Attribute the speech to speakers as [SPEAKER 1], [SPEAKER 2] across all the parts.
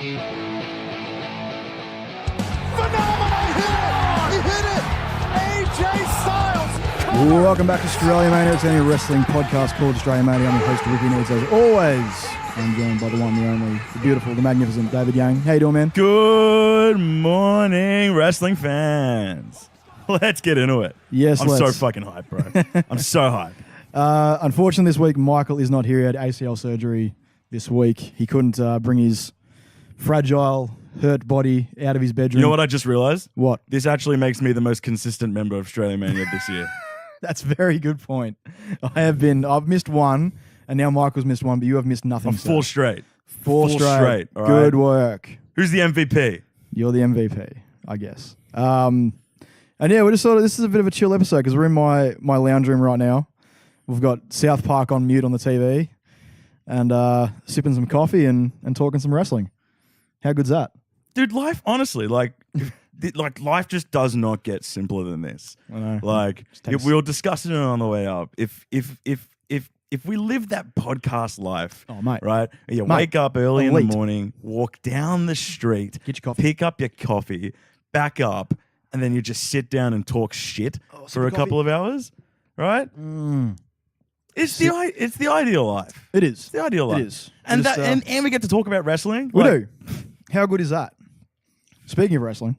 [SPEAKER 1] Phenomenal hit! He hit it! AJ Styles!
[SPEAKER 2] Welcome back to Australia Mania. It's only a wrestling podcast called Australia Mania. I'm your host, Ricki and David. As always, I'm joined by the one, the only, the beautiful, the magnificent David Yang. How you doing, man?
[SPEAKER 3] Good morning, wrestling fans. Let's get into it.
[SPEAKER 2] Yes,
[SPEAKER 3] I'm
[SPEAKER 2] let's.
[SPEAKER 3] so fucking hyped, bro. I'm so hyped.
[SPEAKER 2] Unfortunately, this week, Michael is not here. He had ACL surgery this week. He couldn't bring his fragile, hurt body out of his bedroom.
[SPEAKER 3] You know what I just realized?
[SPEAKER 2] What?
[SPEAKER 3] This actually makes me the most consistent member of Australia Mania this year.
[SPEAKER 2] That's a very good point. I've missed one, and now Michael's missed one, but you have missed nothing.
[SPEAKER 3] I'm four straight.
[SPEAKER 2] Four straight.
[SPEAKER 3] All
[SPEAKER 2] Good
[SPEAKER 3] right?
[SPEAKER 2] work.
[SPEAKER 3] Who's the MVP?
[SPEAKER 2] You're the MVP, I guess. And yeah, we're just this is a bit of a chill episode because we're in my lounge room right now. We've got South Park on mute on the TV and sipping some coffee and talking some wrestling. How good's that?
[SPEAKER 3] Dude, life, honestly, like life just does not get simpler than this.
[SPEAKER 2] I know.
[SPEAKER 3] Like, we were discussing it on the way up. If we live that podcast life,
[SPEAKER 2] Oh, mate.
[SPEAKER 3] right? You wake up early
[SPEAKER 2] elite.
[SPEAKER 3] in the morning, walk down the street,
[SPEAKER 2] Get your coffee.
[SPEAKER 3] pick up your coffee, back up, and then you just sit down and talk shit for a couple of hours, right? It's the ideal life.
[SPEAKER 2] It is.
[SPEAKER 3] It's the ideal life.
[SPEAKER 2] It is.
[SPEAKER 3] And
[SPEAKER 2] Just,
[SPEAKER 3] and we get to talk about wrestling.
[SPEAKER 2] We do. How good is that? Speaking of wrestling,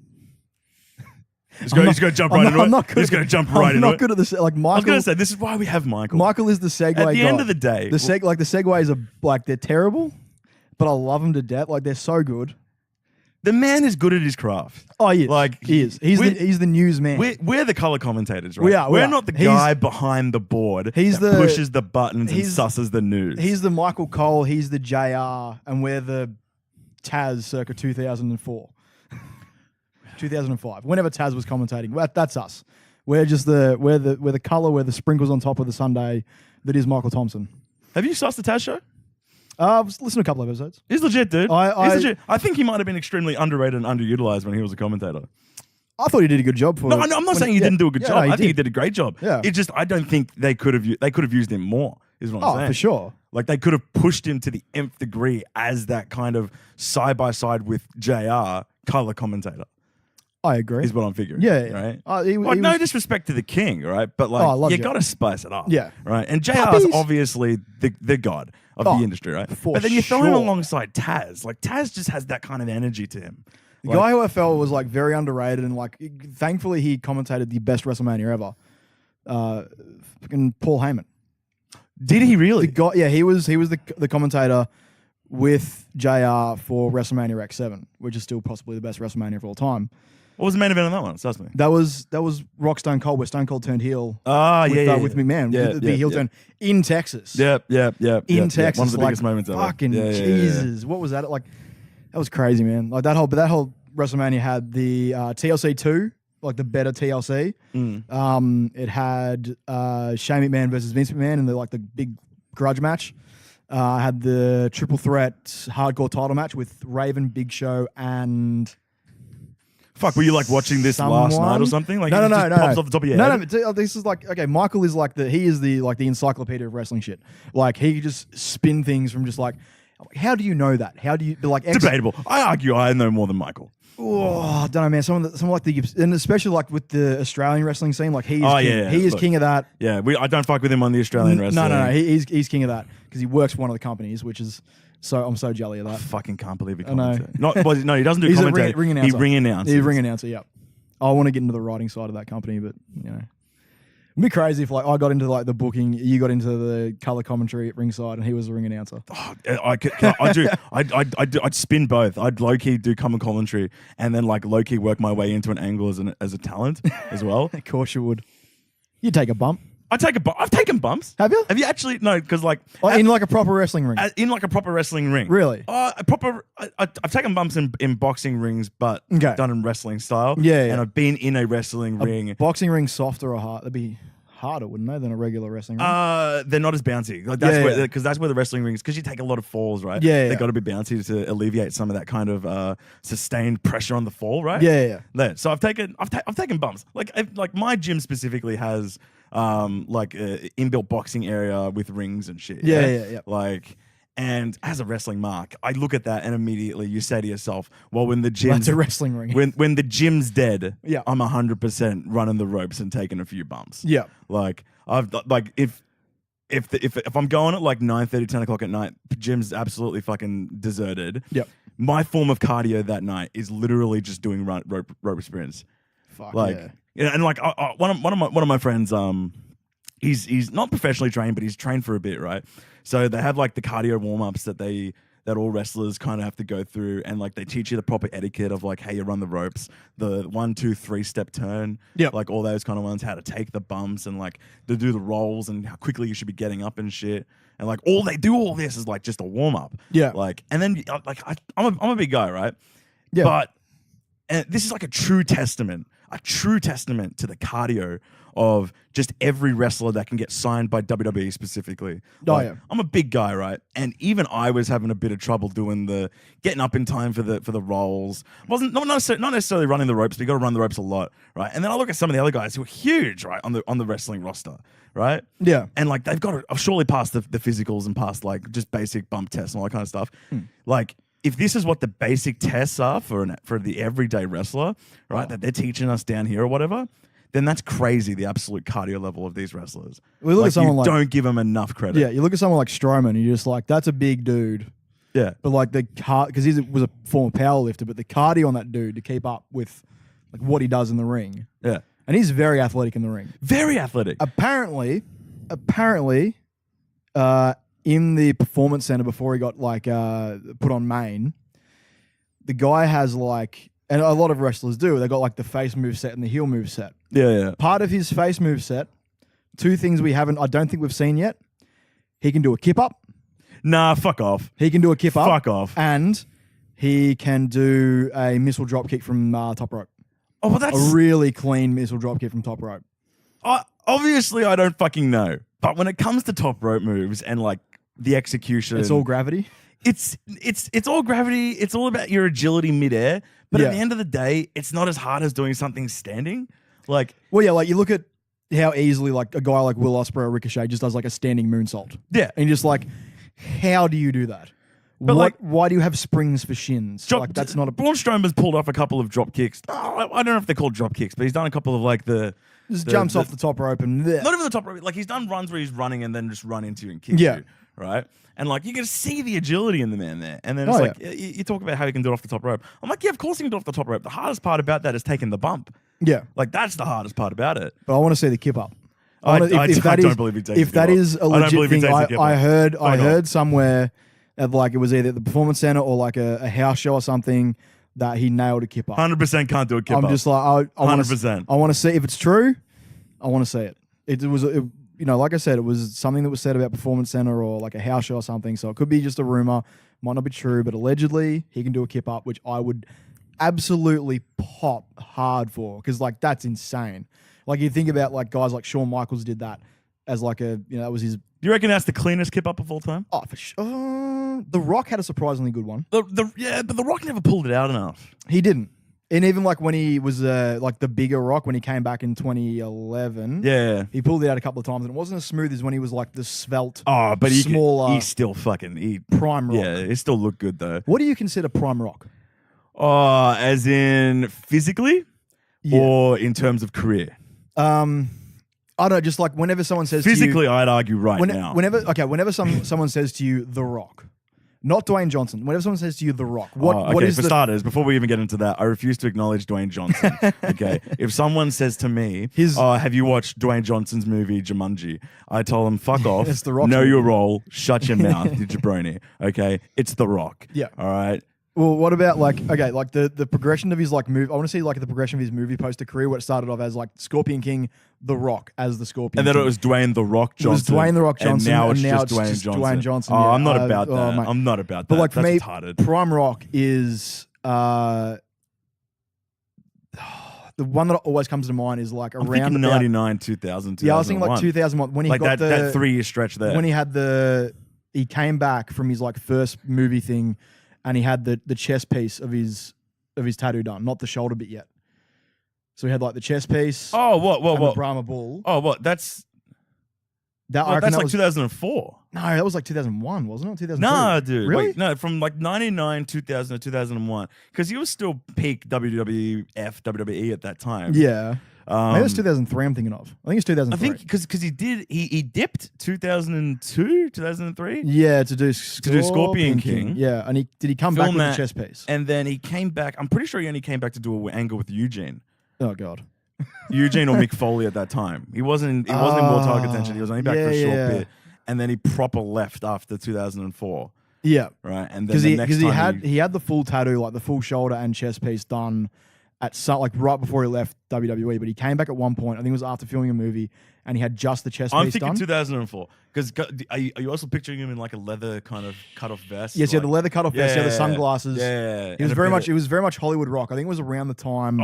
[SPEAKER 3] He's going to jump right into it. He's going to jump right into
[SPEAKER 2] I'm not
[SPEAKER 3] it.
[SPEAKER 2] good at this. Like Michael,
[SPEAKER 3] I was going to say, this is why we have Michael.
[SPEAKER 2] Michael is the segue guy.
[SPEAKER 3] At the end of the day,
[SPEAKER 2] the segues are like they're terrible, but I love them to death. Like they're so good.
[SPEAKER 3] the man is good at his craft.
[SPEAKER 2] Oh, he is.
[SPEAKER 3] Like,
[SPEAKER 2] he is. He's the news man.
[SPEAKER 3] We're the color commentators, right?
[SPEAKER 2] We are.
[SPEAKER 3] We're not the guy behind the board
[SPEAKER 2] He's
[SPEAKER 3] that
[SPEAKER 2] the-
[SPEAKER 3] pushes the buttons and susses the news.
[SPEAKER 2] He's the Michael Cole. He's the JR, and we're the Taz circa 2004. 2005. Whenever Taz was commentating, that's us. We're just we're the color, we're the sprinkles on top of the sundae that is Michael Thompson.
[SPEAKER 3] Have you sussed the Taz show?
[SPEAKER 2] I've listened to a couple of episodes.
[SPEAKER 3] He's legit, dude.
[SPEAKER 2] I-
[SPEAKER 3] He's legit. I think he might have been extremely underrated and underutilized when he was a commentator.
[SPEAKER 2] I thought he did a good job for.
[SPEAKER 3] No, I'm not saying he didn't do a good job.
[SPEAKER 2] no,
[SPEAKER 3] I think he did a great job.
[SPEAKER 2] Yeah.
[SPEAKER 3] It's just I don't think they could have used him more. Is what I'm saying.
[SPEAKER 2] For sure.
[SPEAKER 3] Like they could have pushed him to the nth degree as that kind of side by side with JR color commentator.
[SPEAKER 2] I agree.
[SPEAKER 3] Is what I'm figuring.
[SPEAKER 2] Yeah.
[SPEAKER 3] Right.
[SPEAKER 2] He
[SPEAKER 3] No
[SPEAKER 2] was-
[SPEAKER 3] disrespect to the king, right? But
[SPEAKER 2] I love
[SPEAKER 3] you
[SPEAKER 2] JR.
[SPEAKER 3] got to spice it up.
[SPEAKER 2] Yeah.
[SPEAKER 3] Right. And JR
[SPEAKER 2] Puppies.
[SPEAKER 3] is obviously the god of the industry, right?
[SPEAKER 2] for
[SPEAKER 3] But then you throw him
[SPEAKER 2] sure.
[SPEAKER 3] alongside Taz. Like Taz just has that kind of energy to him.
[SPEAKER 2] The guy who I felt was like very underrated and like thankfully he commentated the best WrestleMania ever. Fucking Paul Heyman.
[SPEAKER 3] Did he really?
[SPEAKER 2] The guy, yeah, he was the commentator with JR for WrestleMania X7, which is still possibly the best WrestleMania of all time.
[SPEAKER 3] What was the main event on that one? Suss me.
[SPEAKER 2] That was Rock Stone Cold, where Stone Cold turned heel.
[SPEAKER 3] Ah,
[SPEAKER 2] with McMahon.
[SPEAKER 3] Yeah,
[SPEAKER 2] the heel turn in Texas.
[SPEAKER 3] Yeah.
[SPEAKER 2] In Texas,
[SPEAKER 3] One of the
[SPEAKER 2] like,
[SPEAKER 3] biggest moments ever.
[SPEAKER 2] Fucking
[SPEAKER 3] Yeah.
[SPEAKER 2] Jesus, what was that? Like, that was crazy, man. Like that whole WrestleMania had the TLC 2, like the better TLC. It had Shane McMahon versus Vince McMahon in the big grudge match. Had the triple threat hardcore title match with Raven, Big Show, and
[SPEAKER 3] Fuck, were you like watching this last night or something? Like
[SPEAKER 2] No.
[SPEAKER 3] it just pops off the top of your head.
[SPEAKER 2] No. This is like, okay, Michael is like the encyclopedia of wrestling shit. Like he could just spin things from just like, how do you know that? How do you like
[SPEAKER 3] Debatable. I argue I know more than Michael.
[SPEAKER 2] Oh, I don't know, man. Some like and especially like with the Australian wrestling scene, like he is king of that.
[SPEAKER 3] Yeah, I don't fuck with him on the Australian wrestling.
[SPEAKER 2] No. He's king of that because he works for one of the companies, which is I'm so jelly of that.
[SPEAKER 3] I fucking can't believe he
[SPEAKER 2] I know.
[SPEAKER 3] commentates. No, he doesn't do
[SPEAKER 2] He's a
[SPEAKER 3] commentary.
[SPEAKER 2] ring announcer.
[SPEAKER 3] He ring announces.
[SPEAKER 2] He's a ring announcer. Yep. I want to get into the writing side of that company, but you know, it'd be crazy if like I got into like the booking, you got into the color commentary at ringside, and he was the ring announcer.
[SPEAKER 3] Oh, I'd spin both. I'd low key do commentary and then like low key work my way into an angle as a talent as well.
[SPEAKER 2] Of course you would. You'd take a bump.
[SPEAKER 3] I've taken bumps.
[SPEAKER 2] Have you?
[SPEAKER 3] Have you actually? No, because like
[SPEAKER 2] In like a proper wrestling ring.
[SPEAKER 3] in like a proper wrestling ring.
[SPEAKER 2] Really?
[SPEAKER 3] I've taken bumps in boxing rings, but
[SPEAKER 2] Okay.
[SPEAKER 3] done in wrestling style.
[SPEAKER 2] Yeah.
[SPEAKER 3] And I've been in a wrestling ring.
[SPEAKER 2] Boxing ring softer or hard? That'd be harder, wouldn't they, than a regular wrestling ring?
[SPEAKER 3] They're not as bouncy. Like that's
[SPEAKER 2] Yeah.
[SPEAKER 3] because that's where the wrestling rings. Because you take a lot of falls, right?
[SPEAKER 2] Yeah.
[SPEAKER 3] They got to be bouncy to alleviate some of that kind of sustained pressure on the fall, right?
[SPEAKER 2] Yeah.
[SPEAKER 3] There. So I've taken bumps. Like my gym specifically has inbuilt boxing area with rings and shit.
[SPEAKER 2] Yeah.
[SPEAKER 3] Like. And as a wrestling mark, I look at that and immediately you say to yourself, well, when the gym's
[SPEAKER 2] That's a wrestling ring.
[SPEAKER 3] when the gym's dead,
[SPEAKER 2] Yeah.
[SPEAKER 3] I'm 100% running the ropes and taking a few bumps.
[SPEAKER 2] Yeah.
[SPEAKER 3] Like if I'm going at like 9:30, 10 o'clock at night, gym's absolutely fucking deserted.
[SPEAKER 2] Yep.
[SPEAKER 3] My form of cardio that night is literally just doing rope sprints.
[SPEAKER 2] Fuck
[SPEAKER 3] Like,
[SPEAKER 2] yeah.
[SPEAKER 3] and like one of my friends, he's not professionally trained, but he's trained for a bit, right? So they have like the cardio warm ups that all wrestlers kind of have to go through, and like they teach you the proper etiquette of like how you run the ropes, the 1, 2, 3 step turn,
[SPEAKER 2] Yep.
[SPEAKER 3] like all those kind of ones, how to take the bumps and like to do the rolls and how quickly you should be getting up and shit. And like all this is like just a warm up.
[SPEAKER 2] Yeah.
[SPEAKER 3] Like, and then like I'm a big guy, right?
[SPEAKER 2] Yeah.
[SPEAKER 3] But and this is like a true testament to the cardio of just every wrestler that can get signed by WWE specifically.
[SPEAKER 2] Oh,
[SPEAKER 3] Like,
[SPEAKER 2] yeah.
[SPEAKER 3] I'm a big guy, right? And even I was having a bit of trouble doing the getting up in time for the rolls. Not necessarily running the ropes, but you got to run the ropes a lot, right? And then I look at some of the other guys who are huge, right, on the wrestling roster, right?
[SPEAKER 2] Yeah.
[SPEAKER 3] And like they've got to surely pass the physicals and pass like just basic bump tests and all that kind of stuff. Like, if this is what the basic tests are for the everyday wrestler, right, that they're teaching us down here or whatever, then that's crazy, the absolute cardio level of these wrestlers.
[SPEAKER 2] We look at someone
[SPEAKER 3] don't give them enough credit.
[SPEAKER 2] Yeah, you look at someone like Strowman, and you're just like, that's a big dude.
[SPEAKER 3] Yeah.
[SPEAKER 2] But like because he was a former powerlifter, but the cardio on that dude to keep up with like what he does in the ring.
[SPEAKER 3] Yeah.
[SPEAKER 2] And he's very athletic in the ring.
[SPEAKER 3] Very athletic.
[SPEAKER 2] Apparently, in the performance center before he got like put on main, the guy has like, and a lot of wrestlers do, they got like the face move set and the heel move set.
[SPEAKER 3] Yeah.
[SPEAKER 2] Part of his face move set, two things I don't think we've seen yet. He can do a kip up.
[SPEAKER 3] Nah, fuck off.
[SPEAKER 2] He can do a kip up.
[SPEAKER 3] Fuck off.
[SPEAKER 2] And he can do a missile drop kick from top rope.
[SPEAKER 3] Oh, well, that's
[SPEAKER 2] A really clean missile drop kick from top rope.
[SPEAKER 3] obviously I don't fucking know. But when it comes to top rope moves and like the execution,
[SPEAKER 2] It's all gravity.
[SPEAKER 3] It's all gravity. It's all about your agility midair. But
[SPEAKER 2] Yeah.
[SPEAKER 3] at the end of the day, it's not as hard as doing something standing. Like,
[SPEAKER 2] Well, yeah, like you look at how easily like a guy like Will Ospreay or Ricochet just does like a standing moonsault.
[SPEAKER 3] yeah.
[SPEAKER 2] And you're just like, how do you do that?
[SPEAKER 3] But
[SPEAKER 2] Why do you have springs for shins? Like that's not a
[SPEAKER 3] Braun Strowman's pulled off a couple of drop kicks. Oh, I don't know if they're called drop kicks, but he's done a couple of like
[SPEAKER 2] just jumps off the top rope and
[SPEAKER 3] not even the top rope. Like he's done runs where he's running and then just run into you and kick
[SPEAKER 2] Yeah.
[SPEAKER 3] you, right? And like you can see the agility in the man there. And then
[SPEAKER 2] Oh,
[SPEAKER 3] it's like you talk about how he can do it off the top rope. I'm like, yeah, of course he can do it off the top rope. The hardest part about that is taking the bump.
[SPEAKER 2] yeah.
[SPEAKER 3] Like that's the hardest part about it.
[SPEAKER 2] But I want to see the kip up.
[SPEAKER 3] I
[SPEAKER 2] If
[SPEAKER 3] don't believe he takes
[SPEAKER 2] if
[SPEAKER 3] the
[SPEAKER 2] that
[SPEAKER 3] kip up.
[SPEAKER 2] is a
[SPEAKER 3] I don't
[SPEAKER 2] legit
[SPEAKER 3] believe he
[SPEAKER 2] thing,
[SPEAKER 3] takes the kip
[SPEAKER 2] I
[SPEAKER 3] up.
[SPEAKER 2] heard somewhere that like it was either at the performance center or like a house show or something that he nailed a kip up.
[SPEAKER 3] 100% can't do a kip
[SPEAKER 2] I'm
[SPEAKER 3] up.
[SPEAKER 2] just like I want
[SPEAKER 3] 100%.
[SPEAKER 2] I want to see if it's true. I want to see it. It was you know, like I said, it was something that was said about performance center or like a house show or something. So it could be just a rumor, might not be true, but allegedly he can do a kip up, which I would absolutely pop hard for because like that's insane. Like you think about like guys like Shawn Michaels did that as like a that was his.
[SPEAKER 3] Do you reckon that's the cleanest kip up of all time?
[SPEAKER 2] Oh, for sure. The Rock had a surprisingly good one.
[SPEAKER 3] But The Rock never pulled it out enough.
[SPEAKER 2] He didn't. And even like when he was like the bigger Rock, when he came back in 2011,
[SPEAKER 3] Yeah.
[SPEAKER 2] he pulled it out a couple of times, and it wasn't as smooth as when he was like the svelte,
[SPEAKER 3] Oh, but
[SPEAKER 2] smaller
[SPEAKER 3] he's still fucking
[SPEAKER 2] prime Rock.
[SPEAKER 3] Yeah, he still looked good though.
[SPEAKER 2] What do you consider prime Rock?
[SPEAKER 3] Oh, as in physically
[SPEAKER 2] Yeah.
[SPEAKER 3] or in terms of career?
[SPEAKER 2] I don't know, just like whenever someone says
[SPEAKER 3] Physically,
[SPEAKER 2] to
[SPEAKER 3] I'd argue right
[SPEAKER 2] you,
[SPEAKER 3] now.
[SPEAKER 2] whenever someone says to you, The Rock, not Dwayne Johnson. Whenever someone says to you, The Rock, what is
[SPEAKER 3] for starters, before we even get into that, I refuse to acknowledge Dwayne Johnson. Okay, if someone says to me, have you watched Dwayne Johnson's movie Jumanji? I tell them, fuck off.
[SPEAKER 2] It's The Rock's
[SPEAKER 3] know
[SPEAKER 2] movie.
[SPEAKER 3] your role. Shut your mouth, you jabroni. Okay, it's The Rock.
[SPEAKER 2] Yeah.
[SPEAKER 3] All right.
[SPEAKER 2] Well, what about like the progression of his like move? I want to see like the progression of his movie poster career, where it started off as like Scorpion King, The Rock as the Scorpion,
[SPEAKER 3] And then
[SPEAKER 2] King.
[SPEAKER 3] it was Dwayne The Rock Johnson.
[SPEAKER 2] It was Dwayne The Rock Johnson,
[SPEAKER 3] and now it's
[SPEAKER 2] and
[SPEAKER 3] just Dwayne Johnson.
[SPEAKER 2] Yeah.
[SPEAKER 3] I'm not about that.
[SPEAKER 2] Mate.
[SPEAKER 3] I'm not about that.
[SPEAKER 2] But like for
[SPEAKER 3] That's
[SPEAKER 2] me,
[SPEAKER 3] retarded.
[SPEAKER 2] Prime Rock is the one that always comes to mind is like
[SPEAKER 3] I'm
[SPEAKER 2] around
[SPEAKER 3] thinking
[SPEAKER 2] about
[SPEAKER 3] 99, 2000, 2001.
[SPEAKER 2] Yeah, I was thinking like 2001 when he
[SPEAKER 3] like
[SPEAKER 2] got
[SPEAKER 3] that 3-year stretch there.
[SPEAKER 2] when he came back from his like first movie thing, and he had the chest piece of his tattoo done, not the shoulder bit yet. So he had like the chest piece.
[SPEAKER 3] Oh, what?
[SPEAKER 2] and the Brahma bull.
[SPEAKER 3] Oh, what? That's
[SPEAKER 2] I reckon
[SPEAKER 3] that's
[SPEAKER 2] that
[SPEAKER 3] like
[SPEAKER 2] was,
[SPEAKER 3] 2004.
[SPEAKER 2] No, that was like 2001, wasn't it? 2002.
[SPEAKER 3] Nah, dude.
[SPEAKER 2] Really?
[SPEAKER 3] Wait, no, from like 99, 2000 to 2001. Because he was still peak WWE at that time.
[SPEAKER 2] Yeah. Maybe it's 2003 I'm thinking of. I think it's 2003.
[SPEAKER 3] I think because he dipped 2002, 2003.
[SPEAKER 2] Yeah, to do
[SPEAKER 3] Scorpion King.
[SPEAKER 2] Yeah, and he come back with
[SPEAKER 3] that,
[SPEAKER 2] a chest piece.
[SPEAKER 3] And then he came back. I'm pretty sure he only came back to do an angle with Eugene.
[SPEAKER 2] Oh God.
[SPEAKER 3] Eugene or Mick Foley at that time. He wasn't in more target attention. He was only back for a short bit. And then he proper left after 2004.
[SPEAKER 2] Yeah.
[SPEAKER 3] Right. And then because
[SPEAKER 2] he had the full tattoo, like the full shoulder and chest piece done at like right before he left WWE, but he came back at one point. I think it was after filming a movie, and he had just the chest piece done.
[SPEAKER 3] I'm thinking 2004. Because are you also picturing him in like a leather kind of cut off vest?
[SPEAKER 2] Yes, yeah, the leather cut off vest, yeah, the sunglasses.
[SPEAKER 3] Yeah,
[SPEAKER 2] He was very much Hollywood Rock. I think it was around the time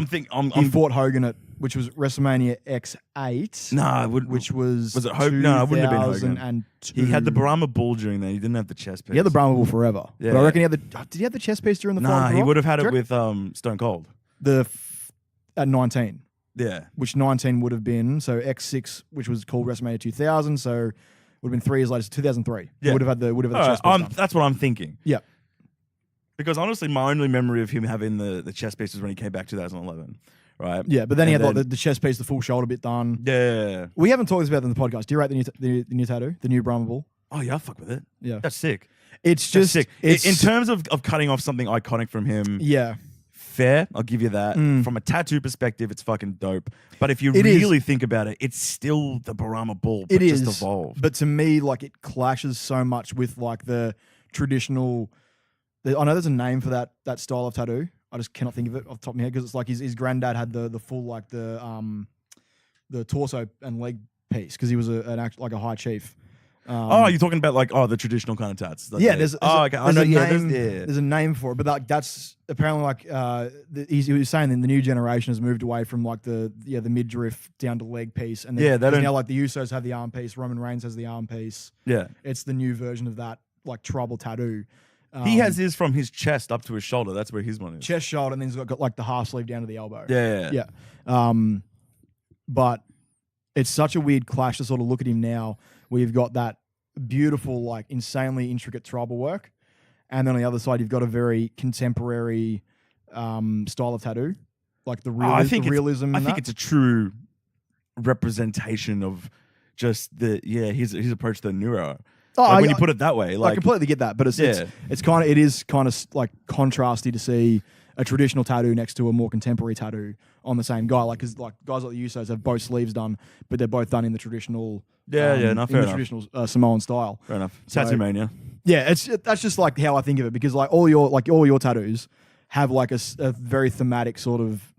[SPEAKER 2] he fought Hogan at, which was WrestleMania X8.
[SPEAKER 3] Nah,
[SPEAKER 2] which was
[SPEAKER 3] it Hogan? No, it wouldn't have been Hogan.
[SPEAKER 2] 2002.
[SPEAKER 3] He had the Brahma Bull during that. He didn't have the chest piece.
[SPEAKER 2] He had the Brahma Bull forever. Yeah. But I reckon did he have the chest piece during the fight?
[SPEAKER 3] Nah, he would have had it with Stone Cold.
[SPEAKER 2] At 19.
[SPEAKER 3] Yeah.
[SPEAKER 2] Which 19 would have been, so X6, which was called WrestleMania 2000, so would have been 3 years later, so 2003.
[SPEAKER 3] Yeah.
[SPEAKER 2] Would have had the chest piece done.
[SPEAKER 3] That's what I'm thinking.
[SPEAKER 2] Yeah.
[SPEAKER 3] Because honestly, my only memory of him having the chest piece was when he came back 2011, right?
[SPEAKER 2] Yeah, but then he had like the chest piece, the full shoulder bit done.
[SPEAKER 3] Yeah.
[SPEAKER 2] We haven't talked about it in the podcast. Do you rate the new tattoo, the new Brahma Bull?
[SPEAKER 3] Oh yeah, I'll fuck with it.
[SPEAKER 2] Yeah.
[SPEAKER 3] That's sick.
[SPEAKER 2] It's just
[SPEAKER 3] sick.
[SPEAKER 2] It's,
[SPEAKER 3] in terms of cutting off something iconic from him.
[SPEAKER 2] Yeah.
[SPEAKER 3] Fair, I'll give you that. From a tattoo perspective, it's fucking dope. But if you really think about it, it's still the Brahma Bull, but just evolved.
[SPEAKER 2] But to me, like it clashes so much with like the traditional. I know there's a name for that style of tattoo. I just cannot think of it off the top of my head because it's like his granddad had the full like the torso and leg piece because he was like a high chief.
[SPEAKER 3] You're talking about like the traditional kind of tats.
[SPEAKER 2] Yeah, there's a name for it, but that's apparently like he was saying that the new generation has moved away from like the midriff down to leg piece, and now like the Usos have the arm piece, Roman Reigns has the arm piece.
[SPEAKER 3] Yeah,
[SPEAKER 2] it's the new version of that like tribal tattoo.
[SPEAKER 3] He has his from his chest up to his shoulder. That's where his one is.
[SPEAKER 2] Chest, shoulder, and then he's got like the half sleeve down to the elbow.
[SPEAKER 3] Yeah.
[SPEAKER 2] But it's such a weird clash to sort of look at him now, where you've got that beautiful, like insanely intricate tribal work, and then on the other side you've got a very contemporary style of tattoo, like the realism.
[SPEAKER 3] I think it's a true representation of just his approach to the neuro. When you put it that way, like
[SPEAKER 2] I completely get that, but it is kind of like contrasty to see a traditional tattoo next to a more contemporary tattoo on the same guy. Like, because like guys like the Usos have both sleeves done, but they're both done in the traditional, traditional Samoan style.
[SPEAKER 3] Fair enough. Tattoo mania.
[SPEAKER 2] Yeah, that's just like how I think of it, because like all your tattoos have like a very thematic sort of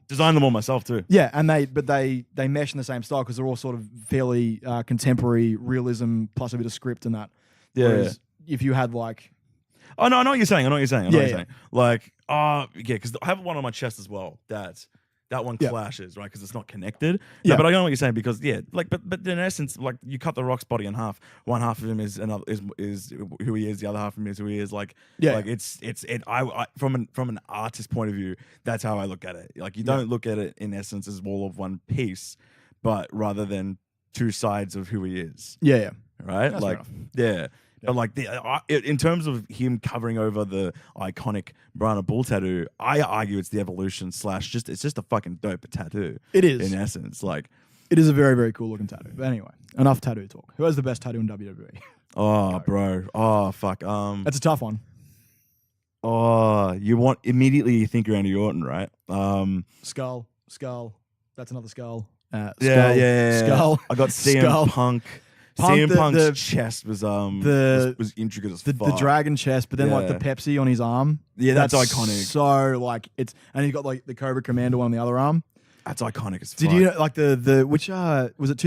[SPEAKER 3] design them all myself too.
[SPEAKER 2] Yeah, and they mesh in the same style because they're all sort of fairly contemporary realism plus a bit of script and that.
[SPEAKER 3] Yeah.
[SPEAKER 2] Whereas if you had like,
[SPEAKER 3] I know what you're saying. Like, because I have one on my chest as well. That one clashes, right? Because it's not connected. Yeah, but I know what you're saying because but in essence, like you cut the Rock's body in half. One half of him is who he is. The other half of him is who he is. Like I from an artist point of view, that's how I look at it. Like you don't look at it in essence as all of one piece, but rather than two sides of who he is.
[SPEAKER 2] Yeah.
[SPEAKER 3] Right.
[SPEAKER 2] That's
[SPEAKER 3] like But like in terms of him covering over the iconic Brahma Bull tattoo, I argue it's the evolution / it's just a fucking dope tattoo.
[SPEAKER 2] It is,
[SPEAKER 3] in essence. Like
[SPEAKER 2] it is a very, very cool looking tattoo. But anyway, enough tattoo talk. Who has the best tattoo in WWE?
[SPEAKER 3] Oh, bro. Oh, fuck.
[SPEAKER 2] That's a tough one.
[SPEAKER 3] Oh, you think Randy Orton, right?
[SPEAKER 2] Skull. That's another skull.
[SPEAKER 3] Skull. I got CM
[SPEAKER 2] Skull.
[SPEAKER 3] Punk. CM Punk's chest was intricate as fuck.
[SPEAKER 2] The dragon chest, but then like the Pepsi on his arm.
[SPEAKER 3] Yeah, that's iconic.
[SPEAKER 2] So like and he's got like the Cobra Commander one on the other arm.
[SPEAKER 3] That's iconic as fuck.
[SPEAKER 2] Did you know like the which was it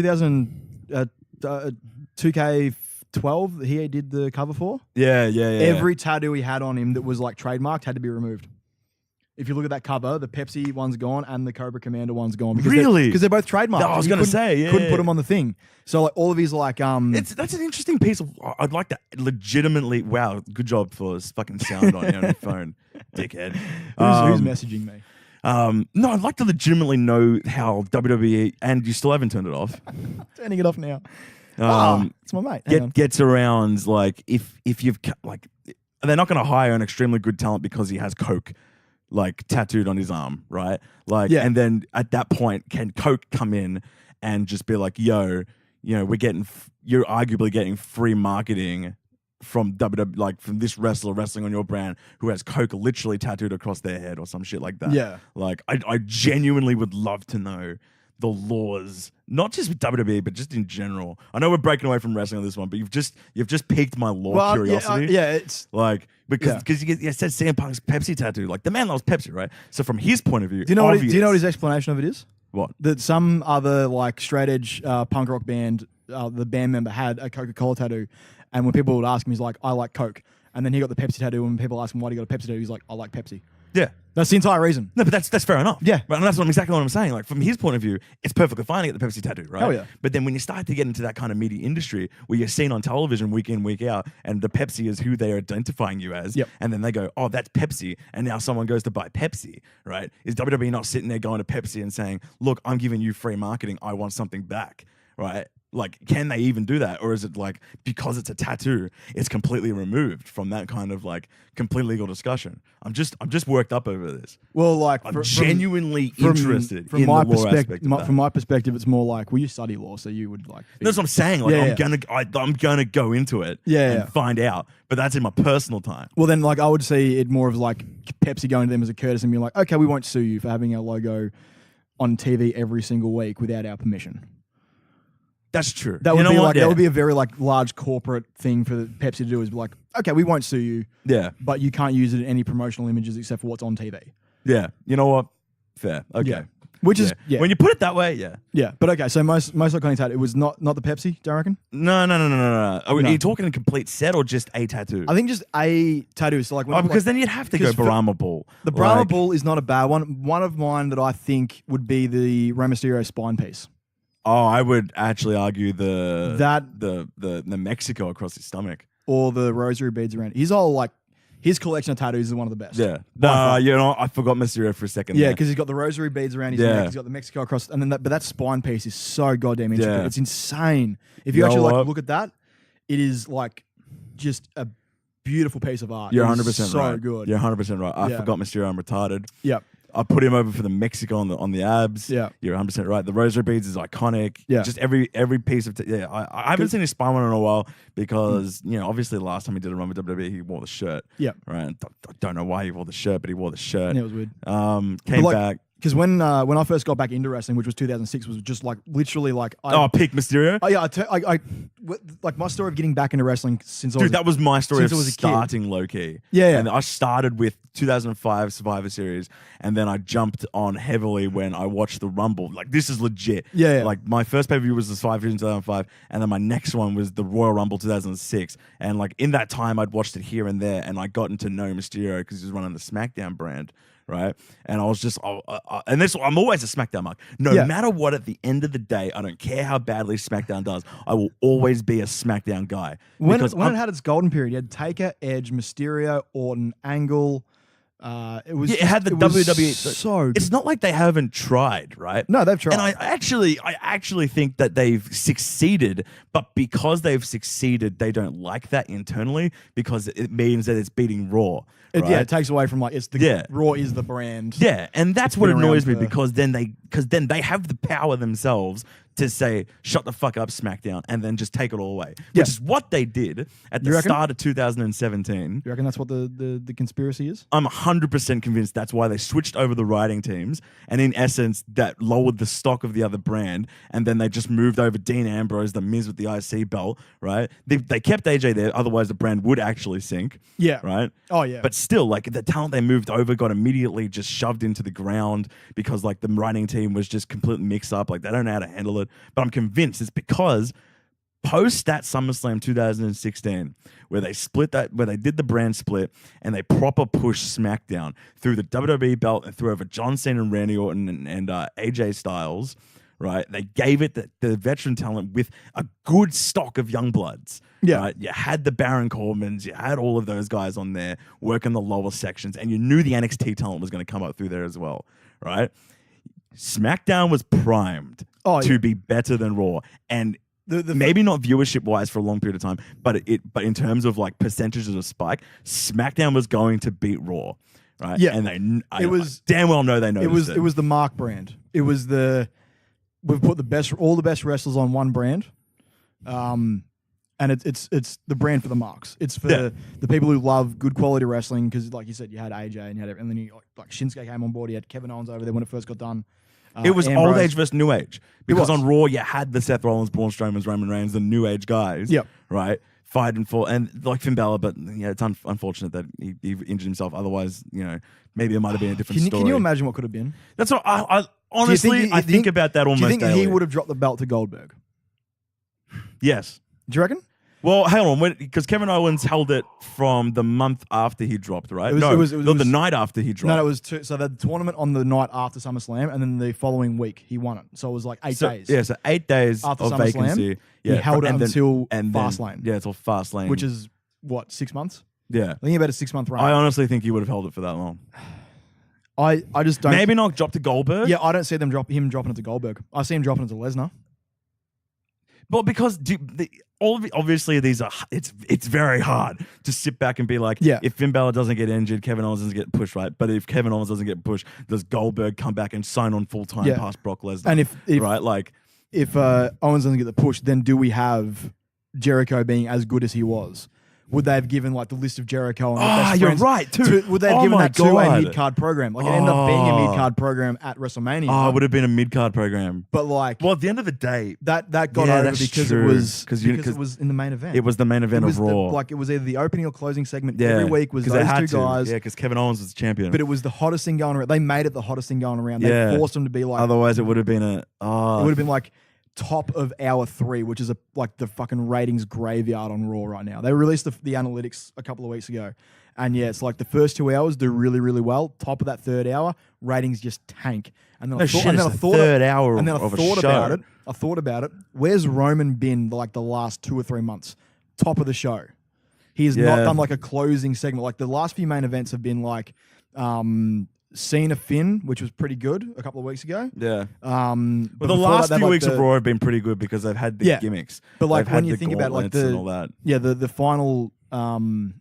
[SPEAKER 2] 2K12 that he did the cover for?
[SPEAKER 3] Yeah.
[SPEAKER 2] Every tattoo he had on him that was like trademarked had to be removed. If you look at that cover, the Pepsi one's gone and the Cobra Commander one's gone. Because they're both trademarked.
[SPEAKER 3] No, I was going to say,
[SPEAKER 2] couldn't put them on the thing. So like all of his like
[SPEAKER 3] that's an interesting piece of. I'd like to legitimately. Wow, good job for this fucking sound on your phone, dickhead.
[SPEAKER 2] Who's messaging me?
[SPEAKER 3] No, I'd like to legitimately know how WWE, and you still haven't turned it off.
[SPEAKER 2] Turning it off now. It's my mate. Hang on.
[SPEAKER 3] Gets around like if you've like they're not going to hire an extremely good talent because he has Coke like tattooed on his arm, right? Like,
[SPEAKER 2] Yeah.
[SPEAKER 3] and then at that point, can Coke come in and just be like, yo, you know, you're arguably getting free marketing from WWE, like from this wrestler wrestling on your brand who has Coke literally tattooed across their head or some shit like that.
[SPEAKER 2] Yeah.
[SPEAKER 3] Like, I genuinely would love to know the laws, not just with WWE, but just in general. I know we're breaking away from wrestling on this one, but you've just piqued my law curiosity.
[SPEAKER 2] Yeah, it's
[SPEAKER 3] like because you said CM Punk's Pepsi tattoo. Like the man loves Pepsi, right? So from his point of view,
[SPEAKER 2] do you know what his explanation of it is?
[SPEAKER 3] What?
[SPEAKER 2] That some other like straight edge punk rock band, the band member had a Coca-Cola tattoo, and when people would ask him, he's like, I like Coke. And then he got the Pepsi tattoo, and when people ask him why do you got a Pepsi tattoo, he's like, I like Pepsi.
[SPEAKER 3] Yeah.
[SPEAKER 2] That's the entire reason.
[SPEAKER 3] No, but that's fair enough.
[SPEAKER 2] Yeah.
[SPEAKER 3] But that's exactly what I'm saying. Like from his point of view, it's perfectly fine to get the Pepsi tattoo, right?
[SPEAKER 2] Hell yeah.
[SPEAKER 3] But then when you start to get into that kind of media industry where you're seen on television week in, week out, and the Pepsi is who they're identifying you as,
[SPEAKER 2] Yep.
[SPEAKER 3] and then they go, oh, that's Pepsi, and now someone goes to buy Pepsi, right? Is WWE not sitting there going to Pepsi and saying, look, I'm giving you free marketing, I want something back, right? Like, can they even do that? Or is it like, because it's a tattoo, it's completely removed from that kind of like complete legal discussion? I'm just worked up over this.
[SPEAKER 2] Well, like
[SPEAKER 3] I'm genuinely interested
[SPEAKER 2] from
[SPEAKER 3] in
[SPEAKER 2] my
[SPEAKER 3] the law
[SPEAKER 2] perspective.
[SPEAKER 3] aspect of that.
[SPEAKER 2] From my perspective, it's more like, well, you study law, so you would like.
[SPEAKER 3] That's what I'm saying. Like,
[SPEAKER 2] Yeah,
[SPEAKER 3] I'm gonna go into it and find out. But that's in my personal time.
[SPEAKER 2] Well, then, like, I would see it more of like Pepsi going to them as a courtesy and being like, okay, we won't sue you for having our logo on TV every single week without our permission.
[SPEAKER 3] That's true.
[SPEAKER 2] That would be like that would be a very like large corporate thing for Pepsi to do, is be like, okay, we won't sue you,
[SPEAKER 3] Yeah.
[SPEAKER 2] but you can't use it in any promotional images except for what's on TV.
[SPEAKER 3] Yeah. You know what? Fair. Okay.
[SPEAKER 2] Yeah. Which is
[SPEAKER 3] When you put it that way, yeah.
[SPEAKER 2] Yeah, but okay, so most iconic tattoo, it was not the Pepsi, do you reckon?
[SPEAKER 3] No. Are
[SPEAKER 2] No.
[SPEAKER 3] you talking a complete set or just a tattoo?
[SPEAKER 2] I think just a tattoo. So like, when
[SPEAKER 3] because then you'd have to go
[SPEAKER 2] because
[SPEAKER 3] Brahma Bull.
[SPEAKER 2] the Brahma Bull is not a bad one. One of mine that I think would be the Rey Mysterio spine piece.
[SPEAKER 3] Oh, I would actually argue the Mexico across his stomach.
[SPEAKER 2] Or the rosary beads around. His collection of tattoos is one of the best.
[SPEAKER 3] Yeah. You know, I forgot Mysterio for a second.
[SPEAKER 2] Yeah,
[SPEAKER 3] there.
[SPEAKER 2] because he's got the rosary beads around his neck. He's got the Mexico across, and then but that spine piece is so goddamn intricate.
[SPEAKER 3] Yeah.
[SPEAKER 2] It's insane. If you actually like look at that, it is like just a beautiful piece of art.
[SPEAKER 3] You're
[SPEAKER 2] It is
[SPEAKER 3] 100%
[SPEAKER 2] so
[SPEAKER 3] right.
[SPEAKER 2] good.
[SPEAKER 3] You're 100% right. I
[SPEAKER 2] Yeah.
[SPEAKER 3] forgot Mysterio. I'm retarded.
[SPEAKER 2] Yeah.
[SPEAKER 3] I put him over for the Mexico on the abs.
[SPEAKER 2] Yeah.
[SPEAKER 3] You're 100% right. The rosary beads is iconic.
[SPEAKER 2] Yeah.
[SPEAKER 3] Just every piece of I haven't seen his spine one in a while because you know obviously the last time he did a run with WWE he wore the shirt.
[SPEAKER 2] Yeah.
[SPEAKER 3] Right. I don't know why he wore the shirt, but he wore the shirt.
[SPEAKER 2] Yeah, it was weird.
[SPEAKER 3] Came back.
[SPEAKER 2] Because when I first got back into wrestling, which was 2006, was just like literally like
[SPEAKER 3] Peak Mysterio.
[SPEAKER 2] Oh yeah, like my story of getting back into wrestling since
[SPEAKER 3] That was my story of
[SPEAKER 2] since I was a kid.
[SPEAKER 3] starting low key.
[SPEAKER 2] Yeah.
[SPEAKER 3] And I started with 2005 Survivor Series, and then I jumped on heavily when I watched the Rumble. Like this is legit.
[SPEAKER 2] Yeah.
[SPEAKER 3] Like my first pay per view was the Survivor Series in 2005, and then my next one was the Royal Rumble 2006. And like in that time, I'd watched it here and there, and I gotten to know Mysterio because he was running the SmackDown brand. Right, and I was just, I'm always a SmackDown mark. No matter what, at the end of the day, I don't care how badly SmackDown does. I will always be a SmackDown guy.
[SPEAKER 2] When it had its golden period, you had Taker, Edge, Mysterio, Orton, Angle. It had the WWE. So good.
[SPEAKER 3] It's not like they haven't tried, right?
[SPEAKER 2] No, they've tried.
[SPEAKER 3] And I actually think that they've succeeded, but because they've succeeded, they don't like that internally because it means that it's beating Raw. Right?
[SPEAKER 2] Yeah, it takes away from like Raw is the brand.
[SPEAKER 3] Yeah, and that's what
[SPEAKER 2] been
[SPEAKER 3] annoys me
[SPEAKER 2] around
[SPEAKER 3] because then they have the power themselves to say shut the fuck up SmackDown and then just take it all away, which is what they did at the start of 2017.
[SPEAKER 2] You reckon that's what the conspiracy is?
[SPEAKER 3] I'm 100% convinced that's why they switched over the writing teams, and in essence that lowered the stock of the other brand, and then they just moved over Dean Ambrose, the Miz with the IC belt, right? They kept AJ there, otherwise the brand would actually sink.
[SPEAKER 2] Yeah.
[SPEAKER 3] Right?
[SPEAKER 2] Oh yeah.
[SPEAKER 3] But still, like the talent they moved over got immediately just shoved into the ground because like the writing team was just completely mixed up. Like they don't know how to handle it. But I'm convinced it's because post that SummerSlam 2016, where they did the brand split and they proper pushed SmackDown through the WWE belt and threw over John Cena and Randy Orton and AJ Styles, right? They gave it the veteran talent with a good stock of young bloods.
[SPEAKER 2] Yeah.
[SPEAKER 3] Right? You had the Baron Corbins, you had all of those guys on there working the lower sections, and you knew the NXT talent was going to come up through there as well, right? SmackDown was primed to be better than Raw. And maybe not viewership wise for a long period of time, but in terms of like percentages of spike, SmackDown was going to beat Raw, right?
[SPEAKER 2] Yeah.
[SPEAKER 3] And
[SPEAKER 2] It was
[SPEAKER 3] damn well know they noticed
[SPEAKER 2] it was the Mark brand. It was we've put all the best wrestlers on one brand, and it's the brand for the marks. It's for the people who love good quality wrestling because, like you said, you had AJ and and then like Shinsuke came on board. You had Kevin Owens over there when it first got done.
[SPEAKER 3] It was
[SPEAKER 2] Ambrose.
[SPEAKER 3] old age versus new age because on Raw you had the Seth Rollins, Braun Strowman's, Roman Reigns, the new age guys, right, fighting for and like Finn Balor, but it's unfortunate that he injured himself. Otherwise, maybe it might have been a different story.
[SPEAKER 2] Can you imagine what could have been?
[SPEAKER 3] That's what I honestly I think about that almost.
[SPEAKER 2] Do you think
[SPEAKER 3] daily.
[SPEAKER 2] he would have dropped the belt to Goldberg?
[SPEAKER 3] Yes.
[SPEAKER 2] Do you reckon?
[SPEAKER 3] Well, hang on, because Kevin Owens held it from the month after he dropped, right?
[SPEAKER 2] It was
[SPEAKER 3] the night after he dropped.
[SPEAKER 2] No, it was so the tournament on the night after SummerSlam, and then the following week he won it. So it was like 8 days.
[SPEAKER 3] Yeah, so 8 days
[SPEAKER 2] after
[SPEAKER 3] of
[SPEAKER 2] SummerSlam,
[SPEAKER 3] vacancy.
[SPEAKER 2] He held it until
[SPEAKER 3] Fastlane. Yeah, until Fastlane,
[SPEAKER 2] which is what 6 months.
[SPEAKER 3] Yeah,
[SPEAKER 2] I think about a 6 month run.
[SPEAKER 3] I honestly think he would have held it for that long.
[SPEAKER 2] I just don't.
[SPEAKER 3] Maybe not drop to Goldberg.
[SPEAKER 2] Yeah, I don't see him dropping it to Goldberg. I see him dropping it to Lesnar.
[SPEAKER 3] Well, because obviously these are it's very hard to sit back and be like, if Finn Balor doesn't get injured, Kevin Owens doesn't get pushed, right? But if Kevin Owens doesn't get pushed, does Goldberg come back and sign on full time past Brock Lesnar?
[SPEAKER 2] And if
[SPEAKER 3] right, like
[SPEAKER 2] if Owens doesn't get the push, then do we have Jericho being as good as he was? Would they have given like the list of Jericho and
[SPEAKER 3] you're right too.
[SPEAKER 2] Would they have given that to a mid card program? Like it ended up being a mid card program at WrestleMania.
[SPEAKER 3] Oh, it would have been a mid card program.
[SPEAKER 2] But like,
[SPEAKER 3] well, at the end of the day,
[SPEAKER 2] that got over because it was in the main event.
[SPEAKER 3] It was the main event of Raw.
[SPEAKER 2] Like it was either the opening or closing segment every week was those two guys.
[SPEAKER 3] Yeah, because Kevin Owens was champion.
[SPEAKER 2] But it was the hottest thing going around. They made it the hottest thing going around. They forced them to be like.
[SPEAKER 3] Otherwise, it would have been
[SPEAKER 2] It would have been like top of hour 3, which is like the fucking ratings graveyard on Raw right now. They released the analytics a couple of weeks ago, and it's like the first 2 hours do really, really well. Top of that third hour, ratings just tank. And then I thought about it. Where's Roman been like the last 2 or 3 months? Top of the show. He has not done like a closing segment. Like the last few main events have been like Cena Finn, which was pretty good a couple of weeks ago.
[SPEAKER 3] Yeah.
[SPEAKER 2] But
[SPEAKER 3] the last few weeks of Raw have been pretty good because they've had the gimmicks.
[SPEAKER 2] But like when you think about like the final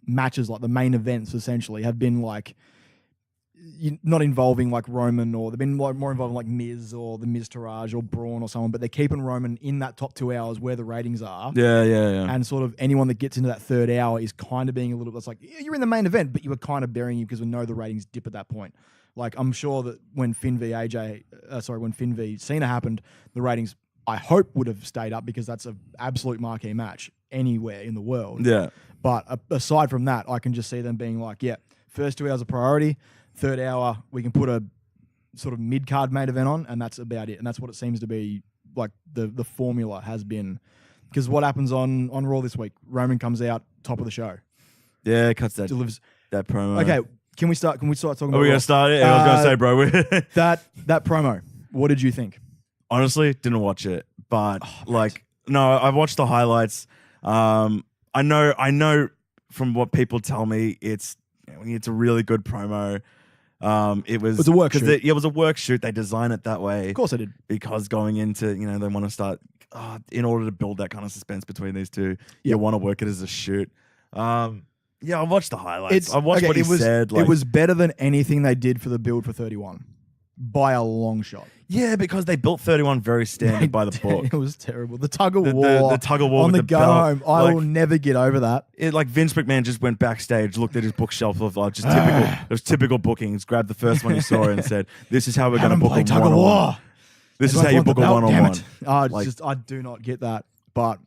[SPEAKER 2] matches, like the main events essentially have been like not involving like Roman, or they've been like more involving like Miz or the Miz Taraj or Braun or someone, but they're keeping Roman in that top 2 hours where the ratings are.
[SPEAKER 3] Yeah.
[SPEAKER 2] And sort of anyone that gets into that third hour is kind of being a little bit, it's like, you're in the main event, but you were kind of burying you because we know the ratings dip at that point. Like, I'm sure that when Finn v Cena happened, the ratings, I hope, would have stayed up because that's an absolute marquee match anywhere in the world.
[SPEAKER 3] Yeah.
[SPEAKER 2] But aside from that, I can just see them being like, first 2 hours a priority, third hour, we can put a sort of mid-card main event on, and that's about it. And that's what it seems to be, like, the formula has been. Because what happens on Raw this week? Roman comes out, top of the show.
[SPEAKER 3] Yeah, cuts that,
[SPEAKER 2] delivers
[SPEAKER 3] that promo.
[SPEAKER 2] Okay, Can we start talking about
[SPEAKER 3] we going to start it? I was going to say, bro.
[SPEAKER 2] that promo, what did you think?
[SPEAKER 3] Honestly, didn't watch it. But, no, I watched the highlights. I know from what people tell me, it's a really good promo. It was
[SPEAKER 2] a work shoot.
[SPEAKER 3] It was a work shoot. They designed it that way.
[SPEAKER 2] Of course I did.
[SPEAKER 3] Because going into, they want to start, in order to build that kind of suspense between these two, you want to work it as a shoot. Yeah, I watched the highlights. I watched what he said.
[SPEAKER 2] It was better than anything they did for the build for 31 by a long shot.
[SPEAKER 3] Yeah, because they built 31 very standard by the book.
[SPEAKER 2] It was terrible. The tug of war.
[SPEAKER 3] The tug of war
[SPEAKER 2] on
[SPEAKER 3] with
[SPEAKER 2] the
[SPEAKER 3] the
[SPEAKER 2] go
[SPEAKER 3] belt.
[SPEAKER 2] home. I will never get over that.
[SPEAKER 3] Vince McMahon just went backstage, looked at his bookshelf of just typical. It was typical bookings. Grabbed the first one he saw and said, "This is how we're going to book a
[SPEAKER 2] tug of war.
[SPEAKER 3] This is how you book a one-on-one."
[SPEAKER 2] I do not get that, but.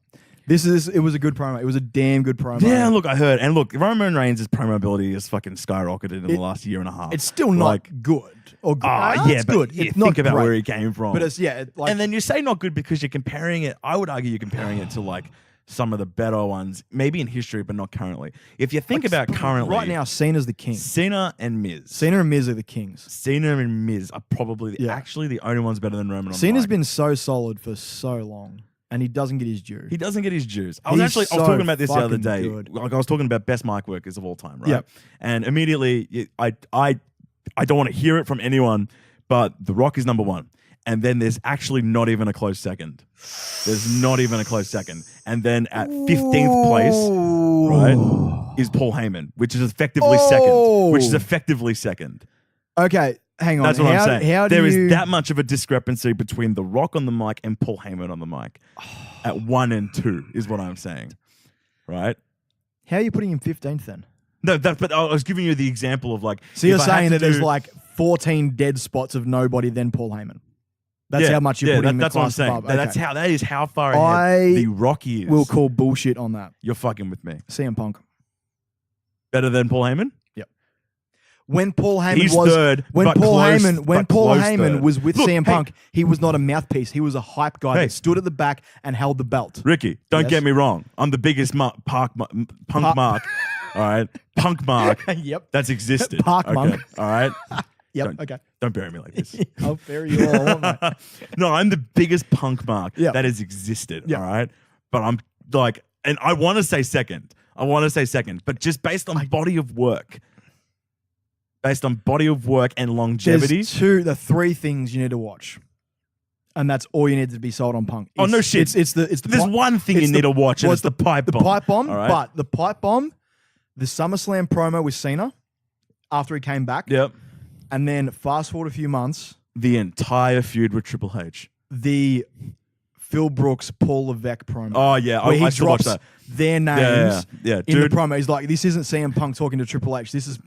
[SPEAKER 2] It was a good promo. It was a damn good promo.
[SPEAKER 3] Yeah, look, I heard. And look, Roman Reigns' promo ability has fucking skyrocketed in the last year and a half.
[SPEAKER 2] It's still not good. Or good.
[SPEAKER 3] It's good. It's not about where he came from.
[SPEAKER 2] But it's,
[SPEAKER 3] and then you say not good because you're comparing it, I would argue you're comparing it to like some of the better ones, maybe in history, but not currently. If you think about currently.
[SPEAKER 2] Right now, Cena's the king.
[SPEAKER 3] Cena and Miz.
[SPEAKER 2] Cena and Miz are the kings.
[SPEAKER 3] Cena and Miz are probably actually the only ones better than Roman.
[SPEAKER 2] Cena's been so solid for so long. And he doesn't get his due.
[SPEAKER 3] He doesn't get his dues. I was talking about this the other day.
[SPEAKER 2] Good.
[SPEAKER 3] Like I was talking about best mic workers of all time, right?
[SPEAKER 2] Yep.
[SPEAKER 3] And immediately, I don't want to hear it from anyone, but The Rock is number one. And then there's actually not even a close second. There's not even a close second. And then at 15th place, right, is Paul Heyman, which is effectively second. Which is effectively second.
[SPEAKER 2] Okay, hang on.
[SPEAKER 3] That's what I'm saying.
[SPEAKER 2] How
[SPEAKER 3] There is that much of a discrepancy between The Rock on the mic and Paul Heyman on the mic. At 1 and 2 is what I'm saying. Right?
[SPEAKER 2] How are you putting him 15th then?
[SPEAKER 3] No, but I was giving you the example of like.
[SPEAKER 2] So you're saying that there's like 14 dead spots of nobody then Paul Heyman. That's how much you're putting him in the class
[SPEAKER 3] that's what I'm saying.
[SPEAKER 2] above. Okay.
[SPEAKER 3] That is how far ahead The Rock is.
[SPEAKER 2] We'll call bullshit on that.
[SPEAKER 3] You're fucking with me.
[SPEAKER 2] CM Punk.
[SPEAKER 3] Better than Paul Heyman?
[SPEAKER 2] Yep. When Paul Heyman
[SPEAKER 3] He's
[SPEAKER 2] was
[SPEAKER 3] third,
[SPEAKER 2] when
[SPEAKER 3] but
[SPEAKER 2] Paul
[SPEAKER 3] close,
[SPEAKER 2] Heyman when
[SPEAKER 3] but
[SPEAKER 2] Paul
[SPEAKER 3] close
[SPEAKER 2] Heyman
[SPEAKER 3] third.
[SPEAKER 2] was with
[SPEAKER 3] Look,
[SPEAKER 2] CM
[SPEAKER 3] hey.
[SPEAKER 2] Punk, he was not a mouthpiece. He was a hype guy that stood at the back and held the belt.
[SPEAKER 3] Ricky, don't
[SPEAKER 2] Yes?
[SPEAKER 3] get me wrong. I'm the biggest punk mark. All right? Punk mark.
[SPEAKER 2] Yep.
[SPEAKER 3] That's existed.
[SPEAKER 2] Park
[SPEAKER 3] okay.
[SPEAKER 2] monk.
[SPEAKER 3] All right?
[SPEAKER 2] Yep. Okay.
[SPEAKER 3] Don't bury me like this.
[SPEAKER 2] I'll bury you all. Won't I?
[SPEAKER 3] No, I'm the biggest punk mark
[SPEAKER 2] Yeah.
[SPEAKER 3] that has existed.
[SPEAKER 2] Yeah.
[SPEAKER 3] All right? But I'm like, and I want to say second. But just based on body of work. Based on body of work and longevity.
[SPEAKER 2] There's three things you need to watch. And that's all you need to be sold on Punk.
[SPEAKER 3] Oh, no shit. There's one thing you need to watch, and it's the pipe bomb.
[SPEAKER 2] The pipe bomb,
[SPEAKER 3] all right?
[SPEAKER 2] but the pipe bomb, the SummerSlam promo with Cena after he came back.
[SPEAKER 3] Yep.
[SPEAKER 2] And then fast forward a few months,
[SPEAKER 3] The entire feud with Triple H.
[SPEAKER 2] the Phil Brooks, Paul Levesque promo.
[SPEAKER 3] Oh, yeah.
[SPEAKER 2] Where
[SPEAKER 3] I
[SPEAKER 2] he
[SPEAKER 3] still watch
[SPEAKER 2] drops
[SPEAKER 3] that.
[SPEAKER 2] their names
[SPEAKER 3] Yeah.
[SPEAKER 2] in the
[SPEAKER 3] Dude,
[SPEAKER 2] promo. He's like, this isn't CM Punk talking to Triple H. This is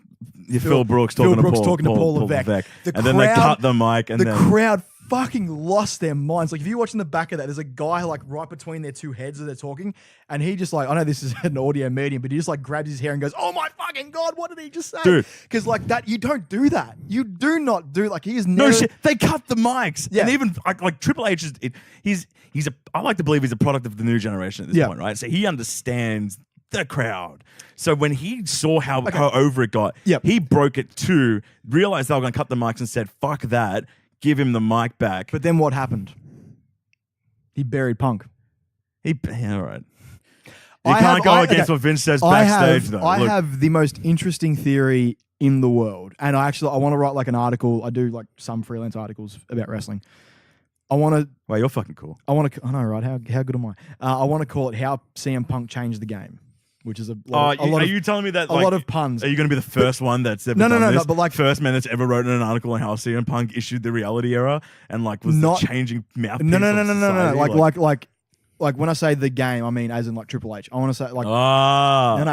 [SPEAKER 3] Phil Brooks talking to Paul
[SPEAKER 2] Levesque.
[SPEAKER 3] And then they cut the mic. And
[SPEAKER 2] the
[SPEAKER 3] then
[SPEAKER 2] crowd fucking lost their minds. Like if you're watching the back of that, there's a guy like right between their two heads as they're talking, and he just like, I know this is an audio medium, but he just like grabs his hair and goes, "Oh my fucking god, what did he just say?"
[SPEAKER 3] Dude.
[SPEAKER 2] Because like that, you don't do that. You do not do like he is never.
[SPEAKER 3] No shit. They cut the mics.
[SPEAKER 2] Yeah.
[SPEAKER 3] And even like Triple H is I like to believe he's a product of the new generation at this point, right? So he understands the crowd. So when he saw how over it got, he broke it too, realized they were going to cut the mics and said, "Fuck that, give him the mic back."
[SPEAKER 2] But then what happened? He buried Punk.
[SPEAKER 3] All right. You can't go against what Vince says backstage, though.
[SPEAKER 2] I have the most interesting theory in the world, and I want to write like an article. I do like some freelance articles about wrestling.
[SPEAKER 3] Well, you're fucking cool.
[SPEAKER 2] I know, right? How good am I? I want to call it "How CM Punk Changed the Game," which is a lot
[SPEAKER 3] are you telling me that
[SPEAKER 2] a lot of puns?
[SPEAKER 3] Are you going to be the first one that's ever done this?
[SPEAKER 2] No, but like
[SPEAKER 3] first man that's ever wrote an article on how CM Punk issued the reality era and like was the changing mouthpiece?
[SPEAKER 2] No. Like when I say the game, I mean as in like Triple H. I want to say like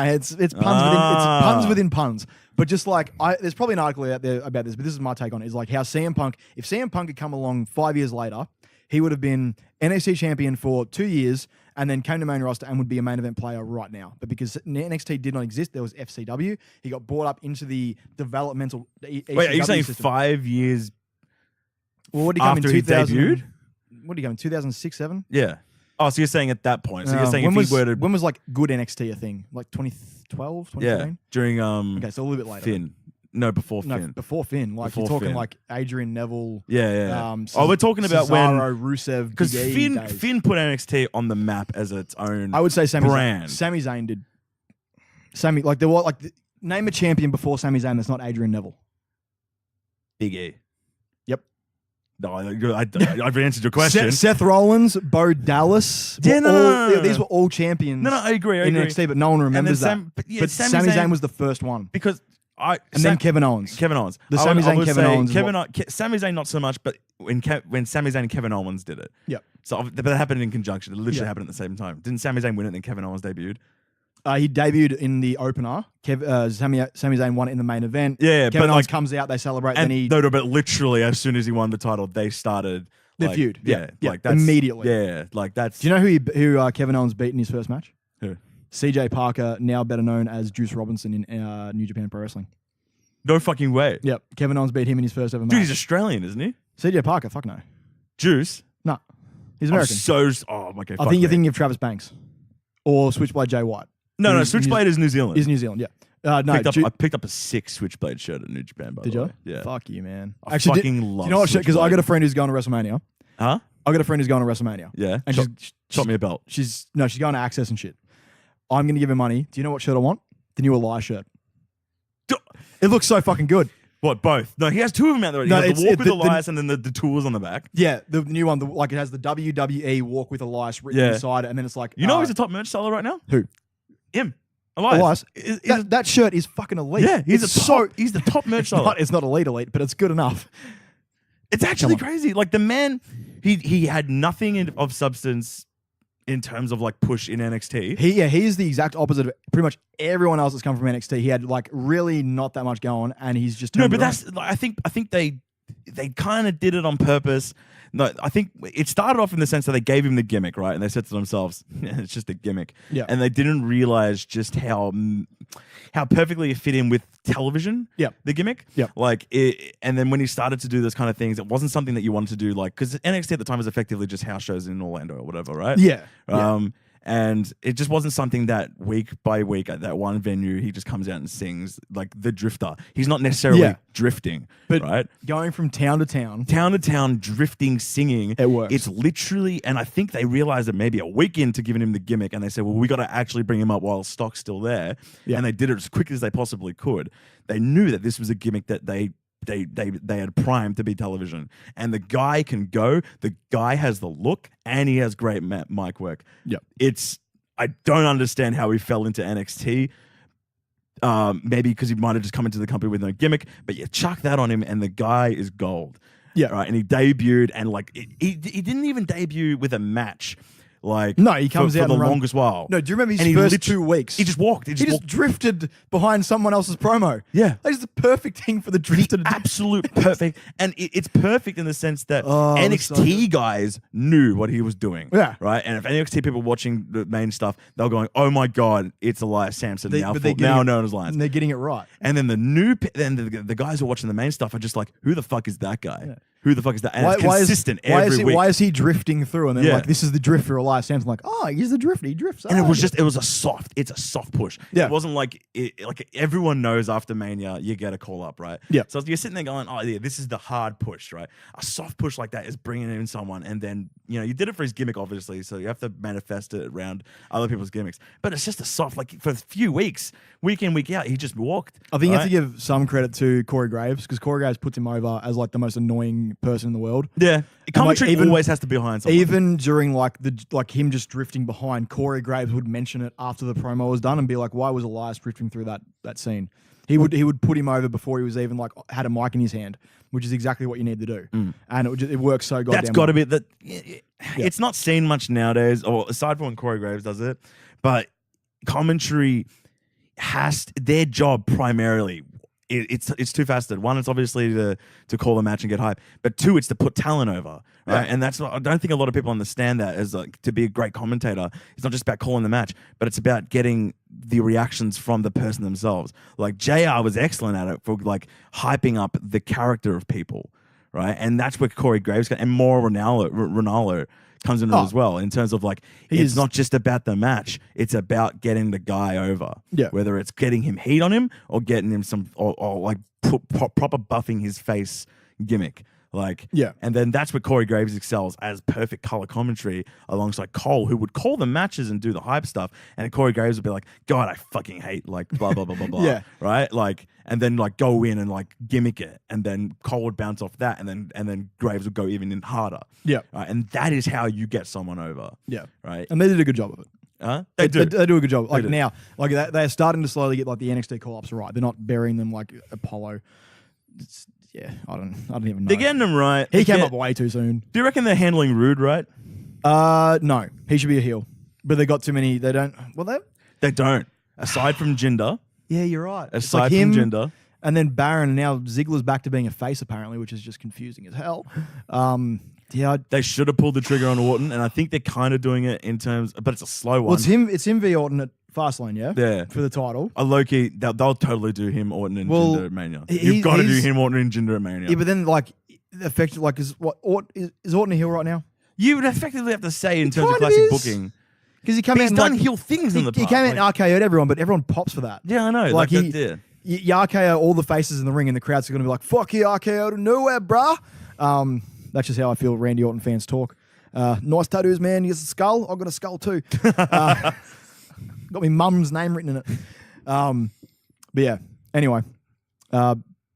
[SPEAKER 2] it's puns within puns. But just like there's probably an article out there about this, but this is my take on it. Is like how CM Punk, if CM Punk had come along 5 years later, he would have been NXT champion for 2 years and then came to main roster and would be a main event player right now. But because NXT did not exist, there was FCW. He got brought up into the developmental.
[SPEAKER 3] Wait, are you saying system. 5 years?
[SPEAKER 2] Well, what did he come
[SPEAKER 3] after
[SPEAKER 2] in 2000?
[SPEAKER 3] he debuted?
[SPEAKER 2] What did he come in 2006, 7?
[SPEAKER 3] Yeah. Oh, so you're saying at that point. So you're saying
[SPEAKER 2] when was like good NXT a thing? Like 2012, 2013?
[SPEAKER 3] Yeah, during
[SPEAKER 2] okay, so a little bit later.
[SPEAKER 3] Finn. No, before Finn.
[SPEAKER 2] No, before Finn. Like you're talking like Adrian Neville.
[SPEAKER 3] Yeah. We're talking about
[SPEAKER 2] Cesaro, Rusev,
[SPEAKER 3] because Finn put NXT on the map as its own.
[SPEAKER 2] I would say
[SPEAKER 3] brand.
[SPEAKER 2] Sami Zayn did. Name a champion before Sami Zayn that's not Adrian Neville.
[SPEAKER 3] Big E.
[SPEAKER 2] Yep.
[SPEAKER 3] No, I've answered your question.
[SPEAKER 2] Seth Rollins, Bo Dallas.
[SPEAKER 3] No.
[SPEAKER 2] These were all champions.
[SPEAKER 3] No, I agree.
[SPEAKER 2] in NXT, but no one remembers that. But Sami Zayn was the first one.
[SPEAKER 3] Because
[SPEAKER 2] then Kevin Owens.
[SPEAKER 3] The
[SPEAKER 2] Sami Zayn, Kevin Owens.
[SPEAKER 3] Sami Zayn not so much, but when Sami Zayn and Kevin Owens did it.
[SPEAKER 2] Yep.
[SPEAKER 3] So but that happened in conjunction. It literally happened at the same time. Didn't Sami Zayn win it and then Kevin Owens debuted?
[SPEAKER 2] He debuted in the opener. Sami Zayn won it in the main event.
[SPEAKER 3] Yeah,
[SPEAKER 2] Kevin Owens comes out, they celebrate,
[SPEAKER 3] but literally as soon as he won the title, they started
[SPEAKER 2] the feud.
[SPEAKER 3] Yeah, like that's
[SPEAKER 2] immediately.
[SPEAKER 3] Yeah, like that's.
[SPEAKER 2] Do you know who Kevin Owens beat in his first match?
[SPEAKER 3] Who?
[SPEAKER 2] CJ Parker, now better known as Juice Robinson in New Japan Pro Wrestling.
[SPEAKER 3] No fucking way.
[SPEAKER 2] Yep, Kevin Owens beat him in his first ever match.
[SPEAKER 3] Dude, he's Australian, isn't he?
[SPEAKER 2] CJ Parker, fuck no.
[SPEAKER 3] Juice?
[SPEAKER 2] No, he's American.
[SPEAKER 3] Okay.
[SPEAKER 2] I think you're thinking of Travis Banks or Switchblade Jay White.
[SPEAKER 3] No, Switchblade is New Zealand.
[SPEAKER 2] Is New Zealand, yeah.
[SPEAKER 3] I picked up a sick Switchblade shirt at New Japan, by the way.
[SPEAKER 2] Did you?
[SPEAKER 3] Yeah.
[SPEAKER 2] Fuck you, man.
[SPEAKER 3] I fucking love
[SPEAKER 2] you know what? Because I got a friend who's going to WrestleMania.
[SPEAKER 3] Huh?
[SPEAKER 2] I got a friend who's going to WrestleMania.
[SPEAKER 3] Yeah.
[SPEAKER 2] And
[SPEAKER 3] shot me a belt.
[SPEAKER 2] She's going to Access and shit. I'm going to give her money. Do you know what shirt I want? The new Eli shirt. It looks so fucking good.
[SPEAKER 3] What, both? No, he has two of them out there. He
[SPEAKER 2] No,
[SPEAKER 3] has
[SPEAKER 2] it's-
[SPEAKER 3] the walk
[SPEAKER 2] it-
[SPEAKER 3] with
[SPEAKER 2] the-
[SPEAKER 3] Elias and then the tools on the back.
[SPEAKER 2] Yeah, the new one, like it has the WWE Walk with Elias written
[SPEAKER 3] Yeah.
[SPEAKER 2] inside it, and then it's like
[SPEAKER 3] You know he's a top merch seller right now?
[SPEAKER 2] who?
[SPEAKER 3] Him. Elias.
[SPEAKER 2] That shirt is fucking elite.
[SPEAKER 3] Yeah, he's
[SPEAKER 2] It's
[SPEAKER 3] the top merch seller.
[SPEAKER 2] it's not elite, but it's good enough.
[SPEAKER 3] It's actually crazy. Like the man, he had nothing of substance in terms of like push in NXT.
[SPEAKER 2] He is the exact opposite of pretty much everyone else that's come from NXT. He had like really not that much going, and he's just turned it around.
[SPEAKER 3] That's like, I think they kind of did it on purpose. No, I think it started off in the sense that they gave him the gimmick, right? And they said to themselves, it's just a gimmick.
[SPEAKER 2] Yeah.
[SPEAKER 3] And they didn't realize just how perfectly it fit in with television.
[SPEAKER 2] Yeah.
[SPEAKER 3] The gimmick.
[SPEAKER 2] Yeah.
[SPEAKER 3] Like and then when he started to do those kind of things, it wasn't something that you wanted to do, like, because NXT at the time was effectively just house shows in Orlando or whatever, right?
[SPEAKER 2] Yeah.
[SPEAKER 3] And it just wasn't something that week by week at that one venue, he just comes out and sings like the drifter. He's not necessarily drifting,
[SPEAKER 2] But
[SPEAKER 3] right?
[SPEAKER 2] going from town to town,
[SPEAKER 3] Town to town, drifting, singing.
[SPEAKER 2] It works.
[SPEAKER 3] It's literally, and I think they realized that maybe a week into giving him the gimmick, and they said, well, we got to actually bring him up while stock's still there.
[SPEAKER 2] Yeah.
[SPEAKER 3] And they did it as quickly as they possibly could. They knew that this was a gimmick that they had primed to be television, and the guy can go. The guy has the look, and he has great mic work.
[SPEAKER 2] Yep.
[SPEAKER 3] I don't understand how he fell into NXT. Maybe because he might have just come into the company with no gimmick, but you chuck that on him, and the guy is gold.
[SPEAKER 2] Yeah.
[SPEAKER 3] Right. And he debuted, and like he didn't even debut with a match. Like
[SPEAKER 2] No, he comes
[SPEAKER 3] for
[SPEAKER 2] out
[SPEAKER 3] the
[SPEAKER 2] and run-
[SPEAKER 3] longest while.
[SPEAKER 2] No, do you remember his
[SPEAKER 3] And he
[SPEAKER 2] first 2 weeks?
[SPEAKER 3] He just walked.
[SPEAKER 2] He just drifted behind someone else's promo.
[SPEAKER 3] Yeah.
[SPEAKER 2] That is the perfect thing for the drifter to do.
[SPEAKER 3] Absolute perfect. And it's perfect in the sense that
[SPEAKER 2] Oh, it was so
[SPEAKER 3] NXT
[SPEAKER 2] good.
[SPEAKER 3] guys knew what he was doing.
[SPEAKER 2] Yeah.
[SPEAKER 3] Right. And if NXT people watching the main stuff, they're going, "Oh my God, it's Elias Sampson now known as Lions."
[SPEAKER 2] And they're getting it right.
[SPEAKER 3] And then the guys who are watching the main stuff are just like, "Who the fuck is that guy?
[SPEAKER 2] Yeah.
[SPEAKER 3] Who the fuck is that?" And it's consistent every week.
[SPEAKER 2] Why is he drifting through? And then
[SPEAKER 3] Yeah.
[SPEAKER 2] like, this is the drift for Elias Sampson. Like, oh, he's the drifter. He drifts.
[SPEAKER 3] And it was a soft push.
[SPEAKER 2] Yeah.
[SPEAKER 3] It wasn't like everyone knows after Mania you get a call up, right?
[SPEAKER 2] Yeah.
[SPEAKER 3] So you're sitting there going, oh yeah, this is the hard push, right? A soft push like that is bringing in someone, and then you did it for his gimmick, obviously, so you have to manifest it around other people's gimmicks. But it's just a soft, like for a few weeks, week in, week out, he just walked.
[SPEAKER 2] I think you have
[SPEAKER 3] right?
[SPEAKER 2] to give some credit to Corey Graves, because Corey Graves puts him over as like the most annoying person in the world.
[SPEAKER 3] Yeah. Commentary
[SPEAKER 2] even-
[SPEAKER 3] always has to be behind someone.
[SPEAKER 2] Even during like him just drifting behind, Corey Graves would mention it after the promo was done and be like, "Why was Elias drifting through that scene?" He would put him over before he was even like had a mic in his hand, which is exactly what you need to do. And it works so goddamn.
[SPEAKER 3] That's got to
[SPEAKER 2] well.
[SPEAKER 3] be that. It's not seen much nowadays, or aside from when Corey Graves does it, but commentary has their job primarily. It's two faceted. One, it's obviously to call a match and get hype, but two, it's to put talent over, right?
[SPEAKER 2] Yeah.
[SPEAKER 3] And that's what, I don't think a lot of people understand that as like to be a great commentator. It's not just about calling the match, but it's about getting the reactions from the person themselves. Like JR was excellent at it for like hyping up the character of people, right? And that's where Corey Graves and more Ronaldo comes into it as well, in terms of like it's not just about the match, it's about getting the guy over.
[SPEAKER 2] Yeah.
[SPEAKER 3] Whether it's getting him heat on him or getting him some or like proper buffing his face gimmick. Like,
[SPEAKER 2] Yeah.
[SPEAKER 3] And then that's where Corey Graves excels as perfect color commentary alongside Cole, who would call the matches and do the hype stuff. And Corey Graves would be like, God, I fucking hate like blah, blah, blah, blah, blah.
[SPEAKER 2] Yeah.
[SPEAKER 3] Right. Like, and then like go in and like gimmick it. And then Cole would bounce off that. And then Graves would go even in harder.
[SPEAKER 2] Yeah.
[SPEAKER 3] Right. And that is how you get someone over.
[SPEAKER 2] Yeah.
[SPEAKER 3] Right.
[SPEAKER 2] And they did a good job of it.
[SPEAKER 3] Huh? They do.
[SPEAKER 2] They do a good job. Like
[SPEAKER 3] do.
[SPEAKER 2] now, like they're starting to slowly get like the NXT call-ups right. They're not burying them like Apollo. Yeah, I don't even know.
[SPEAKER 3] They're getting them right.
[SPEAKER 2] He came up way too soon.
[SPEAKER 3] Do you reckon they're handling Rude right?
[SPEAKER 2] No, he should be a heel. But they got too many. They don't. Well,
[SPEAKER 3] They don't. Aside from Jinder.
[SPEAKER 2] yeah, you're right. It's
[SPEAKER 3] Aside
[SPEAKER 2] like
[SPEAKER 3] from
[SPEAKER 2] him,
[SPEAKER 3] Jinder.
[SPEAKER 2] and then Baron. And now Ziggler's back to being a face apparently, which is just confusing as hell. Yeah,
[SPEAKER 3] They should have pulled the trigger on Orton, and I think they're kind of doing it in terms, but it's a slow one.
[SPEAKER 2] well, it's him v Orton at Fastlane, yeah,
[SPEAKER 3] Yeah.
[SPEAKER 2] for the title.
[SPEAKER 3] A low-key, they'll totally do him, Orton, and
[SPEAKER 2] Well,
[SPEAKER 3] Jinder at Mania.
[SPEAKER 2] he-
[SPEAKER 3] You've got to do
[SPEAKER 2] he's-
[SPEAKER 3] him, Orton, and Jinder at Mania.
[SPEAKER 2] Yeah, but then like effectively, like is Orton a heel right now?
[SPEAKER 3] You would effectively have to say in terms of
[SPEAKER 2] kind of
[SPEAKER 3] classic
[SPEAKER 2] is.
[SPEAKER 3] booking.
[SPEAKER 2] Because he came
[SPEAKER 3] But
[SPEAKER 2] out
[SPEAKER 3] he's
[SPEAKER 2] and,
[SPEAKER 3] done
[SPEAKER 2] like,
[SPEAKER 3] heel things in the
[SPEAKER 2] He
[SPEAKER 3] past.
[SPEAKER 2] came out and
[SPEAKER 3] like-
[SPEAKER 2] RKO'd everyone, but everyone pops for that.
[SPEAKER 3] yeah, I know.
[SPEAKER 2] Like he,
[SPEAKER 3] yeah.
[SPEAKER 2] you RKO all the faces in the ring, and the crowd's going to be like, "Fuck you, RKO to nowhere, bruh." That's just how I feel. Randy Orton fans talk. Nice tattoos, man. You got a skull. I've got a skull too. Got my mum's name written in it. But yeah. Anyway,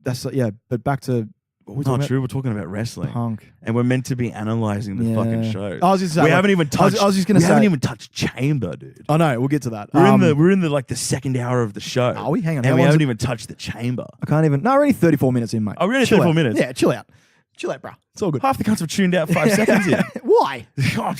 [SPEAKER 2] But back to what we
[SPEAKER 3] Not
[SPEAKER 2] talking
[SPEAKER 3] true. We're talking about wrestling,
[SPEAKER 2] about? Punk.
[SPEAKER 3] and we're meant to be analyzing the fucking show.
[SPEAKER 2] I was just saying,
[SPEAKER 3] we
[SPEAKER 2] like,
[SPEAKER 3] haven't even touched.
[SPEAKER 2] I was just gonna
[SPEAKER 3] we
[SPEAKER 2] say,
[SPEAKER 3] haven't even touched Chamber, dude.
[SPEAKER 2] I know. We'll get to that.
[SPEAKER 3] We're in the like the second hour of the show.
[SPEAKER 2] Are we? Hang on.
[SPEAKER 3] And we haven't even touched the Chamber.
[SPEAKER 2] I can't even. No, we're only 34 minutes in, mate.
[SPEAKER 3] Oh, we're only
[SPEAKER 2] Chill
[SPEAKER 3] 34
[SPEAKER 2] out.
[SPEAKER 3] minutes?
[SPEAKER 2] Yeah, chill out. Chill out, bro. It's all good.
[SPEAKER 3] Half the cunts have tuned out 5 seconds in.
[SPEAKER 2] Why?
[SPEAKER 3] God.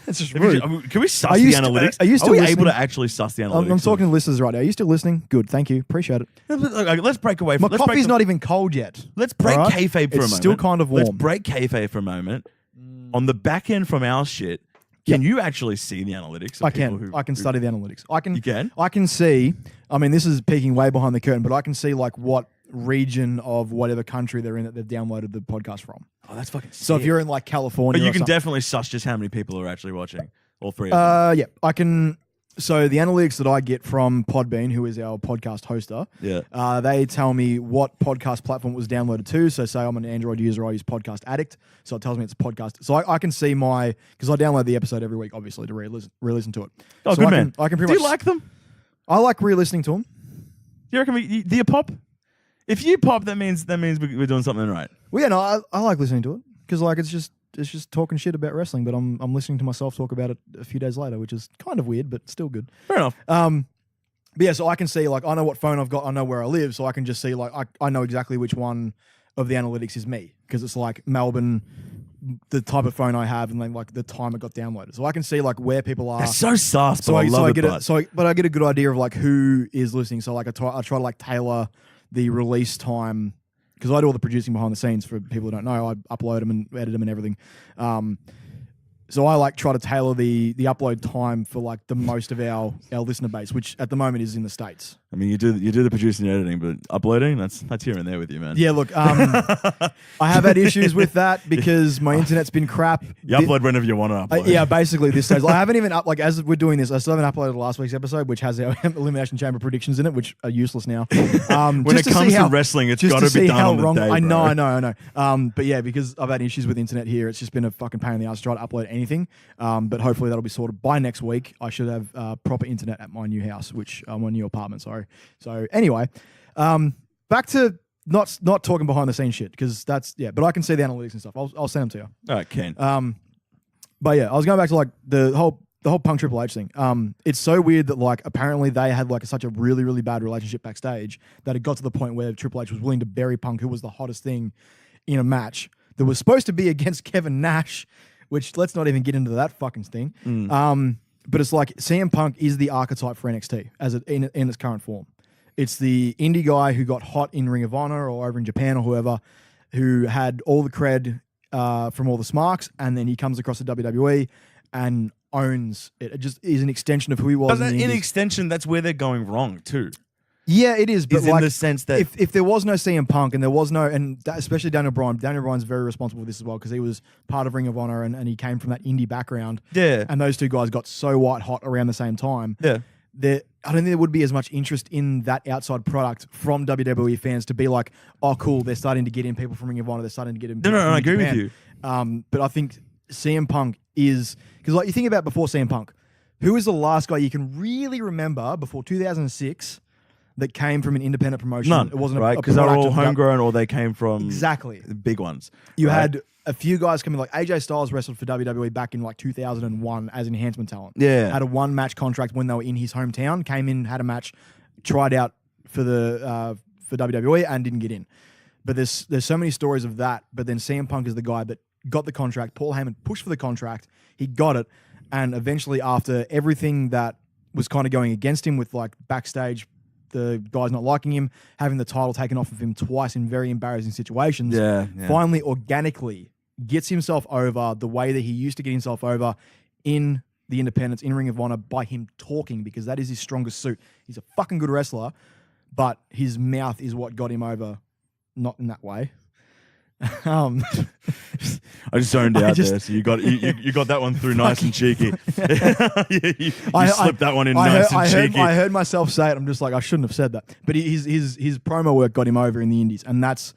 [SPEAKER 2] That's just rude.
[SPEAKER 3] Can we suss
[SPEAKER 2] Are
[SPEAKER 3] the
[SPEAKER 2] you st-
[SPEAKER 3] analytics?
[SPEAKER 2] are you still
[SPEAKER 3] we
[SPEAKER 2] listening?
[SPEAKER 3] able to actually suss the analytics?
[SPEAKER 2] I'm talking to listeners right now. Are you still listening? Good. Thank you. Appreciate it.
[SPEAKER 3] Let's break away
[SPEAKER 2] My
[SPEAKER 3] from.
[SPEAKER 2] coffee's not even cold yet.
[SPEAKER 3] Let's break
[SPEAKER 2] All right?
[SPEAKER 3] kayfabe for a moment.
[SPEAKER 2] It's still kind of warm.
[SPEAKER 3] Let's break kayfabe for a moment. On the back end from our shit, can you actually see the analytics?
[SPEAKER 2] I can. I can study the analytics.
[SPEAKER 3] You can?
[SPEAKER 2] I can see. I mean, this is peeking way behind the curtain, but I can see like what region of whatever country they're in that they've downloaded the podcast from.
[SPEAKER 3] Oh, that's fucking sick.
[SPEAKER 2] So if you're in like California,
[SPEAKER 3] But you
[SPEAKER 2] or
[SPEAKER 3] can
[SPEAKER 2] something-
[SPEAKER 3] definitely suss just how many people are actually watching. All three of them.
[SPEAKER 2] Yeah, I can. So the analytics that I get from Podbean, who is our podcast hoster, they tell me what podcast platform it was downloaded to. So say I'm an Android user, I use Podcast Addict, so it tells me it's a podcast. So I can see because I download the episode every week, obviously, to re-listen to it.
[SPEAKER 3] Oh,
[SPEAKER 2] so
[SPEAKER 3] good
[SPEAKER 2] I
[SPEAKER 3] man.
[SPEAKER 2] I can pretty
[SPEAKER 3] Do
[SPEAKER 2] much.
[SPEAKER 3] you like them?
[SPEAKER 2] I like re-listening to them.
[SPEAKER 3] You reckon do you pop? If you pop, that means we're doing something right.
[SPEAKER 2] Well, yeah, no, I like listening to it because like it's just talking shit about wrestling, but I'm listening to myself talk about it a few days later, which is kind of weird, but still good.
[SPEAKER 3] Fair enough.
[SPEAKER 2] But yeah, so I can see like I know what phone I've got, I know where I live, so I can just see like I know exactly which one of the analytics is me because it's like Melbourne, the type of phone I have, and then like the time it got downloaded. So I can see like where people are.
[SPEAKER 3] That's so sus, but
[SPEAKER 2] So
[SPEAKER 3] I love
[SPEAKER 2] get
[SPEAKER 3] it.
[SPEAKER 2] but I get a good idea of like who is listening. So like I try to like tailor the release time because I do all the producing behind the scenes for people who don't know. I upload them and edit them and everything. So I like try to tailor the upload time for like the most of our listener base, which at the moment is in the States.
[SPEAKER 3] I mean, you do the producing and editing, but uploading, that's here and there with you, man.
[SPEAKER 2] Yeah, look, I have had issues with that because my internet's been crap.
[SPEAKER 3] You upload whenever you want to upload.
[SPEAKER 2] Yeah, basically this stage. I haven't even as we're doing this, I still haven't uploaded last week's episode, which has our Elimination Chamber predictions in it, which are useless now.
[SPEAKER 3] When it comes to wrestling, it's got to be done on the day,
[SPEAKER 2] I know,
[SPEAKER 3] bro.
[SPEAKER 2] I know. But yeah, because I've had issues with internet here, it's just been a fucking pain in the ass to try to upload anything. But hopefully that'll be sorted by next week. I should have proper internet at my new house, my new apartment. Sorry. So anyway, back to not talking behind the scenes shit because but I can see the analytics and stuff. I'll send them to you.
[SPEAKER 3] All right, Ken.
[SPEAKER 2] But yeah, I was going back to like the whole Punk Triple H thing. It's so weird that like apparently they had like such a really, really bad relationship backstage that it got to the point where Triple H was willing to bury Punk, who was the hottest thing in a match that was supposed to be against Kevin Nash, which let's not even get into that fucking thing. But it's like CM Punk is the archetype for NXT in its current form. It's the indie guy who got hot in Ring of Honor or over in Japan or whoever, who had all the cred from all the smarks, and then he comes across the WWE and owns it. It just is an extension of who he was.
[SPEAKER 3] But in extension, that's where they're going wrong too.
[SPEAKER 2] Yeah, it is. But
[SPEAKER 3] Is
[SPEAKER 2] like,
[SPEAKER 3] in the sense that
[SPEAKER 2] if there was no CM Punk and there was no, especially Daniel Bryan's very responsible for this as well because he was part of Ring of Honor and he came from that indie background.
[SPEAKER 3] Yeah.
[SPEAKER 2] And those two guys got so white hot around the same time.
[SPEAKER 3] Yeah.
[SPEAKER 2] I don't think there would be as much interest in that outside product from WWE fans to be like, oh, cool, they're starting to get in people from Ring of Honor. They're starting to get in.
[SPEAKER 3] No, I agree with you.
[SPEAKER 2] But I think CM Punk is because like you think about before CM Punk, who is the last guy you can really remember before 2006 that came from an independent promotion?
[SPEAKER 3] None.
[SPEAKER 2] It wasn't
[SPEAKER 3] right
[SPEAKER 2] a
[SPEAKER 3] because they're
[SPEAKER 2] product
[SPEAKER 3] all
[SPEAKER 2] of
[SPEAKER 3] homegrown or they came from
[SPEAKER 2] exactly
[SPEAKER 3] the big ones.
[SPEAKER 2] You
[SPEAKER 3] right?
[SPEAKER 2] had a few guys coming, like AJ Styles wrestled for WWE back in like 2001 as enhancement talent.
[SPEAKER 3] Yeah.
[SPEAKER 2] Had a 1-match contract when they were in his hometown, came in, had a match, tried out for WWE and didn't get in. But there's so many stories of that. But then CM Punk is the guy that got the contract. Paul Heyman pushed for the contract. He got it. And eventually after everything that was kind of going against him with like backstage, the guys not liking him, having the title taken off of him twice in very embarrassing situations, finally organically gets himself over the way that he used to get himself over in the independents, in Ring of Honor, by him talking, because that is his strongest suit. He's a fucking good wrestler, but his mouth is what got him over, not in that way.
[SPEAKER 3] I just zoned out there, so you got that one through nice and cheeky. you slipped that one in nice and cheeky.
[SPEAKER 2] I heard myself say it. I'm just like, I shouldn't have said that. But his promo work got him over in the Indies, and that's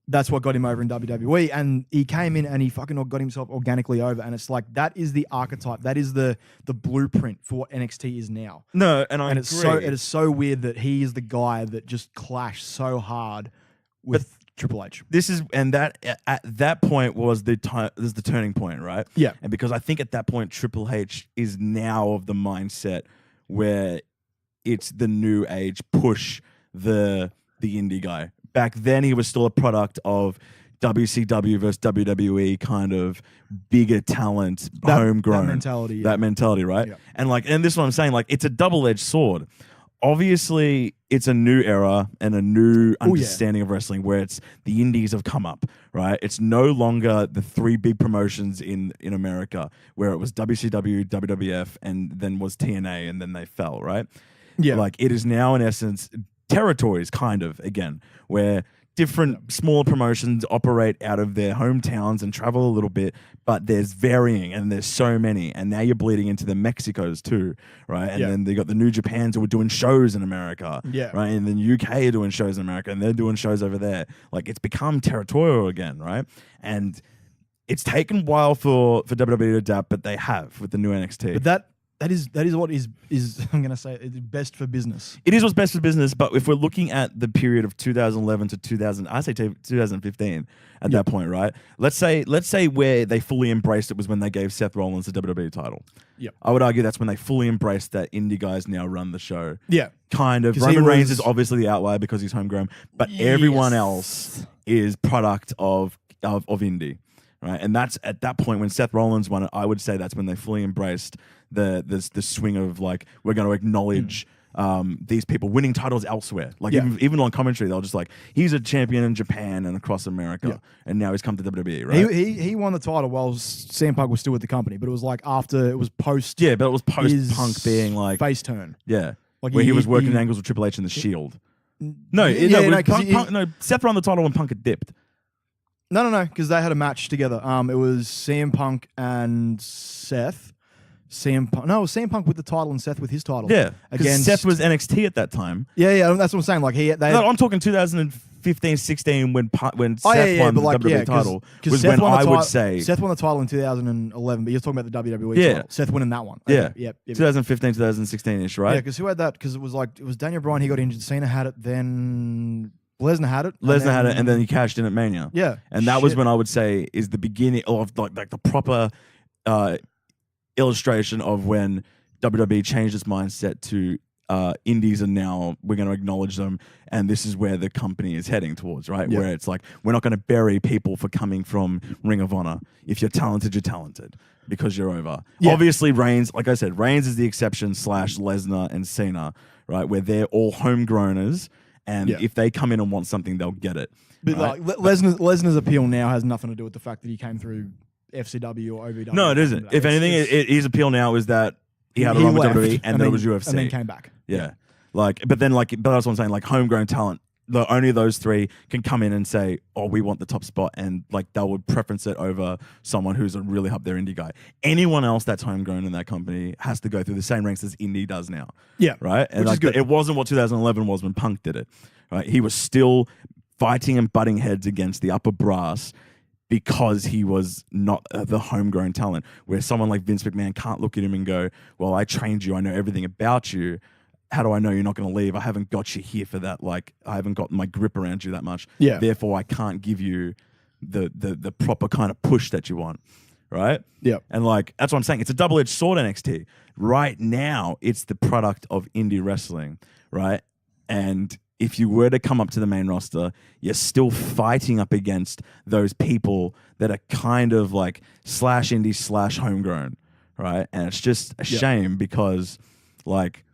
[SPEAKER 2] that's what got him over in WWE. And he came in and he fucking got himself organically over. And it's like, that is the archetype. That is the blueprint for what NXT is now.
[SPEAKER 3] No, and I
[SPEAKER 2] and
[SPEAKER 3] agree.
[SPEAKER 2] it is so weird that he is the guy that just clashed so hard with Triple H.
[SPEAKER 3] This is, and that at that point was the turning point, right?
[SPEAKER 2] Yeah.
[SPEAKER 3] And because I think at that point Triple H is now of the mindset where it's the new age push the indie guy. Back then he was still a product of WCW versus WWE kind of bigger talent, homegrown. That mentality, right?
[SPEAKER 2] Yeah.
[SPEAKER 3] And this is what I'm saying, like it's a double-edged sword. Obviously, it's a new era and a new understanding of wrestling where it's the indies have come up, right? It's no longer the three big promotions in America where it was WCW, WWF, and then was TNA, and then they fell, right?
[SPEAKER 2] Yeah.
[SPEAKER 3] Like it is now, in essence, territories kind of, again, where different smaller promotions operate out of their hometowns and travel a little bit, but there's varying and there's so many. And now you're bleeding into the Mexicos too, right? And then they got the New Japans who are doing shows in America, right? And then UK are doing shows in America and they're doing shows over there. Like it's become territorial again, right? And it's taken a while for WWE to adapt, but they have with the new NXT.
[SPEAKER 2] But that is what is I'm going to say is best for business.
[SPEAKER 3] It is what's best for business, but if we're looking at the period of 2011 to 2015 at that point, right? Let's say where they fully embraced it was when they gave Seth Rollins the WWE title.
[SPEAKER 2] Yeah.
[SPEAKER 3] I would argue that's when they fully embraced that indie guys now run the show.
[SPEAKER 2] Yeah.
[SPEAKER 3] Kind of. Roman Reigns is obviously the outlier because he's homegrown, but everyone else is product of indie. Right, and that's at that point when Seth Rollins won it. I would say that's when they fully embraced the swing of like we're going to acknowledge these people winning titles elsewhere. Like even on commentary, they'll just like he's a champion in Japan and across America, and now he's come to WWE. Right,
[SPEAKER 2] he won the title while CM Punk was still with the company, but it was like after it was post.
[SPEAKER 3] Yeah, but it was post Punk being like
[SPEAKER 2] face turn.
[SPEAKER 3] Yeah,
[SPEAKER 2] like
[SPEAKER 3] where he was working angles with Triple H in the Shield. Seth won the title when Punk had dipped.
[SPEAKER 2] No, because they had a match together. It was CM Punk and Seth. CM Punk with the title and Seth with his title.
[SPEAKER 3] Yeah, because Seth was NXT at that time.
[SPEAKER 2] Yeah, that's what I'm saying. Like
[SPEAKER 3] I'm talking 2015-16 when Seth won the WWE title. Was when I would say
[SPEAKER 2] Seth won the title in 2011, but you're talking about the WWE title. Seth winning that one.
[SPEAKER 3] Yeah, 2015-2016ish, right?
[SPEAKER 2] Yeah, because who had that? Because it was Daniel Bryan. He got injured. Cena had it. Then Lesnar had it.
[SPEAKER 3] And then he cashed in at Mania.
[SPEAKER 2] Yeah.
[SPEAKER 3] And that was when I would say is the beginning of like the proper illustration of when WWE changed its mindset to indies are now, we're going to acknowledge them, and this is where the company is heading towards, right? Where it's like, we're not going to bury people for coming from Ring of Honor. If you're talented, you're talented because you're over. Yeah. Obviously, Reigns, like I said, Reigns is the exception / Lesnar and Cena, right? Where they're all homegrowners. And if they come in and want something, they'll get it.
[SPEAKER 2] But
[SPEAKER 3] right?
[SPEAKER 2] like Lesnar's appeal now has nothing to do with the fact that he came through FCW or OVW.
[SPEAKER 3] No, it isn't. If anything, his appeal now is that he had a run with WWE and then it was UFC.
[SPEAKER 2] And then came back.
[SPEAKER 3] Yeah. But that's what I'm saying. Like homegrown talent, only those three can come in and say, "Oh, we want the top spot," and like they would preference it over someone who's a really up there indie guy. Anyone else that's homegrown in that company has to go through the same ranks as indie does now.
[SPEAKER 2] Yeah,
[SPEAKER 3] right. And
[SPEAKER 2] which is good.
[SPEAKER 3] It wasn't what 2011 was when Punk did it. Right, he was still fighting and butting heads against the upper brass because he was not the homegrown talent. Where someone like Vince McMahon can't look at him and go, "Well, I trained you. I know everything about you. How do I know you're not going to leave? I haven't got you here for that. Like, I haven't got my grip around you that much.
[SPEAKER 2] Yeah.
[SPEAKER 3] Therefore, I can't give you the proper kind of push that you want." Right?
[SPEAKER 2] Yeah.
[SPEAKER 3] And like, that's what I'm saying. It's a double-edged sword, NXT. Right now, it's the product of indie wrestling, right? And if you were to come up to the main roster, you're still fighting up against those people that are kind of like /indie /homegrown, right? And it's just a shame because like,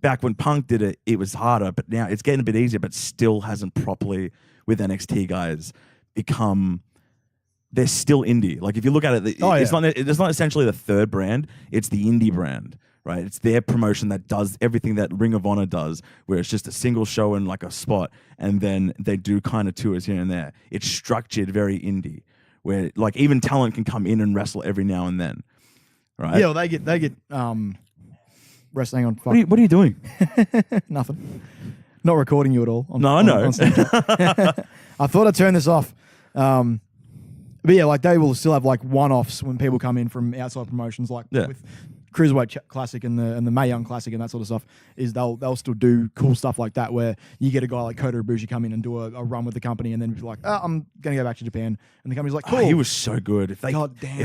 [SPEAKER 3] back when Punk did it, it was harder, but now it's getting a bit easier, but still hasn't properly, with NXT guys, become, they're still indie. Like if you look at it, it's not essentially the third brand, it's the indie brand, right? It's their promotion that does everything that Ring of Honor does, where it's just a single show and like a spot, and then they do kind of tours here and there. It's structured very indie, where like even talent can come in and wrestle every now and then, right?
[SPEAKER 2] Yeah, well, they get wrestling on.
[SPEAKER 3] What are you doing?
[SPEAKER 2] Nothing. Not recording you at all.
[SPEAKER 3] No, I know.
[SPEAKER 2] I thought I'd turn this off. But yeah, like they will still have like one-offs when people come in from outside promotions, like with Cruiserweight Classic and the Mae Young Classic and that sort of stuff. Is they'll still do cool stuff like that where you get a guy like Kota Ibushi come in and do a run with the company, and then be like, I'm gonna go back to Japan, and the company's like, cool.
[SPEAKER 3] He was so good. If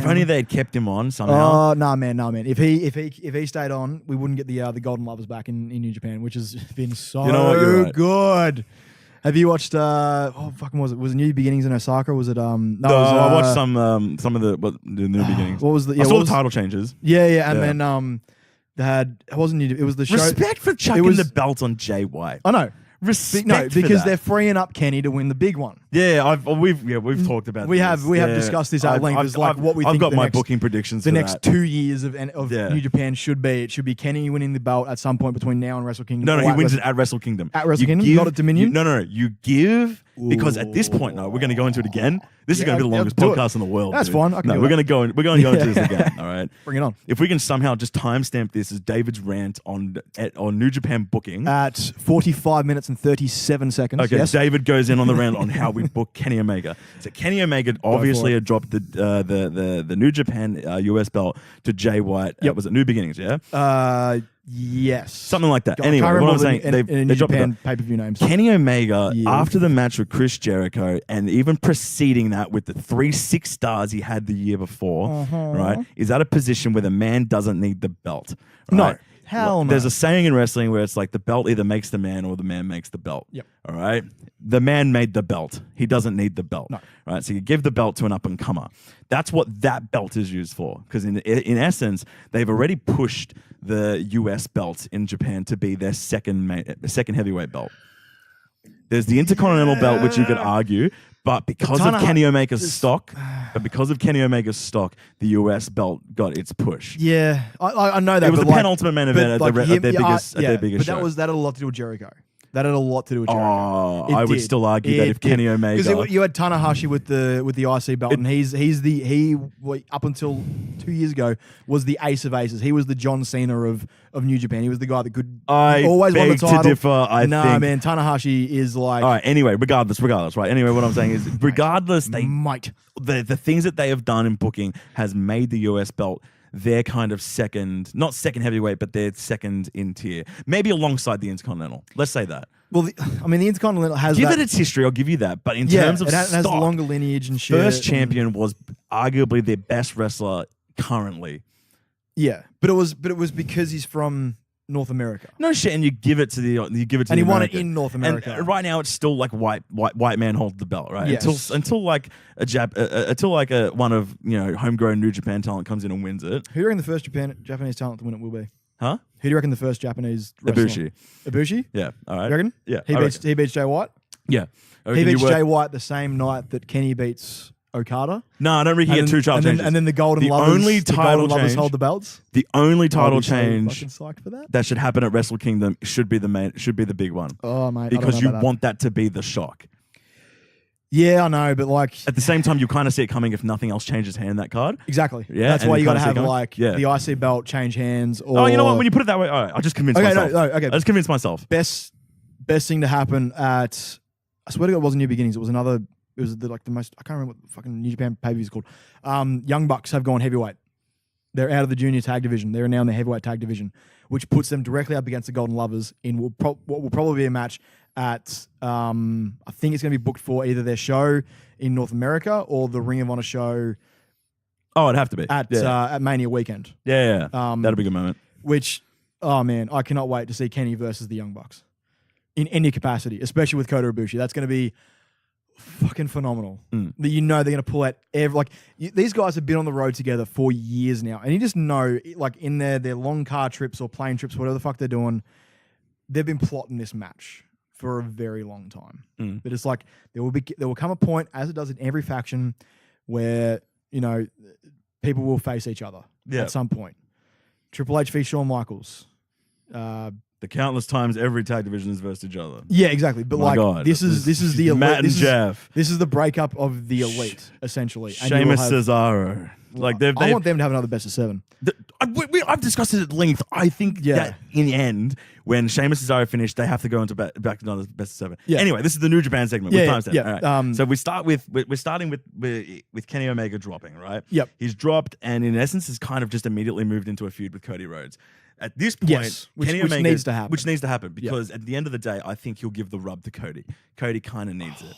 [SPEAKER 3] only they had kept him on
[SPEAKER 2] Oh
[SPEAKER 3] somehow.
[SPEAKER 2] nah, man. If he stayed on, we wouldn't get the Golden Lovers back in New Japan, which has been so good. Have you watched? Was it? Was it New Beginnings in Osaka? Or was it? No,
[SPEAKER 3] I watched some of the New Beginnings.
[SPEAKER 2] What was the?
[SPEAKER 3] I saw the title changes.
[SPEAKER 2] Yeah, and then they had. It wasn't New. It was the show.
[SPEAKER 3] Respect for chucking the belt on Jay White.
[SPEAKER 2] I know.
[SPEAKER 3] Respect
[SPEAKER 2] because they're freeing up Kenny to win the big one.
[SPEAKER 3] Yeah, we've talked about.
[SPEAKER 2] We have discussed this at length. What we think.
[SPEAKER 3] I've got my booking predictions.
[SPEAKER 2] The next 2 years of New Japan should be. It should be Kenny winning the belt at some point between now and Wrestle Kingdom.
[SPEAKER 3] No, he wins it at Wrestle Kingdom.
[SPEAKER 2] At Wrestle Kingdom, not at Dominion.
[SPEAKER 3] No. You give because at this point, we're going to go into it again. This is going to be the longest podcast in the world.
[SPEAKER 2] That's fine.
[SPEAKER 3] We're going to go into this again. All right,
[SPEAKER 2] bring it on.
[SPEAKER 3] If we can somehow just timestamp this as David's rant on New Japan booking
[SPEAKER 2] at 45 minutes and 37 seconds.
[SPEAKER 3] Okay,
[SPEAKER 2] yes.
[SPEAKER 3] David goes in on the rant on how we book Kenny Omega. So Kenny Omega obviously had dropped the New Japan US belt to Jay White.
[SPEAKER 2] Yep.
[SPEAKER 3] Was it New Beginnings? Yeah.
[SPEAKER 2] Yes.
[SPEAKER 3] Something like that. Anyway, what I'm saying, they dropped
[SPEAKER 2] Japan pay-per-view names.
[SPEAKER 3] Kenny Omega, after the match with Chris Jericho, and even preceding that with the 3 6-stars he had the year before, right, is at a position where the man doesn't need the belt. Right?
[SPEAKER 2] No. Hell no.
[SPEAKER 3] There's a saying in wrestling where it's like the belt either makes the man or the man makes the belt.
[SPEAKER 2] Yep.
[SPEAKER 3] All right? The man made the belt. He doesn't need the belt.
[SPEAKER 2] No.
[SPEAKER 3] Right? So you give the belt to an up-and-comer. That's what that belt is used for. Because in essence, they've already pushed the US belt in Japan to be their second heavyweight belt. There's the Intercontinental belt, which you could argue, but because of Kenny Omega's stock, the US belt got its push.
[SPEAKER 2] Yeah, I know that.
[SPEAKER 3] It was the penultimate main event at their biggest show.
[SPEAKER 2] But that had a lot to do with Jericho. That had a lot to do with Jericho.
[SPEAKER 3] Oh, I would still argue that if Kenny Omega,
[SPEAKER 2] because you had Tanahashi with the IC belt, and he up until 2 years ago was the ace of aces. He was the John Cena of New Japan. He was the guy that could always won the title.
[SPEAKER 3] To differ,
[SPEAKER 2] man, Tanahashi is like.
[SPEAKER 3] All right. Anyway, regardless, right. Anyway, what I'm saying is, regardless, the things that they have done in booking has made the US belt their kind of not second heavyweight, but their second in tier. Maybe alongside the Intercontinental. Let's say that.
[SPEAKER 2] Well, the Intercontinental has
[SPEAKER 3] Give it its history, I'll give you that. But in terms of
[SPEAKER 2] it has
[SPEAKER 3] stock,
[SPEAKER 2] longer lineage and shit.
[SPEAKER 3] First champion was arguably their best wrestler currently.
[SPEAKER 2] Yeah, but it was because he's from North America.
[SPEAKER 3] No shit, and you give it to the
[SPEAKER 2] and he won it in North America.
[SPEAKER 3] And right now, it's still like white man holds the belt, right?
[SPEAKER 2] Yes.
[SPEAKER 3] Until like one of homegrown New Japan talent comes in and wins it.
[SPEAKER 2] Who do you reckon the first Japanese talent to win it will be?
[SPEAKER 3] Huh?
[SPEAKER 2] Who do you reckon the first Japanese wrestler? Ibushi?
[SPEAKER 3] Yeah. All right.
[SPEAKER 2] You reckon?
[SPEAKER 3] Yeah.
[SPEAKER 2] He beats Jay White?
[SPEAKER 3] Yeah.
[SPEAKER 2] He beats Jay White the same night that Kenny beats Okada?
[SPEAKER 3] No, I don't think he had two title changes.
[SPEAKER 2] And then the Golden Lovers hold the belts?
[SPEAKER 3] The only title change
[SPEAKER 2] for
[SPEAKER 3] that should happen at Wrestle Kingdom should be the big one.
[SPEAKER 2] Oh, mate.
[SPEAKER 3] Because you want that to be the shock.
[SPEAKER 2] Yeah, I know, but like
[SPEAKER 3] at the same time, you kind of see it coming if nothing else changes hand in that card.
[SPEAKER 2] Exactly.
[SPEAKER 3] Yeah,
[SPEAKER 2] that's why you got to have the IC belt change hands. Or
[SPEAKER 3] you know what? When you put it that way, all right, I just convinced myself. I just convinced myself.
[SPEAKER 2] Best thing to happen at, I swear to God, it wasn't New Beginnings. It was another. It was the most. I can't remember what the fucking New Japan pay-per-view is called. Young Bucks have gone heavyweight. They're out of the junior tag division. They're now in the heavyweight tag division, which puts them directly up against the Golden Lovers in what will probably be a match at, I think it's going to be booked for either their show in North America or the Ring of Honor show.
[SPEAKER 3] Oh, it'd have to be.
[SPEAKER 2] At Mania weekend.
[SPEAKER 3] Yeah. That'll be a good moment.
[SPEAKER 2] Which, oh man, I cannot wait to see Kenny versus the Young Bucks in any capacity, especially with Kota Ibushi. That's going to be fucking phenomenal. That they're going to pull out these guys have been on the road together for years now, and you just know, like in their long car trips or plane trips, whatever the fuck they're doing, they've been plotting this match for a very long time. But it's like there will come a point, as it does in every faction, where people will face each other at some point. Triple H v Shawn Michaels,
[SPEAKER 3] The countless times every tag division is versus each other.
[SPEAKER 2] Yeah, exactly. But
[SPEAKER 3] My God.
[SPEAKER 2] this is the elite.
[SPEAKER 3] Matt and Jeff.
[SPEAKER 2] This is the breakup of the elite, essentially. And
[SPEAKER 3] Sheamus, Cesaro. Like
[SPEAKER 2] I want them to have another best of 7.
[SPEAKER 3] I've discussed it at length. I think that in the end, when Sheamus and Cesaro finish, they have to go into back to another best of 7.
[SPEAKER 2] Yeah.
[SPEAKER 3] Anyway, this is the New Japan segment.
[SPEAKER 2] Yeah,
[SPEAKER 3] Time
[SPEAKER 2] yeah.
[SPEAKER 3] All right. So we're starting with Kenny Omega dropping, right?
[SPEAKER 2] Yep.
[SPEAKER 3] He's dropped, and in essence, has kind of just immediately moved into a feud with Cody Rhodes. At this point,
[SPEAKER 2] which
[SPEAKER 3] Omega
[SPEAKER 2] needs to happen.
[SPEAKER 3] Which needs to happen because at the end of the day, I think he'll give the rub to Cody. Cody kind of needs it,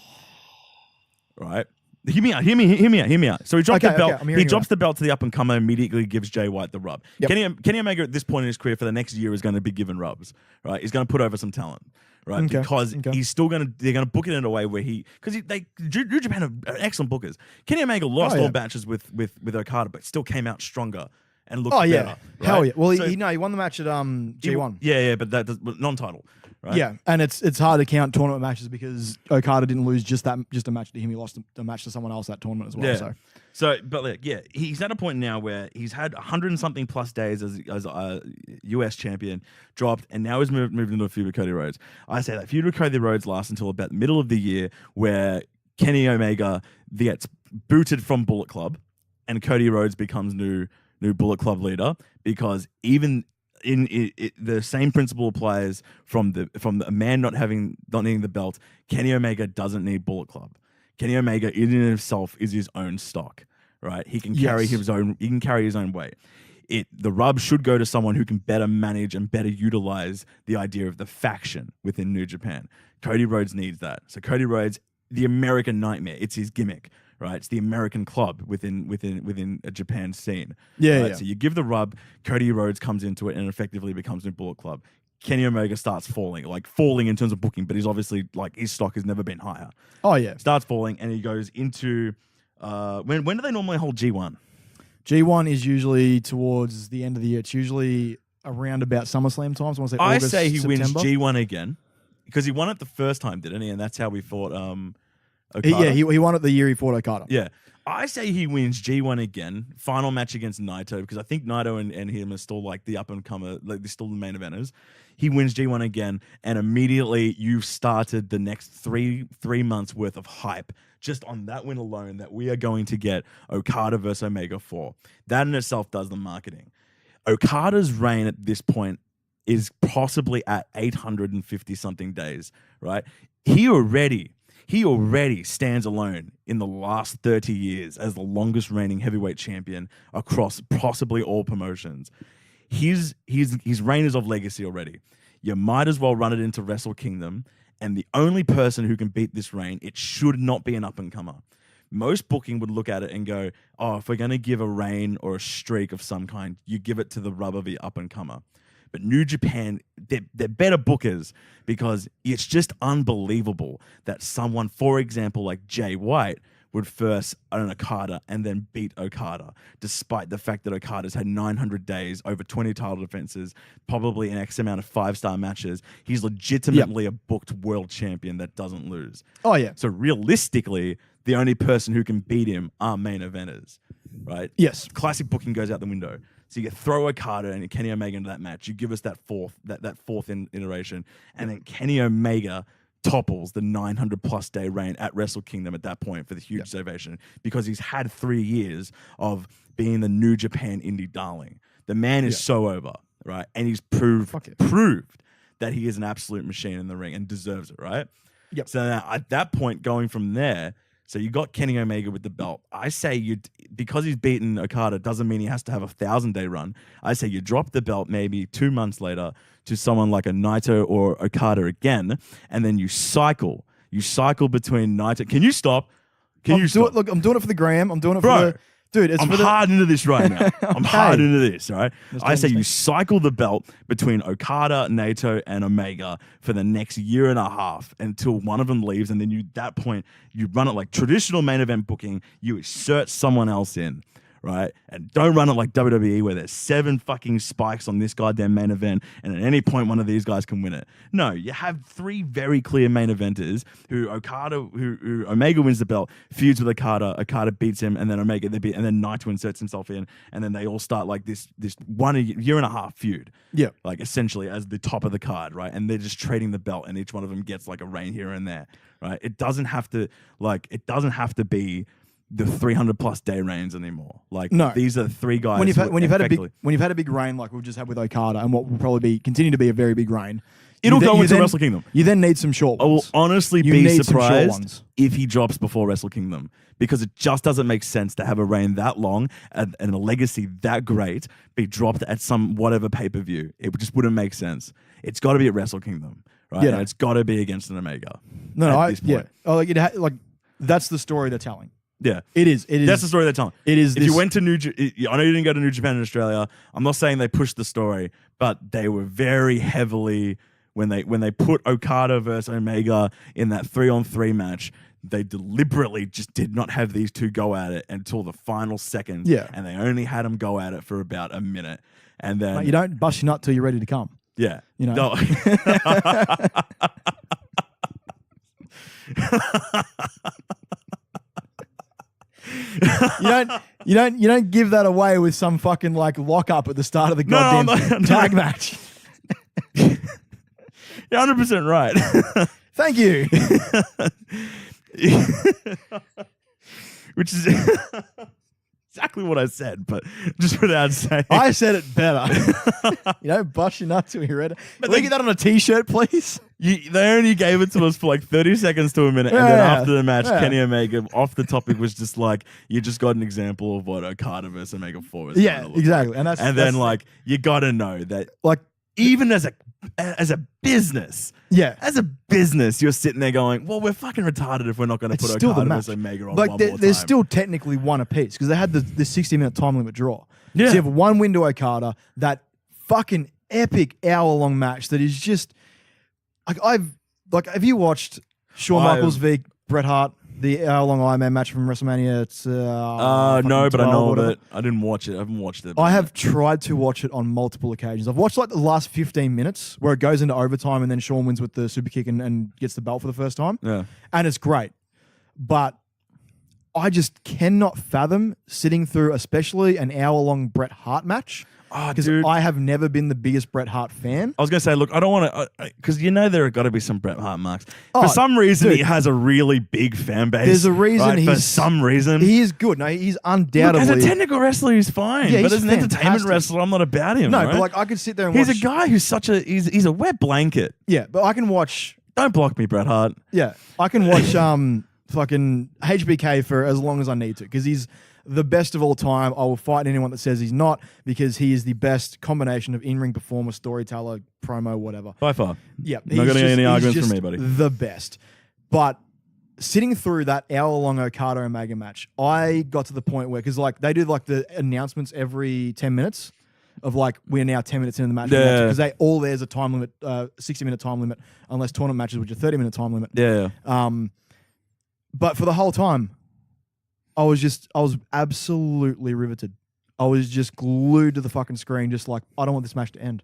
[SPEAKER 3] right? Hear me out. So he dropped the belt. He drops the belt to the up and comer. Immediately gives Jay White the rub. Yep. Kenny Omega at this point in his career for the next year is going to be given rubs. Right, he's going to put over some talent. Right, because he's still they're going to book it in a way where New Japan are excellent bookers. Kenny Omega lost all matches with Okada, but still came out stronger and looked better. Right?
[SPEAKER 2] Hell yeah. Well, he won the match at G1.
[SPEAKER 3] Yeah, but that non-title. Right?
[SPEAKER 2] Yeah, and it's hard to count tournament matches because Okada didn't lose just a match to him. He lost a match to someone else that tournament as well.
[SPEAKER 3] Yeah. But he's at a point now where he's had 100 and something plus days as US champion, dropped, and now he's moved into a feud with Cody Rhodes. I say that feud with Cody Rhodes lasts until about the middle of the year, where Kenny Omega gets booted from Bullet Club, and Cody Rhodes becomes new Bullet Club leader, because even in the same principle applies from the man not needing the belt. Kenny Omega doesn't need Bullet Club. Kenny Omega in and of himself is his own stock, right? He can carry his own. He can carry his own weight. The rub should go to someone who can better manage and better utilize the idea of the faction within New Japan. Cody Rhodes needs that. So Cody Rhodes, the American Nightmare, it's his gimmick. Right, it's the American club within a Japan scene. Yeah. So you give the rub, Cody Rhodes comes into it and effectively becomes new Bullet Club. Kenny Omega starts falling in terms of booking, but he's obviously his stock has never been higher. Oh yeah, starts falling, and he goes into when do they normally hold G1?
[SPEAKER 2] G1 is usually towards the end of the year. It's usually around about SummerSlam time. So
[SPEAKER 3] I say he wins G1 again because he won it the first time, didn't he? And that's how we fought. Okada.
[SPEAKER 2] He won it the year he fought Okada.
[SPEAKER 3] Yeah. I say he wins G1 again. Final match against Naito, because I think Naito and him are still the up and comer, they're still the main eventers. He wins G1 again, and immediately you've started the next three months worth of hype just on that win alone, that we are going to get Okada versus Omega 4. That in itself does the marketing. Okada's reign at this point is possibly at 850 something days, right? He already stands alone in the last 30 years as the longest reigning heavyweight champion across possibly all promotions. His reign is of legacy already. You might as well run it into Wrestle Kingdom, and the only person who can beat this reign, it should not be an up-and-comer. Most booking would look at it and go, oh, if we're going to give a reign or a streak of some kind, you give it to the rub of the up-and-comer. But New Japan, they're better bookers, because it's just unbelievable that someone, for example, like Jay White, would first own Okada and then beat Okada, despite the fact that Okada's had 900 days, over 20 title defenses, probably an X amount of 5-star matches. He's legitimately a booked world champion that doesn't lose.
[SPEAKER 2] Oh, yeah.
[SPEAKER 3] So realistically, the only person who can beat him are main eventers, right?
[SPEAKER 2] Yes.
[SPEAKER 3] Classic booking goes out the window. So you throw Okada and Kenny Omega into that match. You give us that fourth iteration, and then Kenny Omega topples the 900-plus day reign at Wrestle Kingdom at that point for the huge ovation, because he's had 3 years of being the New Japan indie darling. The man is so over, right? And he's proved that he is an absolute machine in the ring and deserves it, right?
[SPEAKER 2] Yep.
[SPEAKER 3] So now at that point, going from there, so you got Kenny Omega with the belt. I say because he's beaten Okada doesn't mean he has to have a 1,000-day run. I say you drop the belt maybe 2 months later to someone like a Naito or Okada again, and then you cycle. You cycle between Naito. Can you stop? Stop?
[SPEAKER 2] Look, I'm doing it for the gram. I'm doing it for the... Dude,
[SPEAKER 3] I'm hard into this right now. I'm hard into this, all right? I say you cycle the belt between Okada, Naito, and Omega for the next year and a half until one of them leaves, and then at that point, you run it like traditional main event booking. You insert someone else in, right? And don't run it like WWE where there's 7 fucking spikes on this goddamn main event, and at any point one of these guys can win it. No, you have 3 very clear main eventers who Omega wins the belt, feuds with Okada beats him, and then and then Naito inserts himself in, and then they all start like this 1 year and a half feud. Yeah, like essentially as the top of the card, right? And they're just trading the belt, and each one of them gets like a reign here and there, right? It doesn't have to be the 300+ day reigns anymore. Like, no, these are 3 guys. When you've had a big reign like we've just had with Okada, and what will probably continue to be a very big reign, it'll go into Wrestle Kingdom.
[SPEAKER 2] You then need some short ones.
[SPEAKER 3] I will honestly be surprised if he drops before Wrestle Kingdom, because it just doesn't make sense to have a reign that long and a legacy that great be dropped at some whatever pay-per-view. It just wouldn't make sense. It's got to be at Wrestle Kingdom, right? Yeah. And it's got to be against an Omega. That's the story they're telling. Yeah,
[SPEAKER 2] it is.
[SPEAKER 3] That's the story they're telling.
[SPEAKER 2] It is.
[SPEAKER 3] If you went to I know you didn't go to New Japan in Australia. I'm not saying they pushed the story, but they were very heavily when they put Okada versus Omega in that 3-on-3 match. They deliberately just did not have these 2 go at it until the final second. Yeah, and they only had them go at it for about a minute, and then
[SPEAKER 2] you don't bust your nut till you're ready to come.
[SPEAKER 3] Yeah,
[SPEAKER 2] you know. No. You don't give that away with some fucking like lockup at the start of the goddamn tag match.
[SPEAKER 3] You're 100% right.
[SPEAKER 2] Thank you.
[SPEAKER 3] Which is exactly what I said, but just without saying.
[SPEAKER 2] I said it better. Bust your nuts till you're ready. Can we get that on a t-shirt, please?
[SPEAKER 3] They only gave it to us for like 30 seconds to a minute, and then after the match, Kenny Omega, off the topic, was just like, you just got an example of what Okada versus Omega 4 is.
[SPEAKER 2] Yeah, exactly.
[SPEAKER 3] And then you got to know that, like, even as a business, as a business, you're sitting there going, well, we're fucking retarded if we're not going to put Okada versus Omega on one more time.
[SPEAKER 2] There's still technically one apiece, because they had the 60-minute time limit draw. Yeah. So you have one win to Okada, that fucking epic hour-long match that is just... have you watched Shawn Michaels v Bret Hart, the hour-long Iron Man match from WrestleMania? It's
[SPEAKER 3] no, but I know of it. I didn't watch it. I haven't watched it.
[SPEAKER 2] I have tried to watch it on multiple occasions. I've watched like the last 15 minutes where it goes into overtime, and then Shawn wins with the super kick and gets the belt for the first time. Yeah, and it's great, but I just cannot fathom sitting through, especially an hour-long Bret Hart match. Because I have never been the biggest Bret Hart fan.
[SPEAKER 3] I was going to say, look, I don't want to... Because there have got to be some Bret Hart marks. For some reason, he has a really big fan base.
[SPEAKER 2] There's a reason.
[SPEAKER 3] For some reason.
[SPEAKER 2] He is good. No, he's undoubtedly...
[SPEAKER 3] Look, as a technical wrestler, he's fine. Yeah, but as an entertainment wrestler, I'm not about him. No,
[SPEAKER 2] right? But I could sit there and watch...
[SPEAKER 3] He's a guy who's such a... He's a wet blanket.
[SPEAKER 2] Yeah, but I can watch...
[SPEAKER 3] Don't block me, Bret Hart.
[SPEAKER 2] Yeah, I can watch fucking HBK for as long as I need to, because he's the best of all time. I will fight anyone that says he's not, because he is the best combination of in-ring performer, storyteller, promo, whatever.
[SPEAKER 3] By far.
[SPEAKER 2] Yeah.
[SPEAKER 3] Not going to get any arguments from me, buddy.
[SPEAKER 2] The best. But sitting through that hour-long Okada Omega match, I got to the point where, because they do the announcements every 10 minutes of we're now 10 minutes into the match. Because there's a time limit, 60-minute time limit, unless tournament matches, which are 30-minute time limit.
[SPEAKER 3] Yeah.
[SPEAKER 2] But for the whole time, I was absolutely riveted. I was just glued to the fucking screen, just like, I don't want this match to end.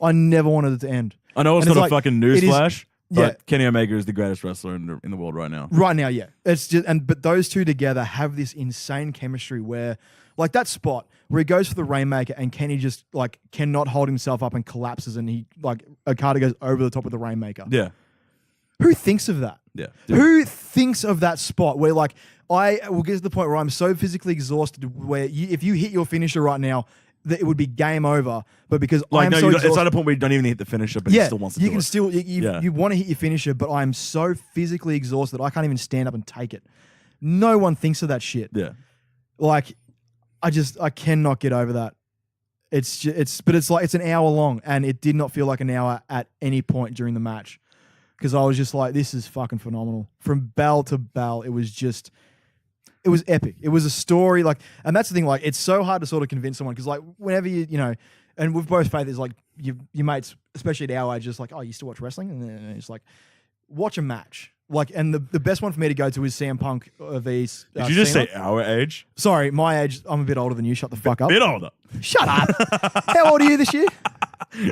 [SPEAKER 2] I never wanted it to end.
[SPEAKER 3] I know it's not a fucking newsflash, but Kenny Omega is the greatest wrestler in the world right now.
[SPEAKER 2] Right now, yeah. It's just, but those two together have this insane chemistry where, that spot where he goes for the Rainmaker and Kenny just cannot hold himself up and collapses, and Okada goes over the top of the Rainmaker.
[SPEAKER 3] Yeah.
[SPEAKER 2] Who thinks of that?
[SPEAKER 3] Yeah.
[SPEAKER 2] Who thinks of that spot where I will get to the point where I'm so physically exhausted where if you hit your finisher right now, that it would be game over. But because I'm so exhausted,
[SPEAKER 3] it's at a point where you don't even hit the finisher, but he still wants to
[SPEAKER 2] you want to hit your finisher, but I'm so physically exhausted I can't even stand up and take it. No one thinks of that shit.
[SPEAKER 3] Yeah.
[SPEAKER 2] I cannot get over that. It's an hour long, and it did not feel like an hour at any point during the match. Because I was just like, this is fucking phenomenal. From bell to bell, it was epic. It was a story, and that's the thing, it's so hard to sort of convince someone, because whenever and with both faith, is your mates, especially at our age, just oh, you still watch wrestling? And then it's watch a match. Like, and the best one for me to go to is CM Punk vs.
[SPEAKER 3] Did you just
[SPEAKER 2] Cena.
[SPEAKER 3] say our age?
[SPEAKER 2] Sorry, my age. I'm a bit older than you. Shut the fuck up.
[SPEAKER 3] Bit older.
[SPEAKER 2] Shut up. How old are you this year?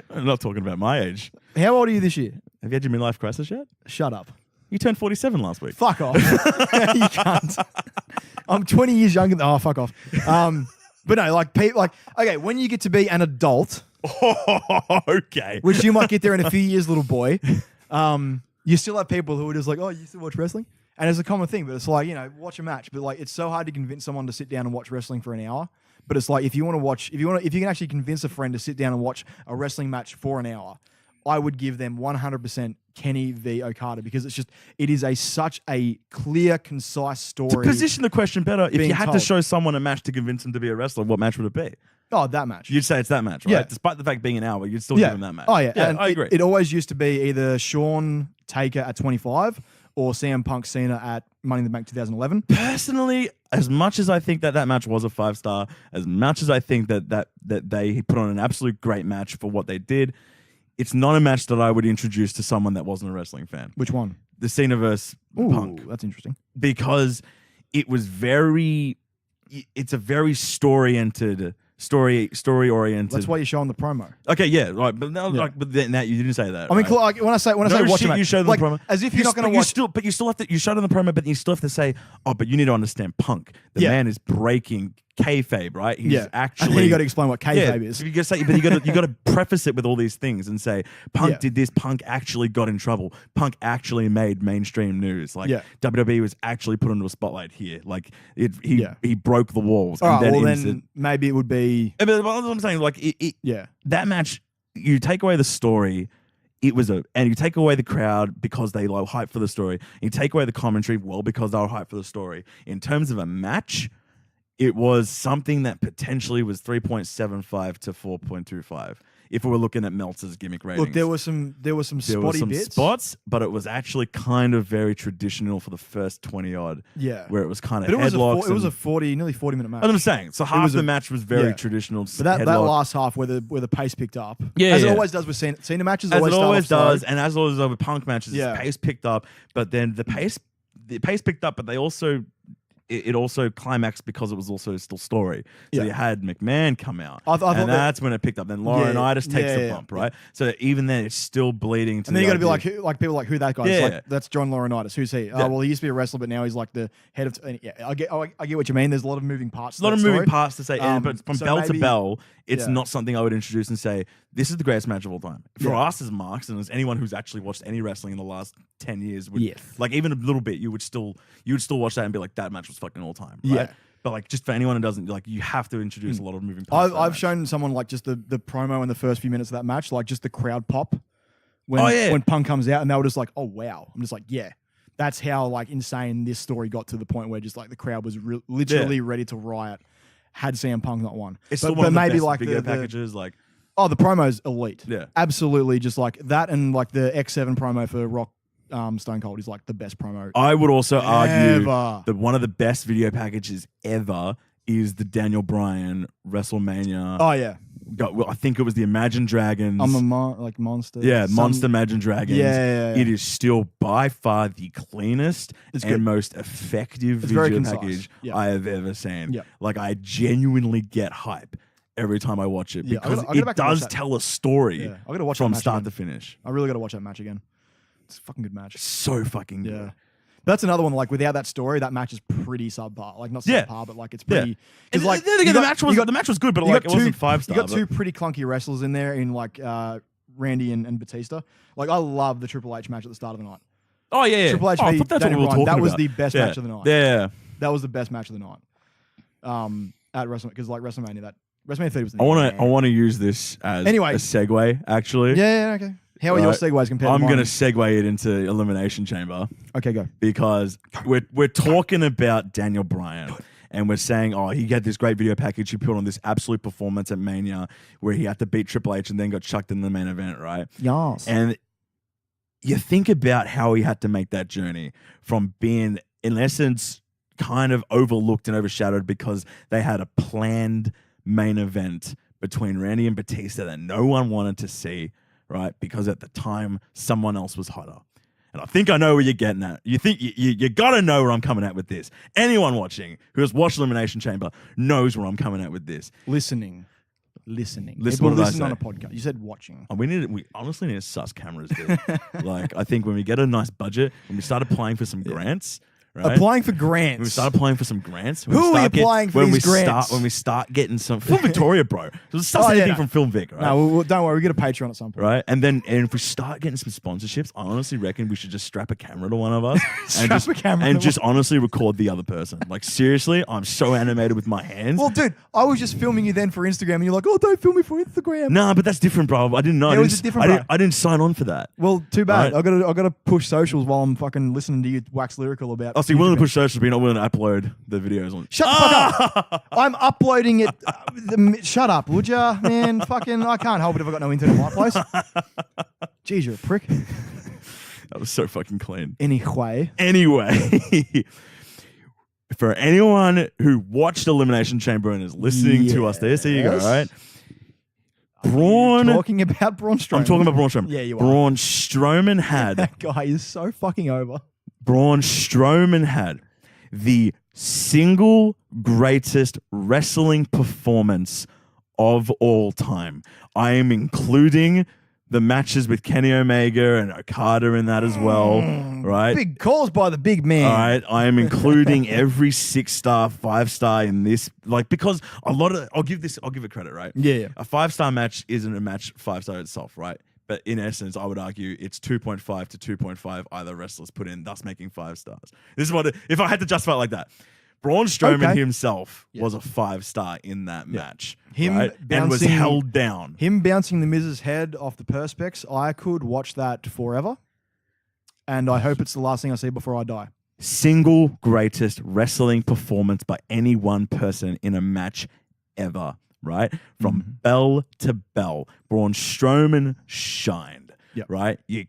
[SPEAKER 3] I'm not talking about my age.
[SPEAKER 2] How old are you this year?
[SPEAKER 3] Have you had your midlife crisis yet?
[SPEAKER 2] Shut up.
[SPEAKER 3] You turned 47 last week.
[SPEAKER 2] Fuck off. You can't. I'm 20 years younger than. Oh, fuck off. But no, like people, like okay, when you get to be an adult,
[SPEAKER 3] Okay.
[SPEAKER 2] which you might get there in a few years, little boy, you still have people who are just like, oh, you still watch wrestling? And it's a common thing, but it's like, watch a match. But like, it's so hard to convince someone to sit down and watch wrestling for an hour. But it's like, if you can actually convince a friend to sit down and watch a wrestling match for an hour, I would give them 100% Kenny v Okada, because it is such a clear, concise story.
[SPEAKER 3] To position the question better, if you had to
[SPEAKER 2] told.
[SPEAKER 3] show someone a match to convince them to be a wrestler, what match would it be?
[SPEAKER 2] Oh, that match.
[SPEAKER 3] You'd say it's that match, right?
[SPEAKER 2] Yeah.
[SPEAKER 3] Despite the fact being an hour, you'd still give them that match.
[SPEAKER 2] Oh, yeah. And
[SPEAKER 3] I agree.
[SPEAKER 2] It always used to be either Shawn Taker at 25 or CM Punk Cena at Money in the Bank 2011.
[SPEAKER 3] Personally, as much as I think that match was a 5-star, as much as I think that they put on an absolute great match for what they did, it's not a match that I would introduce to someone that wasn't a wrestling fan.
[SPEAKER 2] Which one?
[SPEAKER 3] The Cena versus Punk.
[SPEAKER 2] That's interesting.
[SPEAKER 3] Because it's a very story-oriented.
[SPEAKER 2] That's why you're showing the promo.
[SPEAKER 3] Okay, yeah, right, but no,
[SPEAKER 2] Yeah.
[SPEAKER 3] like, but then that you didn't say that.
[SPEAKER 2] I mean,
[SPEAKER 3] right?
[SPEAKER 2] like, when I say watch a match,
[SPEAKER 3] you show them
[SPEAKER 2] like,
[SPEAKER 3] the promo
[SPEAKER 2] as if you're not going to watch.
[SPEAKER 3] but you still have to. You show them the promo, but you still have to say, oh, but you need to understand Punk. The
[SPEAKER 2] Yeah.
[SPEAKER 3] man is breaking kayfabe, right? He's actually.
[SPEAKER 2] And then you got to explain what kayfabe is.
[SPEAKER 3] You got to say, but you got to preface it with all these things and say, Punk
[SPEAKER 2] Yeah.
[SPEAKER 3] did this. Punk actually got in trouble. Punk actually made mainstream news. Like
[SPEAKER 2] Yeah.
[SPEAKER 3] WWE was actually put into a spotlight here. Like he broke the walls.
[SPEAKER 2] All right, well
[SPEAKER 3] it was
[SPEAKER 2] then maybe it would be.
[SPEAKER 3] but what I'm saying, like
[SPEAKER 2] Yeah.
[SPEAKER 3] that match, you take away the story, and you take away the crowd because they were hyped for the story. You take away the commentary, because they were hyped for the story. In terms of a match, it was something that potentially was 3.75 to 4.25. If we were looking at Meltzer's gimmick ratings.
[SPEAKER 2] Look, there were some spotty bits.
[SPEAKER 3] Spots, but it was actually kind of very traditional for the first 20 odd.
[SPEAKER 2] Yeah.
[SPEAKER 3] Where it was kind of
[SPEAKER 2] But
[SPEAKER 3] headlocks.
[SPEAKER 2] it was a nearly 40-minute match.
[SPEAKER 3] That's what I'm saying. So half the match was very
[SPEAKER 2] yeah.
[SPEAKER 3] traditional.
[SPEAKER 2] But that
[SPEAKER 3] headlock.
[SPEAKER 2] last half where the pace picked up,
[SPEAKER 3] Yeah,
[SPEAKER 2] as
[SPEAKER 3] yeah.
[SPEAKER 2] it always does with Cena matches,
[SPEAKER 3] As
[SPEAKER 2] always
[SPEAKER 3] it
[SPEAKER 2] start
[SPEAKER 3] always
[SPEAKER 2] off slow.
[SPEAKER 3] does, and as always over Punk matches,
[SPEAKER 2] Yeah.
[SPEAKER 3] pace picked up, but then the pace picked up, but it also climaxed because it was also still story. So
[SPEAKER 2] Yeah.
[SPEAKER 3] you had McMahon come out,
[SPEAKER 2] I thought
[SPEAKER 3] and
[SPEAKER 2] that-
[SPEAKER 3] that's when it picked up. Then Laurinaitis takes the bump, right? So even then, it's still bleeding. To
[SPEAKER 2] And then you got to be
[SPEAKER 3] idea.
[SPEAKER 2] like people like who that guy is.
[SPEAKER 3] Yeah.
[SPEAKER 2] Like, that's John Laurinaitis. Who's he?
[SPEAKER 3] Yeah.
[SPEAKER 2] Well, he used to be a wrestler, but now he's like the head of. Yeah, I get what you mean. There's a lot of moving parts.
[SPEAKER 3] There's a lot of moving parts to say, but from
[SPEAKER 2] so
[SPEAKER 3] bell to
[SPEAKER 2] maybe-
[SPEAKER 3] bell, it's
[SPEAKER 2] yeah.
[SPEAKER 3] not something I would introduce and say, this is the greatest match of all time. For
[SPEAKER 2] Yeah.
[SPEAKER 3] us as marks and as anyone who's actually watched any wrestling in the last 10 years, would,
[SPEAKER 2] Yes.
[SPEAKER 3] like even a little bit, you would still watch that and be like, that match was fucking all time. Right?
[SPEAKER 2] Yeah.
[SPEAKER 3] But like just for anyone who doesn't, like you have to introduce a lot of moving parts. to that
[SPEAKER 2] I've
[SPEAKER 3] match.
[SPEAKER 2] shown someone like just the promo in the first few minutes of that match, like just the crowd pop when Punk comes out, and they were just like, oh wow. I'm just like, yeah. That's how like insane this story got, to the point where just like the crowd was literally ready to riot had CM Punk not won.
[SPEAKER 3] It's
[SPEAKER 2] but
[SPEAKER 3] still one of the
[SPEAKER 2] maybe
[SPEAKER 3] best
[SPEAKER 2] like
[SPEAKER 3] video
[SPEAKER 2] the
[SPEAKER 3] packages. Like
[SPEAKER 2] oh, the promo's elite.
[SPEAKER 3] Yeah.
[SPEAKER 2] Absolutely, just like that, and like the X7 promo for Rock Stone Cold is like the best promo.
[SPEAKER 3] I would also argue
[SPEAKER 2] Ever.
[SPEAKER 3] that one of the best video packages ever is the Daniel Bryan WrestleMania.
[SPEAKER 2] Oh yeah,
[SPEAKER 3] I think it was the Imagine Dragons.
[SPEAKER 2] I'm a monster.
[SPEAKER 3] Yeah, Monster Imagine Dragons.
[SPEAKER 2] Yeah.
[SPEAKER 3] It is still by far the cleanest
[SPEAKER 2] It's
[SPEAKER 3] and
[SPEAKER 2] good.
[SPEAKER 3] most effective
[SPEAKER 2] It's very
[SPEAKER 3] video
[SPEAKER 2] concise.
[SPEAKER 3] package
[SPEAKER 2] Yeah.
[SPEAKER 3] I have ever seen.
[SPEAKER 2] Yeah.
[SPEAKER 3] Like I genuinely get hype every time I watch it
[SPEAKER 2] Yeah, I
[SPEAKER 3] because
[SPEAKER 2] gotta go
[SPEAKER 3] it
[SPEAKER 2] back and watch
[SPEAKER 3] does
[SPEAKER 2] that.
[SPEAKER 3] tell a story
[SPEAKER 2] Yeah, I gotta watch that
[SPEAKER 3] from
[SPEAKER 2] match
[SPEAKER 3] start
[SPEAKER 2] again.
[SPEAKER 3] to finish.
[SPEAKER 2] I really got to watch that match again. It's a fucking good match.
[SPEAKER 3] So fucking good.
[SPEAKER 2] Yeah. That's another one. Like without that story, that match is pretty subpar. Like not
[SPEAKER 3] Yeah.
[SPEAKER 2] subpar, but like it's
[SPEAKER 3] Yeah.
[SPEAKER 2] pretty.
[SPEAKER 3] And
[SPEAKER 2] Like
[SPEAKER 3] then again,
[SPEAKER 2] you
[SPEAKER 3] the
[SPEAKER 2] got-
[SPEAKER 3] match was
[SPEAKER 2] you got-
[SPEAKER 3] the match was good, but
[SPEAKER 2] you
[SPEAKER 3] like
[SPEAKER 2] got
[SPEAKER 3] it wasn't 5-star.
[SPEAKER 2] You got two pretty clunky wrestlers in there in like Randy and Batista. Like I love the Triple H match at the start of the night.
[SPEAKER 3] Oh yeah,
[SPEAKER 2] Triple H
[SPEAKER 3] I
[SPEAKER 2] v
[SPEAKER 3] thought that's what
[SPEAKER 2] Daniel
[SPEAKER 3] we were
[SPEAKER 2] Bryan.
[SPEAKER 3] talking
[SPEAKER 2] That was
[SPEAKER 3] about.
[SPEAKER 2] the best match of the night.
[SPEAKER 3] Yeah.
[SPEAKER 2] That was the best match of the night. At WrestleMania, because like WrestleMania 30 was.
[SPEAKER 3] I want to use this as
[SPEAKER 2] Anyway.
[SPEAKER 3] a segue. Actually,
[SPEAKER 2] Yeah, okay. How are your
[SPEAKER 3] Right.
[SPEAKER 2] segues compared
[SPEAKER 3] I'm
[SPEAKER 2] to
[SPEAKER 3] going to
[SPEAKER 2] mine?
[SPEAKER 3] segue it into Elimination Chamber.
[SPEAKER 2] Okay, go.
[SPEAKER 3] Because we're talking about Daniel Bryan, and we're saying, oh, he had this great video package. He put on this absolute performance at Mania where he had to beat Triple H and then got chucked in the main event, right?
[SPEAKER 2] Yes.
[SPEAKER 3] And you think about how he had to make that journey from being, in essence, kind of overlooked and overshadowed because they had a planned main event between Randy and Batista that no one wanted to see, right? Because at the time, someone else was hotter. and I think I know where you're getting at. You think you got to know where I'm coming at with this. Anyone watching who has watched Elimination Chamber knows where I'm coming at with this.
[SPEAKER 2] Listening.
[SPEAKER 3] Listen,
[SPEAKER 2] People
[SPEAKER 3] what did I
[SPEAKER 2] listen
[SPEAKER 3] say?
[SPEAKER 2] on a podcast. You said watching.
[SPEAKER 3] Oh, we honestly need to sus cameras, dude. Like, I think when we get a nice budget, when we start applying for some grants, right?
[SPEAKER 2] Applying for grants.
[SPEAKER 3] When we start applying for some grants.
[SPEAKER 2] Who are we applying for these grants?
[SPEAKER 3] When we start getting some Film Victoria, bro. So anything from Film Vic, right?
[SPEAKER 2] No, don't worry. We get a Patreon at some point.
[SPEAKER 3] Right, and if we start getting some sponsorships, I honestly reckon we should just strap a camera to one of us and just honestly record the other person. Like, seriously, I'm so animated with my hands.
[SPEAKER 2] Well, dude, I was just filming you then for Instagram, and you're like, "Oh, don't film me for Instagram."
[SPEAKER 3] Nah, but that's different, bro. I didn't know.
[SPEAKER 2] Yeah, it was just different,
[SPEAKER 3] I didn't sign on for that.
[SPEAKER 2] Well, too bad.
[SPEAKER 3] Right.
[SPEAKER 2] I got to push socials while I'm fucking listening to you wax lyrical about.
[SPEAKER 3] Oh, so you're willing to push socials, but you're not willing to upload the videos on.
[SPEAKER 2] Shut the fuck up! I'm uploading it. Shut up, would ya, man? Fucking, I can't help it if I got no internet in my place. Jeez, you're a prick.
[SPEAKER 3] That was so fucking clean.
[SPEAKER 2] Anyway,
[SPEAKER 3] for anyone who watched Elimination Chamber and is listening to us, there you go, all right?
[SPEAKER 2] talking about Braun Strowman.
[SPEAKER 3] I'm talking about Braun Strowman.
[SPEAKER 2] Yeah, you are.
[SPEAKER 3] Braun Strowman had.
[SPEAKER 2] That guy is so fucking over.
[SPEAKER 3] Braun Strowman had the single greatest wrestling performance of all time. I am including the matches with Kenny Omega and Okada in that as well, right?
[SPEAKER 2] Big calls by the big man.
[SPEAKER 3] All right, I am including every 6-star, 5-star in this, like, because a lot of I'll give it credit, right?
[SPEAKER 2] Yeah.
[SPEAKER 3] A 5-star match isn't a match 5-star itself, right? But in essence, I would argue it's 2.5 to 2.5 either wrestlers put in, thus making 5 stars. This is what if I had to justify it like that. Braun Strowman himself was a 5-star in that match.
[SPEAKER 2] Him
[SPEAKER 3] right? And was held down.
[SPEAKER 2] Him bouncing the Miz's head off the Perspex, I could watch that forever. And I hope it's the last thing I see before I die.
[SPEAKER 3] Single greatest wrestling performance by any one person in a match ever, right? From bell to bell. Braun Strowman shined, right? You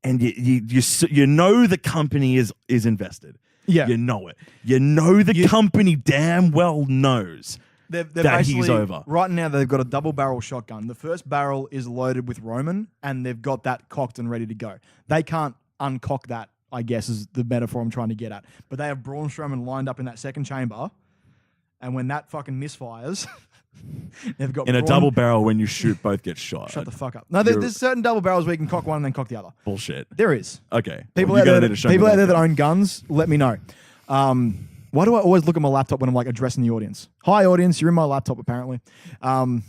[SPEAKER 3] know the company is invested.
[SPEAKER 2] Yeah.
[SPEAKER 3] You know it. You know the company damn well knows
[SPEAKER 2] they're
[SPEAKER 3] that he's over.
[SPEAKER 2] Right now, they've got a double barrel shotgun. The first barrel is loaded with Roman, and they've got that cocked and ready to go. They can't uncock that, I guess, is the metaphor I'm trying to get at. But they have Braun Strowman lined up in that second chamber, and when that fucking misfires, they've got
[SPEAKER 3] in a double barrel, when you shoot, both get shot.
[SPEAKER 2] Shut the fuck up. No, there's certain double barrels where you can cock one and then cock the other.
[SPEAKER 3] Bullshit.
[SPEAKER 2] There is.
[SPEAKER 3] Okay.
[SPEAKER 2] People out there that own guns, let me know. Why do I always look at my laptop when I'm like addressing the audience? Hi, audience. You're in my laptop, apparently.
[SPEAKER 3] I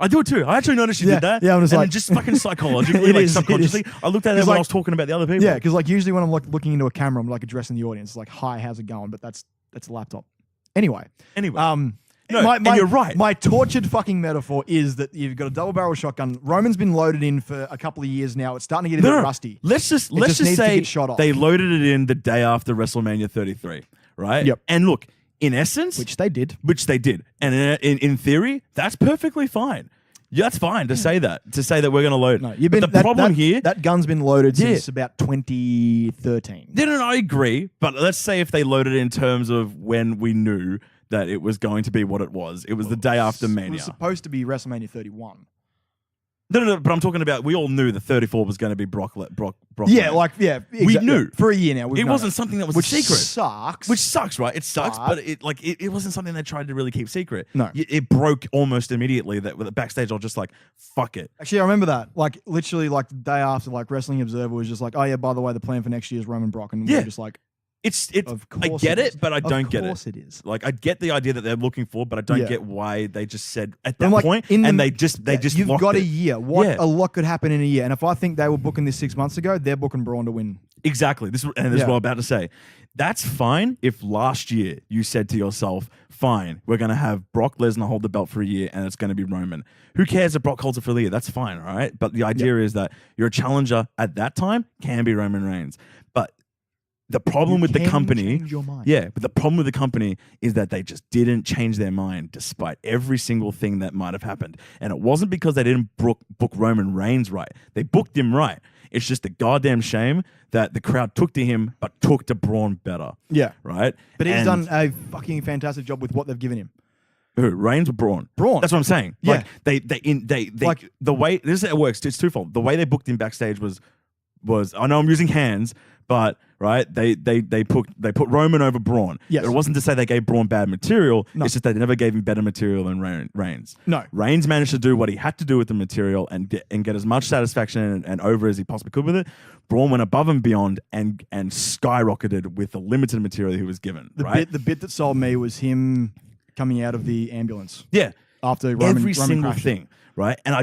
[SPEAKER 3] do it too. I actually noticed you did that.
[SPEAKER 2] Yeah, I'm
[SPEAKER 3] just fucking psychologically, subconsciously. I looked at it when I was talking about the other people.
[SPEAKER 2] Yeah, because like usually when I'm like looking into a camera, I'm like addressing the audience. It's like, hi, how's it going? But that's a laptop. Anyway.
[SPEAKER 3] No, and you're right.
[SPEAKER 2] My tortured fucking metaphor is that you've got a double barrel shotgun. Roman's been loaded in for a couple of years now. It's starting to get a bit rusty.
[SPEAKER 3] Let's just say they loaded it in the day after WrestleMania 33, right?
[SPEAKER 2] Yep.
[SPEAKER 3] And look, in essence,
[SPEAKER 2] which they did,
[SPEAKER 3] and in theory, that's perfectly fine. Yeah, that's fine to say that. To say that we're going to load.
[SPEAKER 2] No,
[SPEAKER 3] the problem here,
[SPEAKER 2] that gun's been loaded since about 2013.
[SPEAKER 3] No, I agree. But let's say if they loaded it in terms of when we knew that it was going to be what it was. It was the day after Mania.
[SPEAKER 2] It was supposed to be WrestleMania 31.
[SPEAKER 3] No, but I'm talking about, we all knew the 34 was going to be Brock.
[SPEAKER 2] Yeah, exactly.
[SPEAKER 3] We knew.
[SPEAKER 2] For a year now.
[SPEAKER 3] It wasn't something that was secret.
[SPEAKER 2] Which
[SPEAKER 3] sucks, right? It sucks, but it wasn't something they tried to really keep secret.
[SPEAKER 2] No.
[SPEAKER 3] It broke almost immediately. That with the backstage, I was just like, fuck it.
[SPEAKER 2] Actually, I remember that. Like, literally, like, the day after, like, Wrestling Observer was just like, oh, yeah, by the way, the plan for next year is Roman Brock. And we were just like, I get it, but I don't get it. Of course it is.
[SPEAKER 3] Like, I get the idea that they're looking for, but I don't get why they just said at that point, they just
[SPEAKER 2] you've
[SPEAKER 3] locked
[SPEAKER 2] got
[SPEAKER 3] it.
[SPEAKER 2] A year. A lot could happen in a year. And if I think they were booking this 6 months ago, they're booking Braun to win.
[SPEAKER 3] Exactly. This is what I'm about to say. That's fine if last year you said to yourself, fine, we're going to have Brock Lesnar hold the belt for a year and it's going to be Roman. Who cares if Brock holds it for a year? That's fine, all right? But the idea is that your challenger at that time can be Roman Reigns. But the problem with the company, but the problem with the company is that they just didn't change their mind despite every single thing that might have happened. And it wasn't because they didn't book Roman Reigns right. They booked him right. It's just a goddamn shame that the crowd took to him, but took to Braun better. Yeah. Right?
[SPEAKER 2] But he's done a fucking fantastic job with what they've given him.
[SPEAKER 3] Who? Reigns or Braun?
[SPEAKER 2] Braun.
[SPEAKER 3] That's what I'm saying.
[SPEAKER 2] Yeah.
[SPEAKER 3] Like, they like, the way, this is how it works. It's twofold. The way they booked him backstage was was, I know I'm using hands, but right, they put Roman over Braun.
[SPEAKER 2] Yes.
[SPEAKER 3] But it wasn't to say they gave Braun bad material.
[SPEAKER 2] No.
[SPEAKER 3] It's just they never gave him better material than Reigns.
[SPEAKER 2] No.
[SPEAKER 3] Reigns managed to do what he had to do with the material and get as much satisfaction and over as he possibly could with it. Braun went above and beyond and skyrocketed with the limited material he was given.
[SPEAKER 2] The bit that sold me was him coming out of the ambulance.
[SPEAKER 3] Yeah.
[SPEAKER 2] After Roman,
[SPEAKER 3] every
[SPEAKER 2] Roman
[SPEAKER 3] single
[SPEAKER 2] crashed.
[SPEAKER 3] thing, right? And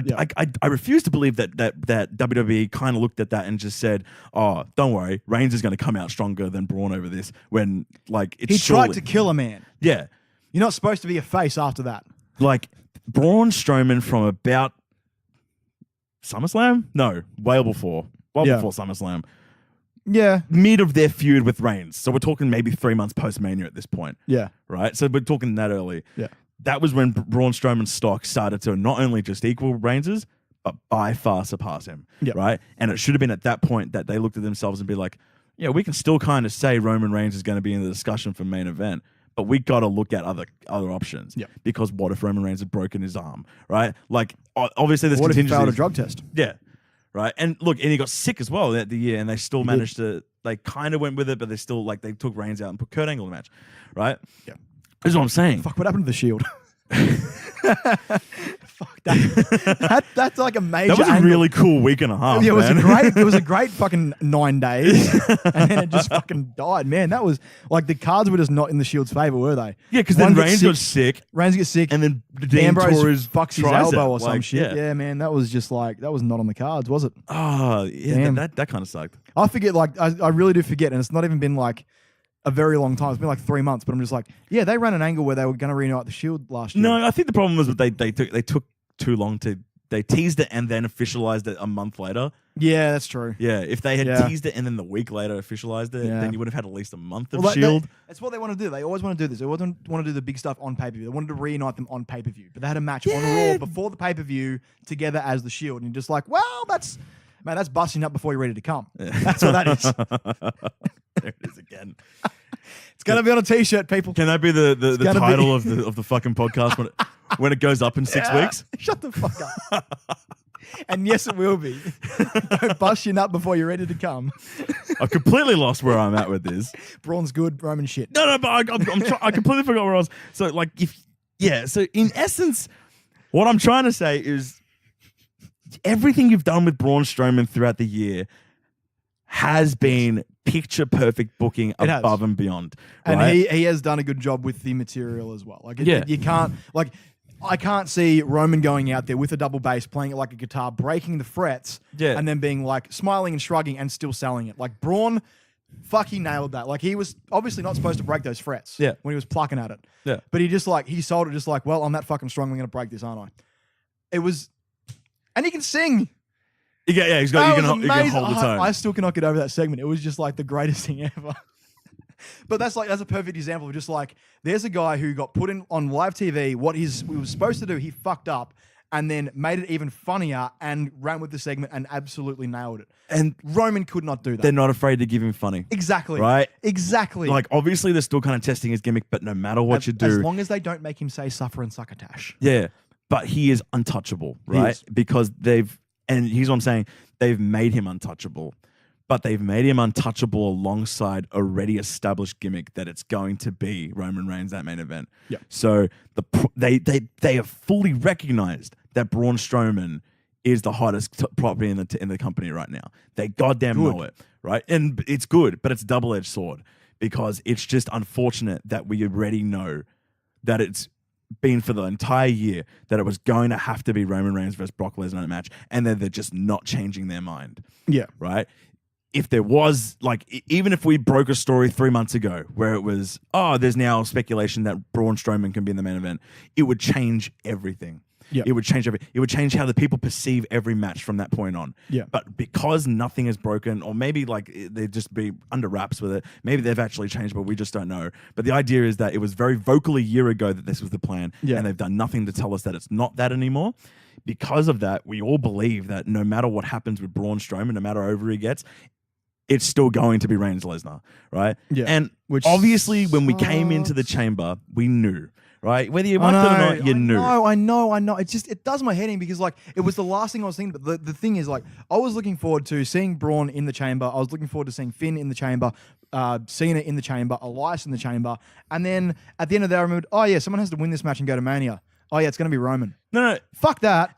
[SPEAKER 3] I refuse to believe that WWE kind of looked at that and just said, "Oh, don't worry, Reigns is going to come out stronger than Braun over this." When like it's
[SPEAKER 2] He tried to kill a man.
[SPEAKER 3] yeah,
[SPEAKER 2] You're not supposed to be a face after that.
[SPEAKER 3] like Braun Strowman from about SummerSlam, no, before SummerSlam,
[SPEAKER 2] Yeah.
[SPEAKER 3] mid of their feud with Reigns. So we're talking maybe 3 months post Mania at this point,
[SPEAKER 2] Yeah.
[SPEAKER 3] right? So we're talking that early.
[SPEAKER 2] Yeah.
[SPEAKER 3] That was when Braun Strowman's stock started to not only just equal Reigns's, but by far surpass him,
[SPEAKER 2] Yep.
[SPEAKER 3] right? And it should have been at that point that they looked at themselves and be like, yeah, we can still kind of say Roman Reigns is going to be in the discussion for main event, but we got to look at other options.
[SPEAKER 2] Yep.
[SPEAKER 3] Because what if Roman Reigns had broken his arm, right? Like, obviously there's
[SPEAKER 2] What if he
[SPEAKER 3] contingencies.
[SPEAKER 2] failed a drug test?
[SPEAKER 3] Yeah. Right. And look, and he got sick as well at the year, and they still managed to, they kind of went with it, but they still, like, they took Reigns out and put Kurt Angle in the match, right?
[SPEAKER 2] Yeah.
[SPEAKER 3] This is what I'm saying.
[SPEAKER 2] Fuck, what happened to the Shield? Fuck that's like a major.
[SPEAKER 3] That was a
[SPEAKER 2] angle.
[SPEAKER 3] really cool week and a half.
[SPEAKER 2] Yeah, it was
[SPEAKER 3] man.
[SPEAKER 2] it was a great fucking 9 days, and then it just fucking died. Man, that was like the cards were just not in the Shield's favor, were they?
[SPEAKER 3] Yeah, because
[SPEAKER 2] One
[SPEAKER 3] then
[SPEAKER 2] gets
[SPEAKER 3] Reigns got sick,
[SPEAKER 2] Reigns gets sick,
[SPEAKER 3] and then Dean
[SPEAKER 2] Ambrose
[SPEAKER 3] tore his
[SPEAKER 2] fucks his
[SPEAKER 3] tricep,
[SPEAKER 2] elbow or some
[SPEAKER 3] like,
[SPEAKER 2] shit. Yeah, man, that was just like that was not on the cards, was it?
[SPEAKER 3] Oh, yeah,
[SPEAKER 2] Damn.
[SPEAKER 3] that kind of sucked.
[SPEAKER 2] I forget, like I really do forget, and it's not even been like a very long time. It's been like 3 months, but I'm just like, yeah, they ran an angle where they were going to reunite the Shield last year.
[SPEAKER 3] No, I think the problem was that they took too long to. They teased it and then officialized it a month later.
[SPEAKER 2] Yeah, that's true.
[SPEAKER 3] Yeah, if they had
[SPEAKER 2] Yeah.
[SPEAKER 3] teased it and then the week later officialized it,
[SPEAKER 2] Yeah.
[SPEAKER 3] then you would have had at least a month of
[SPEAKER 2] Well,
[SPEAKER 3] Shield.
[SPEAKER 2] that's what they want to do. They always want to do this. They always want to do the big stuff on pay-per-view. They wanted to reunite them on pay-per-view. But they had a match on Raw before the pay-per-view together as the Shield. And you're just like, well, that's busting up before you're ready to come. That's what that is.
[SPEAKER 3] There it is again.
[SPEAKER 2] It's going to be on a T-shirt, people.
[SPEAKER 3] Can that be the
[SPEAKER 2] gonna
[SPEAKER 3] title of the fucking podcast when it goes up in 6
[SPEAKER 2] Yeah.
[SPEAKER 3] weeks?
[SPEAKER 2] Shut the fuck up. And yes, it will be. Don't bust your nut before you're ready to come.
[SPEAKER 3] I completely lost where I'm at with this.
[SPEAKER 2] Braun's good, Roman shit.
[SPEAKER 3] No, but I completely forgot where I was. So like, so in essence, what I'm trying to say is everything you've done with Braun Strowman throughout the year has been picture perfect booking
[SPEAKER 2] It has.
[SPEAKER 3] above and beyond.
[SPEAKER 2] And
[SPEAKER 3] right?
[SPEAKER 2] he has done a good job with the material as well. Like,
[SPEAKER 3] Yeah.
[SPEAKER 2] you can't, like, I can't see Roman going out there with a double bass, playing it like a guitar, breaking the frets,
[SPEAKER 3] Yeah.
[SPEAKER 2] and then being like smiling and shrugging and still selling it. Like Braun, fuck, he nailed that. Like he was obviously not supposed to break those frets
[SPEAKER 3] Yeah.
[SPEAKER 2] when he was plucking at it.
[SPEAKER 3] Yeah.
[SPEAKER 2] But he sold it just like, well, I'm that fucking strong, I'm going to break this, aren't I? It was, and he can sing.
[SPEAKER 3] Yeah, you can hold the tone.
[SPEAKER 2] I still cannot get over that segment. It was just like the greatest thing ever. But that's a perfect example of just like, there's a guy who got put in on live TV, what he was supposed to do, he fucked up, and then made it even funnier and ran with the segment and absolutely nailed it.
[SPEAKER 3] And
[SPEAKER 2] Roman could not do that.
[SPEAKER 3] they're not afraid to give him funny.
[SPEAKER 2] Exactly.
[SPEAKER 3] Right?
[SPEAKER 2] Exactly.
[SPEAKER 3] Like, obviously, they're still kind of testing his gimmick, but no matter what you do.
[SPEAKER 2] As long as they don't make him say suffer and succotash.
[SPEAKER 3] Yeah, but he is untouchable,
[SPEAKER 2] He
[SPEAKER 3] right?
[SPEAKER 2] is.
[SPEAKER 3] Because and here's what I'm saying, they've made him untouchable, but they've made him untouchable alongside a already established gimmick that it's going to be Roman Reigns at main event.
[SPEAKER 2] Yeah.
[SPEAKER 3] So they have fully recognized that Braun Strowman is the hottest property in the company right now. They goddamn know it, right? And it's good, but it's a double-edged sword because it's just unfortunate that we already know that it's been for the entire year that it was going to have to be Roman Reigns versus Brock Lesnar in a match, and then they're just not changing their mind.
[SPEAKER 2] Yeah.
[SPEAKER 3] Right? If there was, like, even if we broke a story 3 months ago where it was, there's now speculation that Braun Strowman can be in the main event, it would change everything.
[SPEAKER 2] Yeah.
[SPEAKER 3] It would change everything. It would change how the people perceive every match from that point on.
[SPEAKER 2] Yeah.
[SPEAKER 3] But because nothing is broken, or maybe like they'd just be under wraps with it, maybe they've actually changed, but we just don't know. But the idea is that it was very vocal a year ago that this was the plan, and they've done nothing to tell us that it's not that anymore. Because of that, we all believe that no matter what happens with Braun Strowman, no matter how over he gets, it's still going to be Reigns Lesnar, right?
[SPEAKER 2] Yeah.
[SPEAKER 3] And
[SPEAKER 2] Which
[SPEAKER 3] obviously, when we came into the chamber, we knew, right? Whether you liked it or not, you knew.
[SPEAKER 2] I know. It does my head in because like it was the last thing I was thinking. But the thing is like I was looking forward to seeing Braun in the chamber. I was looking forward to seeing Finn in the chamber, Cena in the chamber, Elias in the chamber, and then at the end of the day, I remembered, oh yeah, someone has to win this match and go to Mania. Oh yeah, it's going to be Roman.
[SPEAKER 3] No,
[SPEAKER 2] fuck that.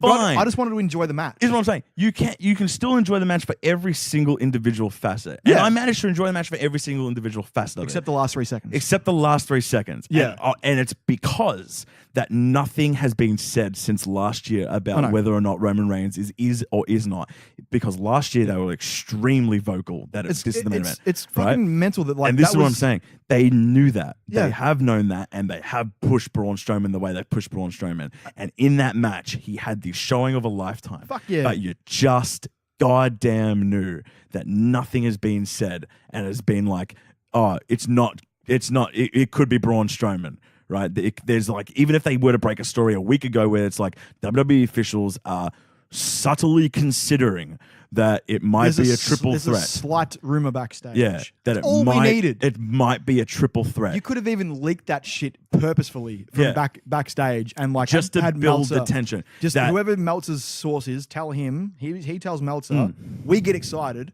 [SPEAKER 3] Fine.
[SPEAKER 2] I just wanted to enjoy the match.
[SPEAKER 3] Here's what I'm saying. You can still enjoy the match for every single individual facet. And I managed to enjoy the match for every single individual facet of it.
[SPEAKER 2] Except the last 3 seconds.
[SPEAKER 3] Except the last 3 seconds.
[SPEAKER 2] Yeah.
[SPEAKER 3] And it's because that nothing has been said since last year about whether or not Roman Reigns is or is not. Because last year they were extremely vocal that this is the main event.
[SPEAKER 2] It's fucking mental that like
[SPEAKER 3] and this is what I'm saying. They knew that.
[SPEAKER 2] Yeah.
[SPEAKER 3] They have known that, and they have pushed Braun Strowman the way they pushed Braun Strowman. And in that match, he had the showing of a lifetime.
[SPEAKER 2] Fuck yeah.
[SPEAKER 3] But you just goddamn knew that nothing has been said and has been like, oh, it could be Braun Strowman. Right? There's like, even if they were to break a story a week ago where it's like WWE officials are subtly considering that it might be a triple threat.
[SPEAKER 2] There's a slight rumor backstage.
[SPEAKER 3] Yeah, that
[SPEAKER 2] we needed.
[SPEAKER 3] It might be a triple threat.
[SPEAKER 2] You could have even leaked that shit purposefully from backstage and like
[SPEAKER 3] just to
[SPEAKER 2] had
[SPEAKER 3] build
[SPEAKER 2] Meltzer,
[SPEAKER 3] the tension.
[SPEAKER 2] Just whoever Meltzer's source is, tell him. He tells Meltzer. We get excited.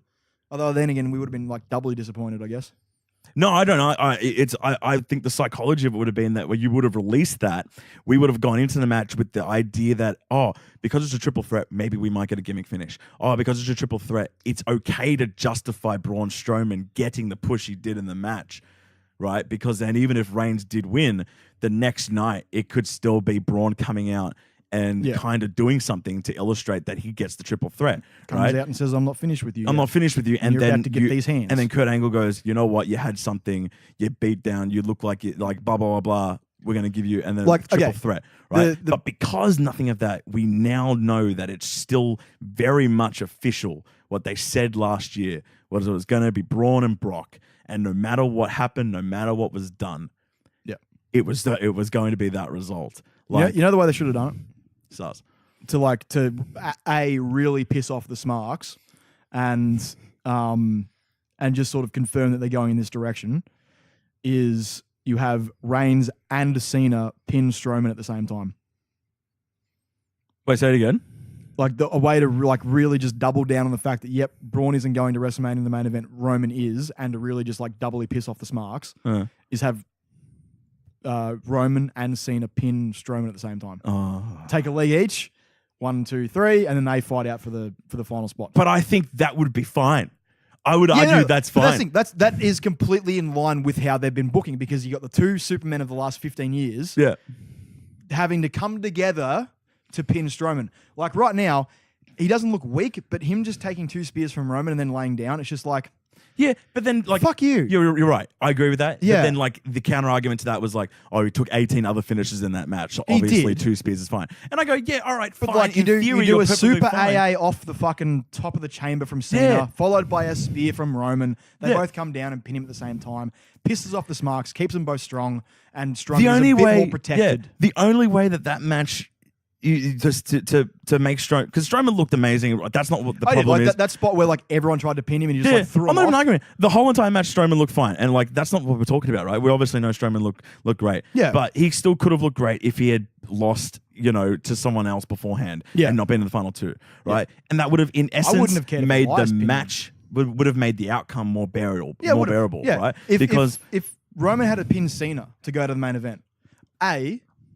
[SPEAKER 2] Although then again, we would have been like doubly disappointed, I guess.
[SPEAKER 3] No, I don't know. I think the psychology of it would have been that when you would have released that, we would have gone into the match with the idea that, because it's a triple threat, maybe we might get a gimmick finish. Because it's a triple threat, it's okay to justify Braun Strowman getting the push he did in the match, right? Because then even if Reigns did win, the next night it could still be Braun coming out and kind of doing something to illustrate that he gets the triple threat.
[SPEAKER 2] Comes out and says, I'm not finished with you.
[SPEAKER 3] I'm not finished with you. And
[SPEAKER 2] you're
[SPEAKER 3] then
[SPEAKER 2] about to get these hands.
[SPEAKER 3] And then Kurt Angle goes, you know what? You had something. You beat down. You look like you like blah, blah, blah, blah. We're going to give you, and then like, triple threat, right? But because nothing of that, we now know that it's still very much official. What they said last year was it was going to be Braun and Brock. And no matter what happened, no matter what was done, it was going to be that result. Like,
[SPEAKER 2] you know the way they should have done it?
[SPEAKER 3] Sus.
[SPEAKER 2] To really piss off the Smarks and just sort of confirm that they're going in this direction is you have Reigns and Cena pin Strowman at the same time.
[SPEAKER 3] Wait, say it again.
[SPEAKER 2] Like a way to like really just double down on the fact that Braun isn't going to WrestleMania in the main event, Roman is, and to really just like doubly piss off the Smarks is have Roman and Cena pin Strowman at the same time. Take a leg each, 1, 2, 3, and then they fight out for the final spot.
[SPEAKER 3] But I think that would be fine. I would argue that's fine.
[SPEAKER 2] That is completely in line with how they've been booking because you got the two Supermen of the last 15 years having to come together to pin Strowman. Like right now, he doesn't look weak, but him just taking 2 spears from Roman and then laying down, it's just like,
[SPEAKER 3] yeah, but then like
[SPEAKER 2] fuck you.
[SPEAKER 3] You're right. I agree with that.
[SPEAKER 2] Yeah.
[SPEAKER 3] But then like the counter argument to that was like, he took 18 other finishes in that match. So obviously 2 spears is fine. And I go, yeah, all right, fine.
[SPEAKER 2] But like you do a super AA off the fucking top of the chamber from Cena, followed by a spear from Roman. They both come down and pin him at the same time. Pisses off the Smarks, keeps them both strong, and Strowman is a bit more protected.
[SPEAKER 3] The only way that match just to make Strowman, because Strowman looked amazing. That's not what the problem is.
[SPEAKER 2] That spot where like everyone tried to pin him and he just like threw him
[SPEAKER 3] I'm not even
[SPEAKER 2] off.
[SPEAKER 3] arguing. The whole entire match, Strowman looked fine, and like that's not what we're talking about, right? We obviously know Strowman looked great.
[SPEAKER 2] Yeah,
[SPEAKER 3] but he still could have looked great if he had lost, to someone else beforehand, and not been in the final 2, right? Yeah. And that would have, in essence, made the match would have made the outcome more bearable. Right?
[SPEAKER 2] If Roman had to pin Cena to go to the main event,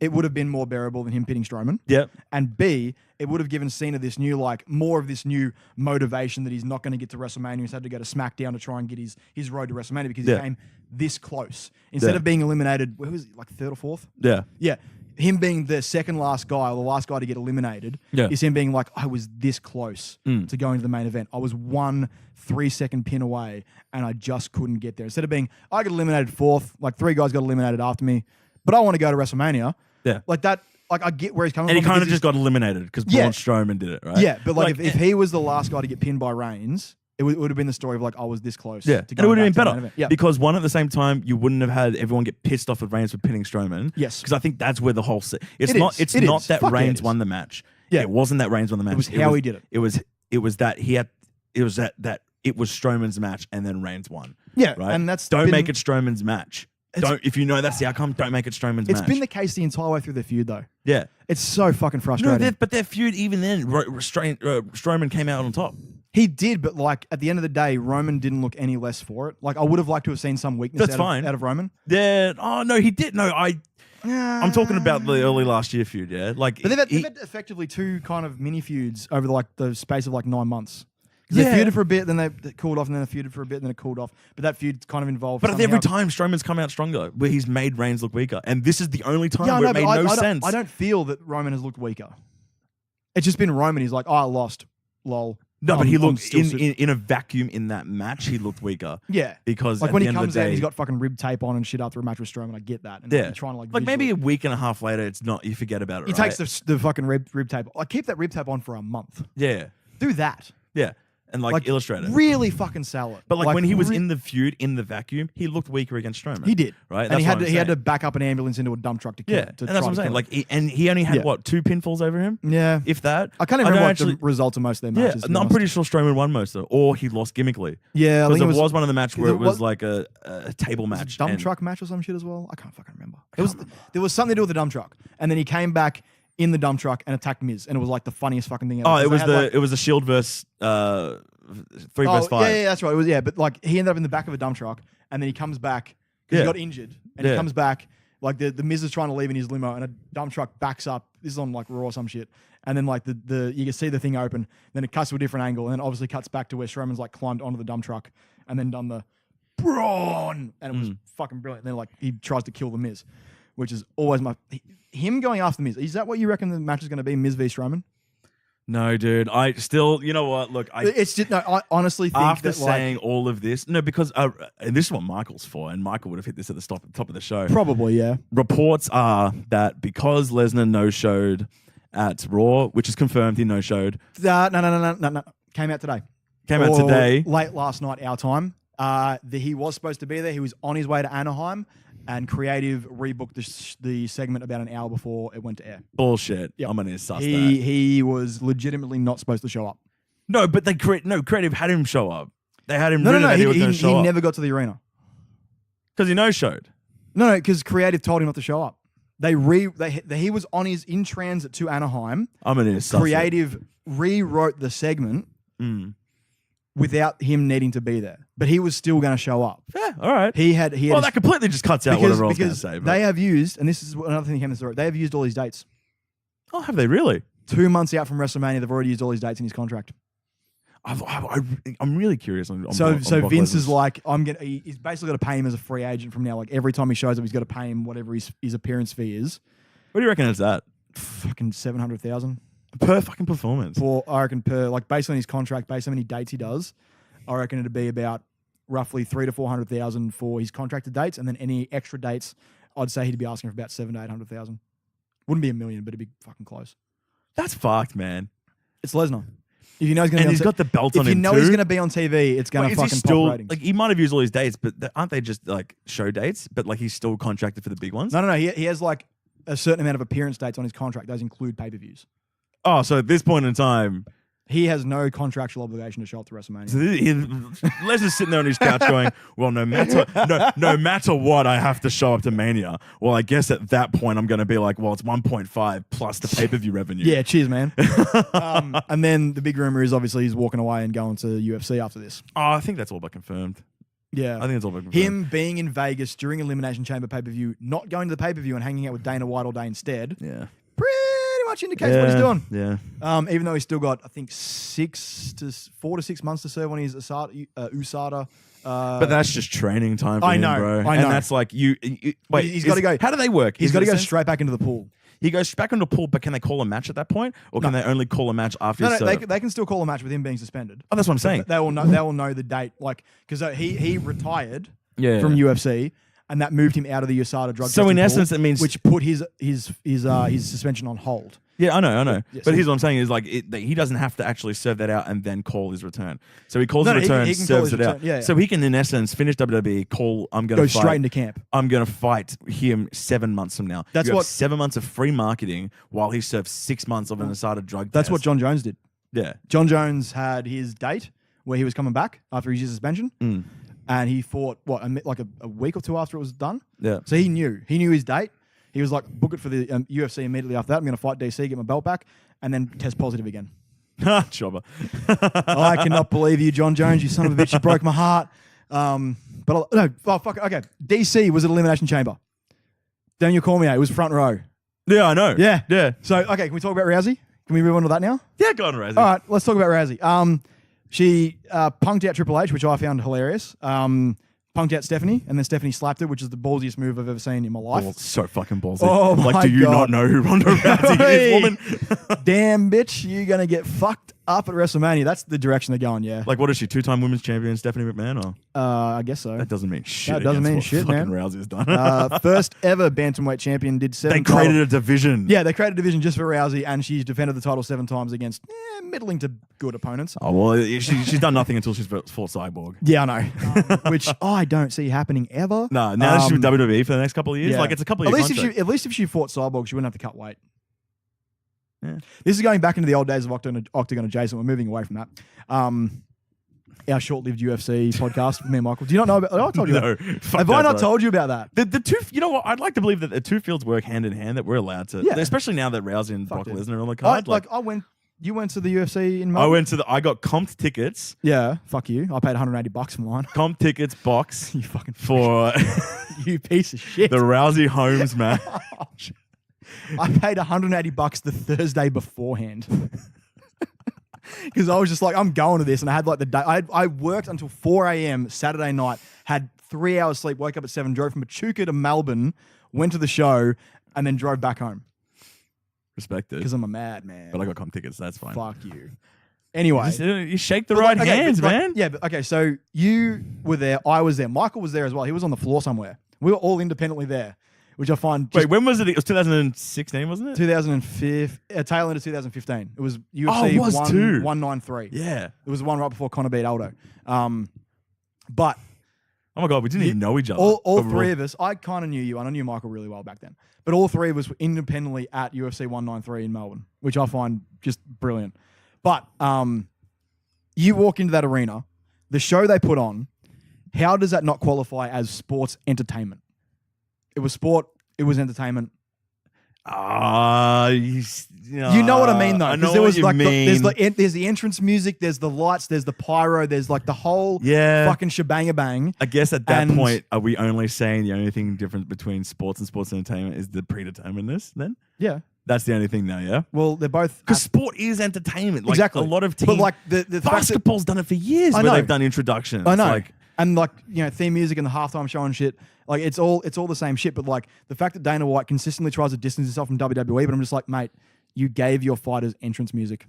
[SPEAKER 2] it would have been more bearable than him pinning Strowman.
[SPEAKER 3] Yep.
[SPEAKER 2] And B, it would have given Cena this new, more of this new motivation that he's not going to get to WrestleMania. He's had to go to SmackDown to try and get his road to WrestleMania because he came this close. Instead of being eliminated, where was he, like 3rd or 4th?
[SPEAKER 3] Yeah.
[SPEAKER 2] Yeah. Him being the second last guy or the last guy to get eliminated is him being like, I was this close to going to the main event. I was 1 3-second pin away and I just couldn't get there. Instead of being, I got eliminated 4th, like 3 guys got eliminated after me, but I want to go to WrestleMania.
[SPEAKER 3] Yeah.
[SPEAKER 2] Like that, like I get where he's coming from.
[SPEAKER 3] And he kind of just got eliminated because Braun Strowman did it, right?
[SPEAKER 2] Yeah, but like if he was the last guy to get pinned by Reigns, it would have been the story of like, I was this close.
[SPEAKER 3] Yeah,
[SPEAKER 2] to
[SPEAKER 3] and it would have been
[SPEAKER 2] better.
[SPEAKER 3] better. Yeah. Because one, at the same time, you wouldn't have had everyone get pissed off at Reigns for pinning Strowman.
[SPEAKER 2] Yes.
[SPEAKER 3] Because I think that's where the whole... It's not that Reigns won the match. Yeah. It wasn't that Reigns won the match.
[SPEAKER 2] It was how he did it.
[SPEAKER 3] It was that he had... It was that it was Strowman's match and then Reigns won.
[SPEAKER 2] Yeah.
[SPEAKER 3] Right?
[SPEAKER 2] And that's...
[SPEAKER 3] Don't make it Strowman's match. If you know that's the outcome, don't make it Strowman's match.
[SPEAKER 2] It's been the case the entire way through their feud, though.
[SPEAKER 3] Yeah.
[SPEAKER 2] It's so fucking frustrating.
[SPEAKER 3] No, but their feud, even then, Strowman came out on top.
[SPEAKER 2] He did, but like at the end of the day, Roman didn't look any less for it. Like I would have liked to have seen some weakness out of Roman.
[SPEAKER 3] Yeah. Oh no, he did. No, I'm talking about the early last year feud. Yeah, like
[SPEAKER 2] but they've had effectively two kind of mini feuds over the space of like 9 months. Because they feuded for a bit, then they cooled off, and then they feuded for a bit, and then it cooled off. But that feud kind of involved.
[SPEAKER 3] But every time Strowman's come out stronger, where he's made Reigns look weaker, and this is the only time where it made no sense.
[SPEAKER 2] I don't feel that Roman has looked weaker. It's just been Roman. He's like, I lost, lol.
[SPEAKER 3] No, but he looked in a vacuum in that match. He looked weaker.
[SPEAKER 2] Yeah,
[SPEAKER 3] because
[SPEAKER 2] like when he comes out, he's got fucking rib tape on and shit after a match with Strowman. I get that. And
[SPEAKER 3] yeah,
[SPEAKER 2] trying to
[SPEAKER 3] like maybe a week and a half later, it's not. You forget about it.
[SPEAKER 2] He takes the fucking rib tape. I keep that rib tape on for a month.
[SPEAKER 3] Yeah,
[SPEAKER 2] do that.
[SPEAKER 3] Yeah. And like illustrate it.
[SPEAKER 2] Really fucking sell it.
[SPEAKER 3] But like when he was in the feud, in the vacuum, he looked weaker against Strowman.
[SPEAKER 2] He did.
[SPEAKER 3] Right?
[SPEAKER 2] And he had to back up an ambulance into a dump truck to kill
[SPEAKER 3] and that's what I'm saying. Like he only had what, 2 pinfalls over him?
[SPEAKER 2] Yeah.
[SPEAKER 3] If that.
[SPEAKER 2] I can't even remember what the results of most of their matches.
[SPEAKER 3] Yeah, I'm pretty sure Strowman won most of it. Or he lost gimmickly.
[SPEAKER 2] Yeah.
[SPEAKER 3] Because there was one of the match where it was like a table match.
[SPEAKER 2] Dump truck match or some shit as well? I can't fucking remember. There was something to do with the dump truck. And then he came back in the dump truck and attacked Miz. And it was like the funniest fucking thing ever.
[SPEAKER 3] Oh, it was a Shield versus 3 versus 5.
[SPEAKER 2] Yeah, that's right. It was, but like he ended up in the back of a dump truck, and then he comes back because he got injured, and he comes back like the Miz is trying to leave in his limo, and a dump truck backs up. This is on like Raw or some shit, and then like the you can see the thing open, then it cuts to a different angle, and then obviously cuts back to where Strowman's like climbed onto the dump truck, and then done the Braun, and it was fucking brilliant. And then like he tries to kill the Miz, which is always him going after the Miz. Is that what you reckon the match is going to be? Miz v Strowman?
[SPEAKER 3] No, dude. I still, you know what? Look,
[SPEAKER 2] it's just no. I honestly think
[SPEAKER 3] after
[SPEAKER 2] that
[SPEAKER 3] saying all of this, no, because and this is what Michael's for, and Michael would have hit this at the top of the show.
[SPEAKER 2] Probably, yeah.
[SPEAKER 3] Reports are that because Lesnar no-showed at Raw, which is confirmed, he no-showed.
[SPEAKER 2] No. Came out today. Late last night, our time. He was supposed to be there. He was on his way to Anaheim. And Creative rebooked the segment about an hour before it went to air.
[SPEAKER 3] Bullshit. Yep. I'm gonna suss that.
[SPEAKER 2] He was legitimately not supposed to show up.
[SPEAKER 3] No, but Creative had him show up. They had him.
[SPEAKER 2] No. He never got to the arena
[SPEAKER 3] because he no-showed.
[SPEAKER 2] No, because Creative told him not to show up. He was on his in transit to Anaheim.
[SPEAKER 3] I'm gonna suss
[SPEAKER 2] Creative rewrote the segment. Without him needing to be there, but he was still going to show up.
[SPEAKER 3] Yeah, all right.
[SPEAKER 2] He had.
[SPEAKER 3] Well, that completely just cuts out whatever I was going to say.
[SPEAKER 2] They have used, and this is another thing that came in the story. They have used all these dates.
[SPEAKER 3] Oh, have they really?
[SPEAKER 2] 2 months out from WrestleMania, they've already used all his dates in his contract.
[SPEAKER 3] I'm really curious.
[SPEAKER 2] So Vince is like, he's basically got to pay him as a free agent from now. Like every time he shows up, he's got to pay him whatever his appearance fee is.
[SPEAKER 3] What do you reckon it's that?
[SPEAKER 2] Fucking $700,000
[SPEAKER 3] per fucking performance.
[SPEAKER 2] I reckon like based on his contract, based on how many dates he does, I reckon it'd be about roughly $300,000 to $400,000 for his contracted dates, and then any extra dates, I'd say he'd be asking for about $700,000 to $800,000. Wouldn't be $1 million, but it'd be fucking close.
[SPEAKER 3] That's fucked, man.
[SPEAKER 2] It's Lesnar. If you know he's going to,
[SPEAKER 3] he's got the belt on him.
[SPEAKER 2] If you know he's going to be on TV, it's going to fucking pop ratings.
[SPEAKER 3] Like he might have used all his dates, but aren't they just like show dates? But like he's still contracted for the big ones.
[SPEAKER 2] No. He has like a certain amount of appearance dates on his contract. Those include pay-per-views.
[SPEAKER 3] Oh, so at this point in time,
[SPEAKER 2] he has no contractual obligation to show up to WrestleMania.
[SPEAKER 3] So Lesnar's sitting there on his couch going, well, no matter what, I have to show up to Mania. Well, I guess at that point, I'm going to be like, well, it's 1.5 plus the pay-per-view revenue.
[SPEAKER 2] Yeah, cheers, man. And then the big rumor is obviously he's walking away and going to UFC after this.
[SPEAKER 3] Oh, I think that's all but confirmed.
[SPEAKER 2] Yeah.
[SPEAKER 3] I think it's all but confirmed.
[SPEAKER 2] Him being in Vegas during Elimination Chamber pay-per-view, not going to the pay-per-view and hanging out with Dana White all day instead.
[SPEAKER 3] Yeah.
[SPEAKER 2] Pretty much indicates what he's doing.
[SPEAKER 3] Yeah.
[SPEAKER 2] Even though he's still got, I think, 4 to 6 months to serve on his USADA.
[SPEAKER 3] But that's just training time for him, bro.
[SPEAKER 2] I know.
[SPEAKER 3] And that's like wait,
[SPEAKER 2] he's got to go.
[SPEAKER 3] How do they work?
[SPEAKER 2] He's got to go straight back into the pool.
[SPEAKER 3] He goes back into the pool, but can they call a match at that point, or can they only call a match after?
[SPEAKER 2] No, they can still call a match with him being suspended.
[SPEAKER 3] Oh, that's what I'm saying.
[SPEAKER 2] They will know. They will know the date, like because he retired from UFC, and that moved him out of the USADA drug.
[SPEAKER 3] So in essence,
[SPEAKER 2] pool,
[SPEAKER 3] it means
[SPEAKER 2] which put his suspension on hold.
[SPEAKER 3] Yeah, I know.
[SPEAKER 2] Yeah,
[SPEAKER 3] but here's what I'm saying is like he doesn't have to actually serve that out and then call his return. So he calls his return, serves it out.
[SPEAKER 2] Yeah.
[SPEAKER 3] So he can, in essence, finish WWE, go
[SPEAKER 2] straight into camp.
[SPEAKER 3] I'm going to fight him 7 months from now.
[SPEAKER 2] That's
[SPEAKER 3] you have
[SPEAKER 2] what
[SPEAKER 3] 7 months of free marketing while he serves 6 months of an USADA drug
[SPEAKER 2] That's
[SPEAKER 3] test.
[SPEAKER 2] what John Jones did.
[SPEAKER 3] Yeah.
[SPEAKER 2] John Jones had his date where he was coming back after his year suspension. and he fought like a week or two after it was done.
[SPEAKER 3] Yeah.
[SPEAKER 2] So he knew his date. He was like, book it for the UFC immediately after that. I'm going to fight DC, get my belt back, and then test positive again.
[SPEAKER 3] Chopper.
[SPEAKER 2] I cannot believe you, John Jones. You son of a bitch. You broke my heart. Fuck. Okay. DC was at Elimination Chamber. Daniel Cormier was front row.
[SPEAKER 3] Yeah, I know.
[SPEAKER 2] Yeah. So, okay, can we talk about Rousey? Can we move on to that now?
[SPEAKER 3] Yeah, go on, Rousey.
[SPEAKER 2] All right, let's talk about Rousey. She punked out Triple H, which I found hilarious. Punked out Stephanie, and then Stephanie slapped her, which is the ballsiest move I've ever seen in my life.
[SPEAKER 3] So fucking ballsy.
[SPEAKER 2] Oh, my
[SPEAKER 3] do you
[SPEAKER 2] God.
[SPEAKER 3] not know who Ronda Rousey is, woman?
[SPEAKER 2] Damn, bitch, you're going to get fucked up at WrestleMania. That's the direction they're going, yeah.
[SPEAKER 3] Like, what is she? 2-time women's champion Stephanie McMahon? Or
[SPEAKER 2] I guess so.
[SPEAKER 3] that doesn't mean shit.
[SPEAKER 2] That doesn't mean
[SPEAKER 3] what
[SPEAKER 2] shit,
[SPEAKER 3] fucking
[SPEAKER 2] man.
[SPEAKER 3] Rousey has done.
[SPEAKER 2] First ever bantamweight champion, did 7
[SPEAKER 3] They created a division.
[SPEAKER 2] Yeah, they created a division just for Rousey, and she's defended the title 7 times against middling to good opponents.
[SPEAKER 3] Oh, well, she's done nothing until she's fought Cyborg.
[SPEAKER 2] Yeah, I know. Which I don't see happening ever.
[SPEAKER 3] No, now she's with WWE for the next couple of years.
[SPEAKER 2] Yeah.
[SPEAKER 3] Like, it's a couple of years.
[SPEAKER 2] At least if she fought Cyborg, she wouldn't have to cut weight.
[SPEAKER 3] Yeah.
[SPEAKER 2] This is going back into the old days of Octagon Adjacent. We're moving away from that. Our short-lived UFC podcast with me and Michael. Do you not know about? I told you.
[SPEAKER 3] No,
[SPEAKER 2] that.
[SPEAKER 3] fuck
[SPEAKER 2] Have
[SPEAKER 3] that,
[SPEAKER 2] I not
[SPEAKER 3] bro.
[SPEAKER 2] told you about that?
[SPEAKER 3] The two, you know what? I'd like to believe that the two fields work hand in hand. That we're allowed to,
[SPEAKER 2] Yeah.
[SPEAKER 3] especially now that Rousey and Brock
[SPEAKER 2] it.
[SPEAKER 3] Lesnar are on the card.
[SPEAKER 2] You went to the UFC in
[SPEAKER 3] I
[SPEAKER 2] Melbourne?
[SPEAKER 3] went to I got comped tickets,
[SPEAKER 2] Yeah, fuck you. I paid $180 for mine.
[SPEAKER 3] comp tickets box
[SPEAKER 2] You fucking
[SPEAKER 3] for
[SPEAKER 2] you piece of shit.
[SPEAKER 3] the Rousey Holmes match.
[SPEAKER 2] I paid $180 the Thursday beforehand. Because I was just like, I'm going to this. And I had like the day. I worked until 4 a.m. Saturday night, had 3 hours sleep, woke up at 7, drove from Echuca to Melbourne, went to the show, and then drove back home.
[SPEAKER 3] Respected.
[SPEAKER 2] Because I'm a mad man.
[SPEAKER 3] But I got comp tickets. That's fine.
[SPEAKER 2] Fuck you. Anyway.
[SPEAKER 3] You shake the
[SPEAKER 2] But
[SPEAKER 3] right
[SPEAKER 2] like, okay,
[SPEAKER 3] hands,
[SPEAKER 2] but like-
[SPEAKER 3] man.
[SPEAKER 2] Yeah, but okay, so you were there. I was there. Michael was there as well. He was on the floor somewhere. We were all independently there, which I find just
[SPEAKER 3] Wait, when was it? It was 2016, wasn't it?
[SPEAKER 2] 2005, tail end of 2015. It was UFC
[SPEAKER 3] Oh, it was too.
[SPEAKER 2] 193.
[SPEAKER 3] Yeah.
[SPEAKER 2] It was the one right before Conor beat Aldo. But
[SPEAKER 3] Oh my God, we didn't even know each other.
[SPEAKER 2] all
[SPEAKER 3] But
[SPEAKER 2] three of us, I kind of knew you, and I knew Michael really well back then. But all three of us were independently at UFC 193 in Melbourne, which I find just brilliant. But you walk into that arena, the show they put on, how does that not qualify as sports entertainment? It was sport, it was entertainment.
[SPEAKER 3] you
[SPEAKER 2] You know what I mean, though?
[SPEAKER 3] I know
[SPEAKER 2] there
[SPEAKER 3] what
[SPEAKER 2] was
[SPEAKER 3] you
[SPEAKER 2] like
[SPEAKER 3] mean.
[SPEAKER 2] there's the entrance music, there's the lights, there's the pyro, there's like the whole
[SPEAKER 3] Yeah.
[SPEAKER 2] fucking shebang.
[SPEAKER 3] I guess at that
[SPEAKER 2] And-
[SPEAKER 3] point, are we only saying the only thing different between sports and sports entertainment is the predeterminedness then?
[SPEAKER 2] Yeah.
[SPEAKER 3] That's the only thing now, yeah?
[SPEAKER 2] Well, they're both
[SPEAKER 3] Because sport is entertainment. Like,
[SPEAKER 2] exactly
[SPEAKER 3] a lot of teams.
[SPEAKER 2] But like the fact that,
[SPEAKER 3] basketball's done it for years
[SPEAKER 2] I
[SPEAKER 3] where
[SPEAKER 2] know.
[SPEAKER 3] they've done introductions.
[SPEAKER 2] I know.
[SPEAKER 3] Like,
[SPEAKER 2] And like, you know, theme music and the halftime show and shit. Like it's all the same shit. But like the fact that Dana White consistently tries to distance himself from WWE, but I'm just like, mate, you gave your fighters entrance music.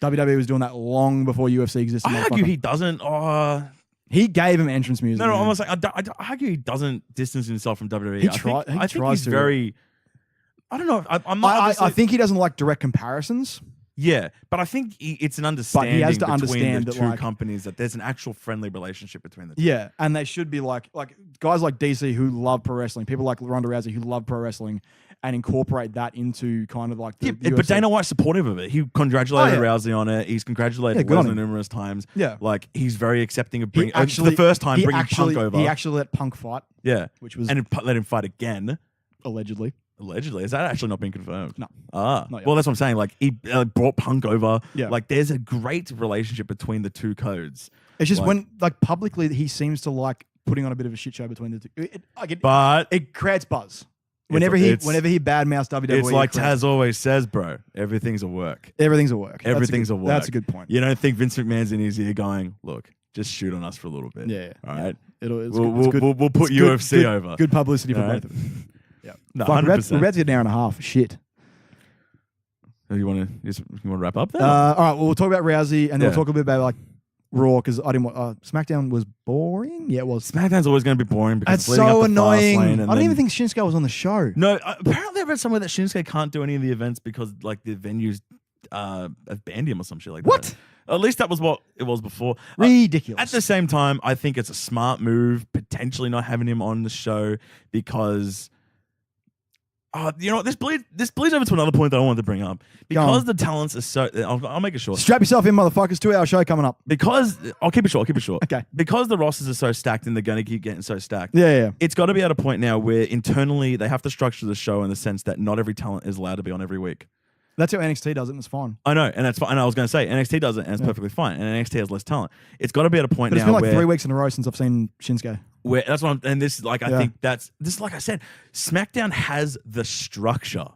[SPEAKER 2] WWE was doing that long before UFC existed.
[SPEAKER 3] I argue he doesn't.
[SPEAKER 2] He gave him entrance music.
[SPEAKER 3] No,
[SPEAKER 2] man.
[SPEAKER 3] almost like I argue he doesn't distance himself from WWE.
[SPEAKER 2] He
[SPEAKER 3] I
[SPEAKER 2] tries
[SPEAKER 3] think he's
[SPEAKER 2] to.
[SPEAKER 3] very. I don't know. I'm not.
[SPEAKER 2] I
[SPEAKER 3] obviously-
[SPEAKER 2] think he doesn't like direct comparisons.
[SPEAKER 3] Yeah, but I think it's an understanding
[SPEAKER 2] has to
[SPEAKER 3] between
[SPEAKER 2] understand
[SPEAKER 3] the
[SPEAKER 2] that,
[SPEAKER 3] two
[SPEAKER 2] like-
[SPEAKER 3] companies that there's an actual friendly relationship between the two.
[SPEAKER 2] Yeah, and they should be like guys like DC who love pro wrestling, people like Ronda Rousey who love pro wrestling, and incorporate that into kind of like the
[SPEAKER 3] Yeah, but
[SPEAKER 2] UFC.
[SPEAKER 3] Dana White's supportive of it. He congratulated
[SPEAKER 2] Oh, yeah.
[SPEAKER 3] Rousey on it. He's congratulated
[SPEAKER 2] Yeah, good on
[SPEAKER 3] Lesnar
[SPEAKER 2] him.
[SPEAKER 3] numerous times.
[SPEAKER 2] Yeah.
[SPEAKER 3] Like he's very accepting of
[SPEAKER 2] He
[SPEAKER 3] bringing for the first time bringing Punk over.
[SPEAKER 2] He actually let Punk fight,
[SPEAKER 3] Yeah,
[SPEAKER 2] which was
[SPEAKER 3] and let him fight again.
[SPEAKER 2] allegedly.
[SPEAKER 3] Allegedly, is that actually not been confirmed?
[SPEAKER 2] No.
[SPEAKER 3] Ah,
[SPEAKER 2] Not yet.
[SPEAKER 3] well, that's what I'm saying. Like he brought Punk over.
[SPEAKER 2] Yeah.
[SPEAKER 3] Like there's a great relationship between the two codes.
[SPEAKER 2] It's just
[SPEAKER 3] Like-
[SPEAKER 2] when like publicly he seems to like putting on a bit of a shit show between the two.
[SPEAKER 3] But
[SPEAKER 2] It creates buzz. Whenever he badmouths WWE,
[SPEAKER 3] it's like
[SPEAKER 2] it creates-
[SPEAKER 3] Taz always says, bro. Everything's a work.
[SPEAKER 2] everything's a work.
[SPEAKER 3] Everything's a work.
[SPEAKER 2] That's a good point.
[SPEAKER 3] You don't think Vince McMahon's in his ear going, "Look, just shoot on us for a little bit."
[SPEAKER 2] Yeah.
[SPEAKER 3] All right.
[SPEAKER 2] It's
[SPEAKER 3] We'll,
[SPEAKER 2] good. It's good.
[SPEAKER 3] we'll put
[SPEAKER 2] It's good-
[SPEAKER 3] UFC
[SPEAKER 2] good-
[SPEAKER 3] over.
[SPEAKER 2] Good publicity for
[SPEAKER 3] All right.
[SPEAKER 2] both of them. Yeah.
[SPEAKER 3] No,
[SPEAKER 2] Fuck, we're
[SPEAKER 3] 100%.
[SPEAKER 2] about to get an hour and a half. Shit.
[SPEAKER 3] You want to wrap up there?
[SPEAKER 2] All right. Well, we'll talk about Rousey, and then
[SPEAKER 3] Yeah.
[SPEAKER 2] we'll talk a bit about like Raw because I didn't want. SmackDown was boring. Yeah, it was.
[SPEAKER 3] SmackDown's always going to be boring because
[SPEAKER 2] That's
[SPEAKER 3] it's leading
[SPEAKER 2] so
[SPEAKER 3] up to
[SPEAKER 2] annoying.
[SPEAKER 3] Fastlane
[SPEAKER 2] I
[SPEAKER 3] and
[SPEAKER 2] don't
[SPEAKER 3] then-
[SPEAKER 2] even think Shinsuke was on the show.
[SPEAKER 3] No, apparently I read somewhere that Shinsuke can't do any of the events because like the venues have banned him or some shit like
[SPEAKER 2] What?
[SPEAKER 3] that. At least that was what it was before.
[SPEAKER 2] Ridiculous.
[SPEAKER 3] At the same time, I think it's a smart move potentially not having him on the show because You know what? This bleeds over to another point that I wanted to bring up. Because the talents are so... I'll make it short.
[SPEAKER 2] Strap yourself in, motherfuckers. 2-hour show coming up.
[SPEAKER 3] Because... I'll keep it short.
[SPEAKER 2] Okay.
[SPEAKER 3] Because the rosters are so stacked and they're going to keep getting so stacked.
[SPEAKER 2] Yeah.
[SPEAKER 3] It's got to be at a point now where internally they have to structure the show in the sense that not every talent is allowed to be on every week.
[SPEAKER 2] That's how NXT does it, and it's fine.
[SPEAKER 3] I know, and that's fine. And I was going to say, NXT does it, and it's perfectly fine. And NXT has less talent. It's got to be at a point
[SPEAKER 2] But
[SPEAKER 3] now
[SPEAKER 2] it's been like
[SPEAKER 3] where...
[SPEAKER 2] 3 weeks in a row since I've seen Shinsuke.
[SPEAKER 3] Where that's what I think this is like I said, SmackDown has the structure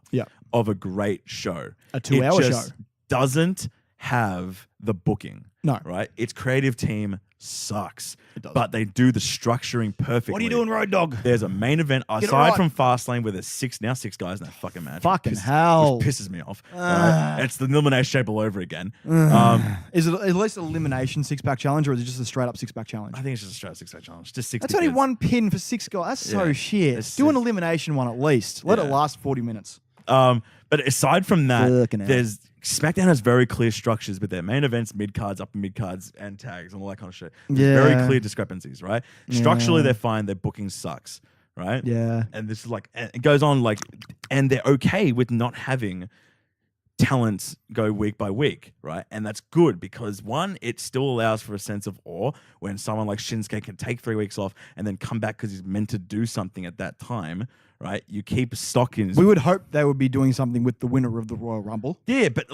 [SPEAKER 3] of a great show.
[SPEAKER 2] A 2-hour show.
[SPEAKER 3] Doesn't have the booking.
[SPEAKER 2] No.
[SPEAKER 3] Right? Its creative team sucks.
[SPEAKER 2] It does.
[SPEAKER 3] But they do the structuring perfectly.
[SPEAKER 2] What are you doing, Road Dogg?
[SPEAKER 3] There's a main event aside from Fastlane where there's six guys in that fucking match.
[SPEAKER 2] Fucking hell.
[SPEAKER 3] Which pisses me off. Right? It's the elimination chamber all over again.
[SPEAKER 2] Is it at least an elimination 6-pack challenge, or is it just a straight up 6-pack challenge?
[SPEAKER 3] I think it's just a straight 6-pack challenge. Just 6
[SPEAKER 2] That's only one pin for 6 guys. That's so shit. Do an elimination one at least. Let it last 40 minutes.
[SPEAKER 3] But aside from that,
[SPEAKER 2] Fucking hell.
[SPEAKER 3] there's SmackDown has very clear structures with their main events, mid cards, upper mid cards, and tags and all that kind of shit. There's very clear discrepancies, right? Structurally, they're fine. Their booking sucks, right?
[SPEAKER 2] Yeah.
[SPEAKER 3] And this is like, and it goes on like, and they're okay with not having talents go week by week, right? And that's good because one, it still allows for a sense of awe when someone like Shinsuke can take 3 weeks off and then come back because he's meant to do something at that time, right? You keep stock in.
[SPEAKER 2] We would hope they would be doing something with the winner of the Royal Rumble.
[SPEAKER 3] Yeah, but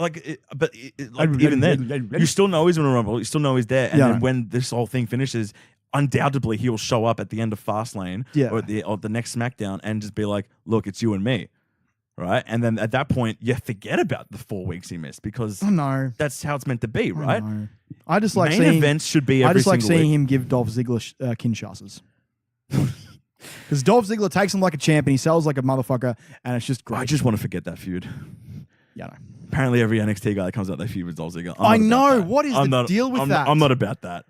[SPEAKER 3] even then, you still know he's going to Rumble. You still know he's there. And then when this whole thing finishes, undoubtedly he will show up at the end of Fastlane or the next SmackDown and just be like, look, it's you and me. Right. And then at that point, you forget about the 4 weeks he missed because that's how it's meant to be, right?
[SPEAKER 2] I just like
[SPEAKER 3] main
[SPEAKER 2] seeing
[SPEAKER 3] events should be every single
[SPEAKER 2] seeing
[SPEAKER 3] week.
[SPEAKER 2] him give Dolph Ziggler Kinshasas. Because Dolph Ziggler takes him like a champ and he sells like a motherfucker, and it's just great.
[SPEAKER 3] I just want to forget that feud.
[SPEAKER 2] Yeah, I know.
[SPEAKER 3] Apparently, every NXT guy that comes out, they feud with Dolph Ziggler.
[SPEAKER 2] I know. What is the deal with that?
[SPEAKER 3] I'm not about that.